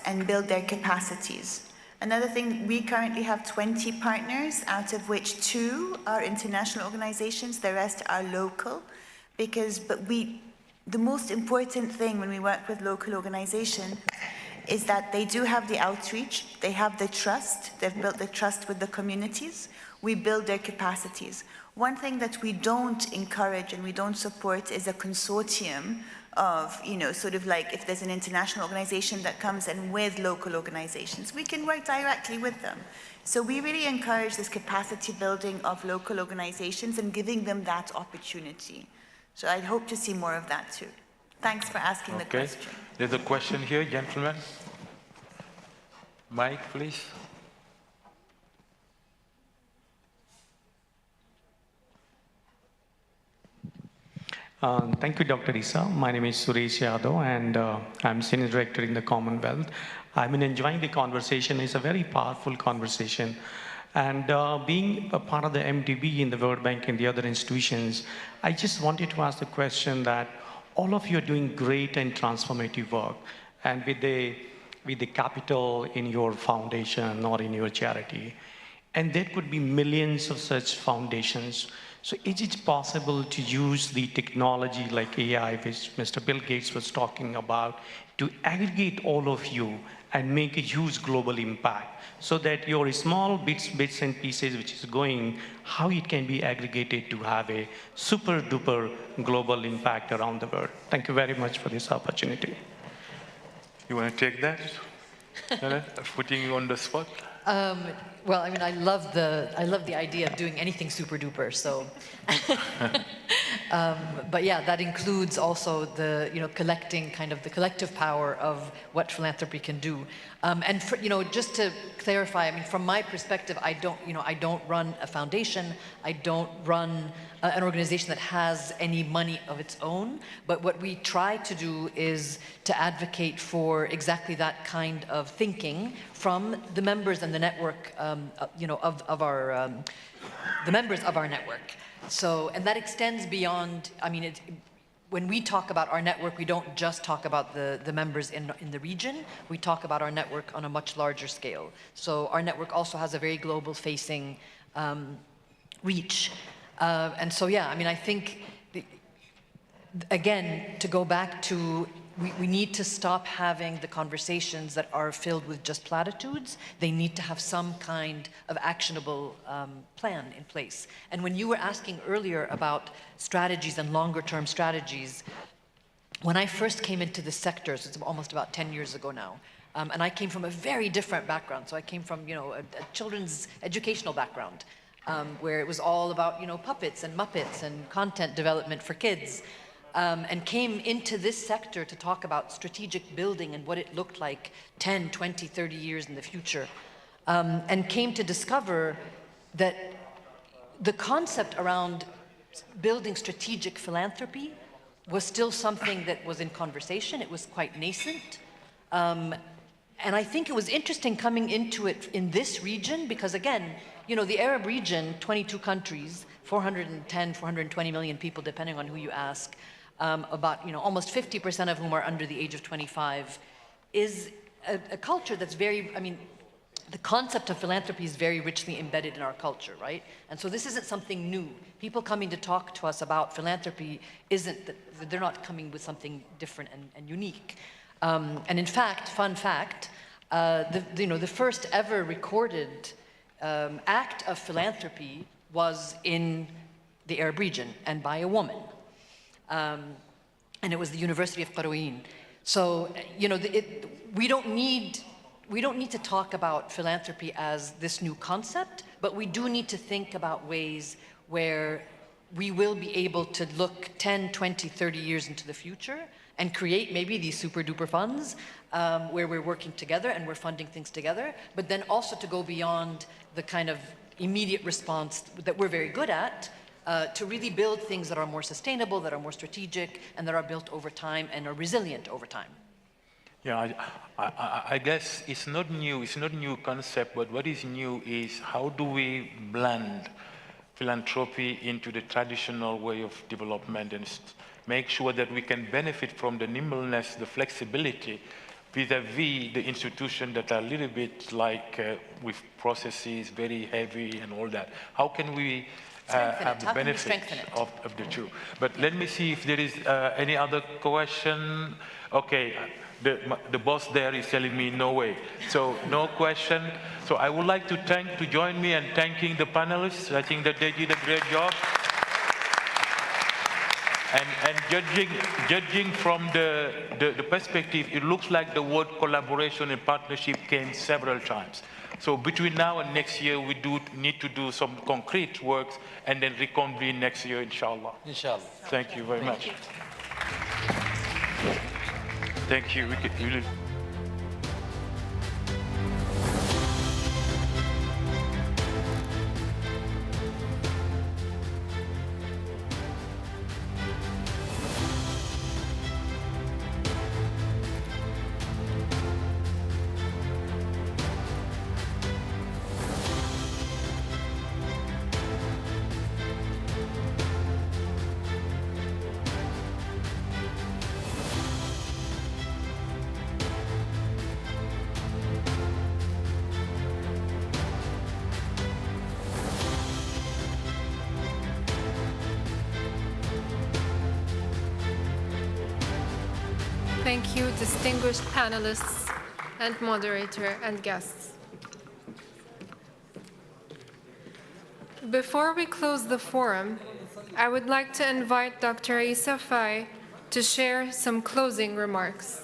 P: and build their capacities. Another thing, we currently have 20 partners, out of which 2 are international organizations, the rest are local. The most important thing when we work with local organizations is that they do have the outreach, they have the trust, they've built the trust with the communities, we build their capacities. One thing that we don't encourage and we don't support is a consortium of, sort of like if there's an international organization that comes in with local organizations, we can work directly with them. So we really encourage this capacity building of local organizations and giving them that opportunity. So I hope to see more of that too. Thanks for asking the question.
M: There's a question here, gentlemen. Mike, please.
B: Thank you, Dr. Issa. My name is Suresh Yadav, and I'm Senior Director in the Commonwealth. I've been enjoying the conversation. It's a very powerful conversation. And being a part of the MDB in the World Bank and the other institutions, I just wanted to ask the question that all of you are doing great and transformative work. And with the capital in your foundation or in your charity, and there could be millions of such foundations. So is it possible to use the technology like AI, which Mr. Bill Gates was talking about, to aggregate all of you and make a huge global impact so that your small bits and pieces which is going, how it can be aggregated to have a super duper global impact around the world? Thank you very much for this opportunity.
M: You want to take that? Putting you on the spot.
R: Well, I mean, I love the idea of doing anything super duper. So, but yeah, that includes also the collecting kind of the collective power of what philanthropy can do. And for, just to clarify, I mean, from my perspective, I don't run a foundation. I don't run an organization that has any money of its own. But what we try to do is to advocate for exactly that kind of thinking from the members and the network, of our the members of our network. So, and that extends beyond. I mean, when we talk about our network, we don't just talk about the members in the region. We talk about our network on a much larger scale. So our network also has a very global facing reach. And so, yeah, I mean, I think, again, to go back to, we need to stop having the conversations that are filled with just platitudes. They need to have some kind of actionable plan in place. And when you were asking earlier about strategies and longer term strategies, when I first came into this sector, so it's almost about 10 years ago now, and I came from a very different background. So I came from, a children's educational background, where it was all about, puppets and Muppets and content development for kids. And came into this sector to talk about strategic building and what it looked like 10, 20, 30 years in the future. And came to discover that the concept around building strategic philanthropy was still something that was in conversation. It was quite nascent. And I think it was interesting coming into it in this region because, again, the Arab region, 22 countries, 410, 420 million people, depending on who you ask, about almost 50% of whom are under the age of 25, is a culture that's very, I mean, the concept of philanthropy is very richly embedded in our culture, right? And so this isn't something new. People coming to talk to us about philanthropy they're not coming with something different and unique. And in fact, fun fact, the first ever recorded act of philanthropy was in the Arab region and by a woman. And it was the University of Qarawiyyin. So, we don't need to talk about philanthropy as this new concept, but we do need to think about ways where we will be able to look 10, 20, 30 years into the future and create maybe these super duper funds where we're working together and we're funding things together, but then also to go beyond the kind of immediate response that we're very good at, to really build things that are more sustainable, that are more strategic, and that are built over time and are resilient over time.
M: Yeah, I guess it's not new. It's not a new concept, but what is new is how do we blend philanthropy into the traditional way of development and make sure that we can benefit from the nimbleness, the flexibility, vis-a-vis the institutions that are a little bit like with processes, very heavy and all that. How can we have the benefit of the two? But let me see if there is any other question. Okay, the boss there is telling me no way. So no question. So I would like to join me in thanking the panelists. I think that they did a great job. And judging from the perspective, it looks like the word collaboration and partnership came several times. So between now and next year, we do need to do some concrete works and then reconvene next year, inshallah.
O: Inshallah.
M: Thank you very much. Thank you.
D: Thank you, distinguished panelists and moderator and guests. Before we close the forum, I would like to invite Dr. Issa Fai to share some closing remarks.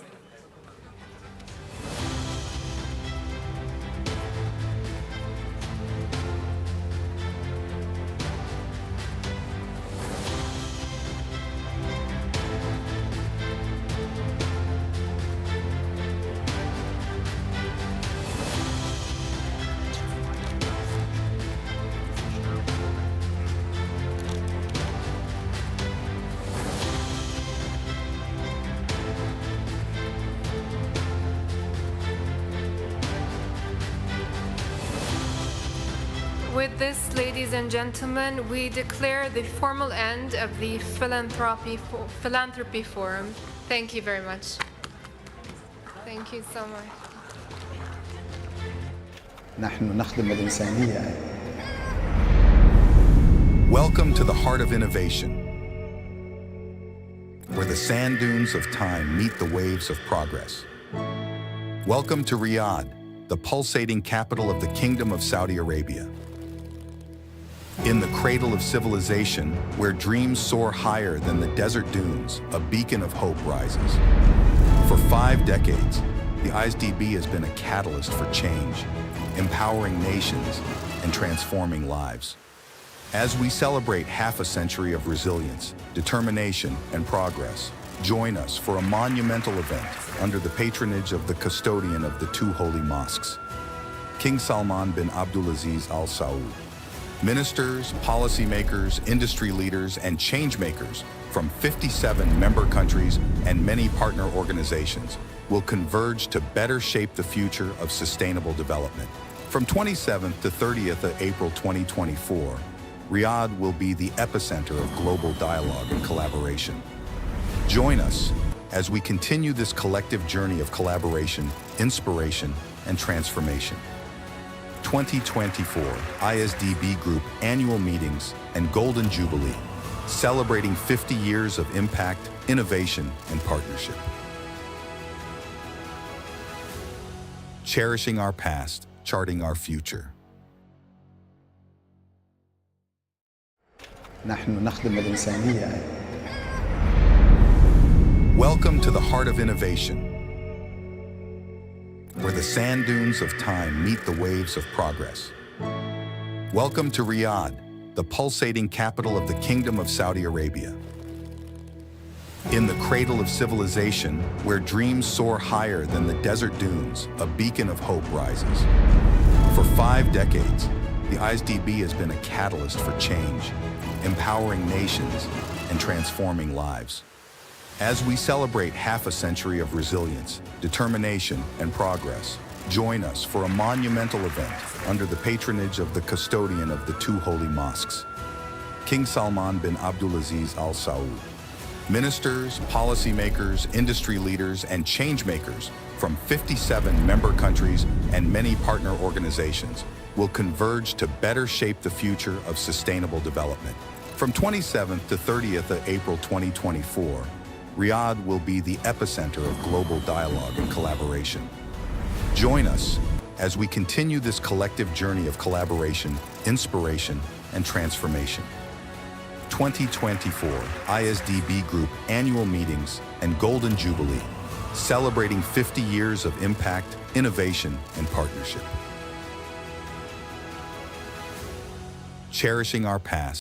D: with this, ladies and gentlemen, we declare the formal end of the Philanthropy Forum. Thank you very much. Thank you so much.
C: نحن نخدم الإنسانية.
E: Welcome to the heart of innovation, where the sand dunes of time meet the waves of progress. Welcome to Riyadh, the pulsating capital of the Kingdom of Saudi Arabia. In the cradle of civilization, where dreams soar higher than the desert dunes, a beacon of hope rises. For 5 decades, the ISDB has been a catalyst for change, empowering nations and transforming lives. As we celebrate half a century of resilience, determination, and progress, join us for a monumental event under the patronage of the custodian of the 2 holy mosques, King Salman bin Abdulaziz Al Saud. Ministers, policymakers, industry leaders, and changemakers from 57 member countries and many partner organizations will converge to better shape the future of sustainable development. From 27th to 30th of April 2024, Riyadh will be the epicenter of global dialogue and collaboration. Join us as we continue this collective journey of collaboration, inspiration, and transformation. 2024 ISDB Group Annual Meetings and Golden Jubilee, celebrating 50 years of impact, innovation, and partnership. Cherishing our past, charting our future.
C: نحن نخدم الإنسانية.
E: Welcome to the heart of innovation, where the sand dunes of time meet the waves of progress. Welcome to Riyadh, the pulsating capital of the Kingdom of Saudi Arabia. In the cradle of civilization, where dreams soar higher than the desert dunes, a beacon of hope rises. For 5 decades, the ISDB has been a catalyst for change, empowering nations and transforming lives. As we celebrate half a century of resilience, determination, and progress, join us for a monumental event under the patronage of the custodian of the 2 holy mosques, King Salman bin Abdulaziz Al Saud. Ministers, policymakers, industry leaders, and changemakers from 57 member countries and many partner organizations will converge to better shape the future of sustainable development. From 27th to 30th of April 2024, Riyadh will be the epicenter of global dialogue and collaboration. Join us as we continue this collective journey of collaboration, inspiration, and transformation. 2024 ISDB Group Annual Meetings and Golden Jubilee, celebrating 50 years of impact, innovation, and partnership. Cherishing our past,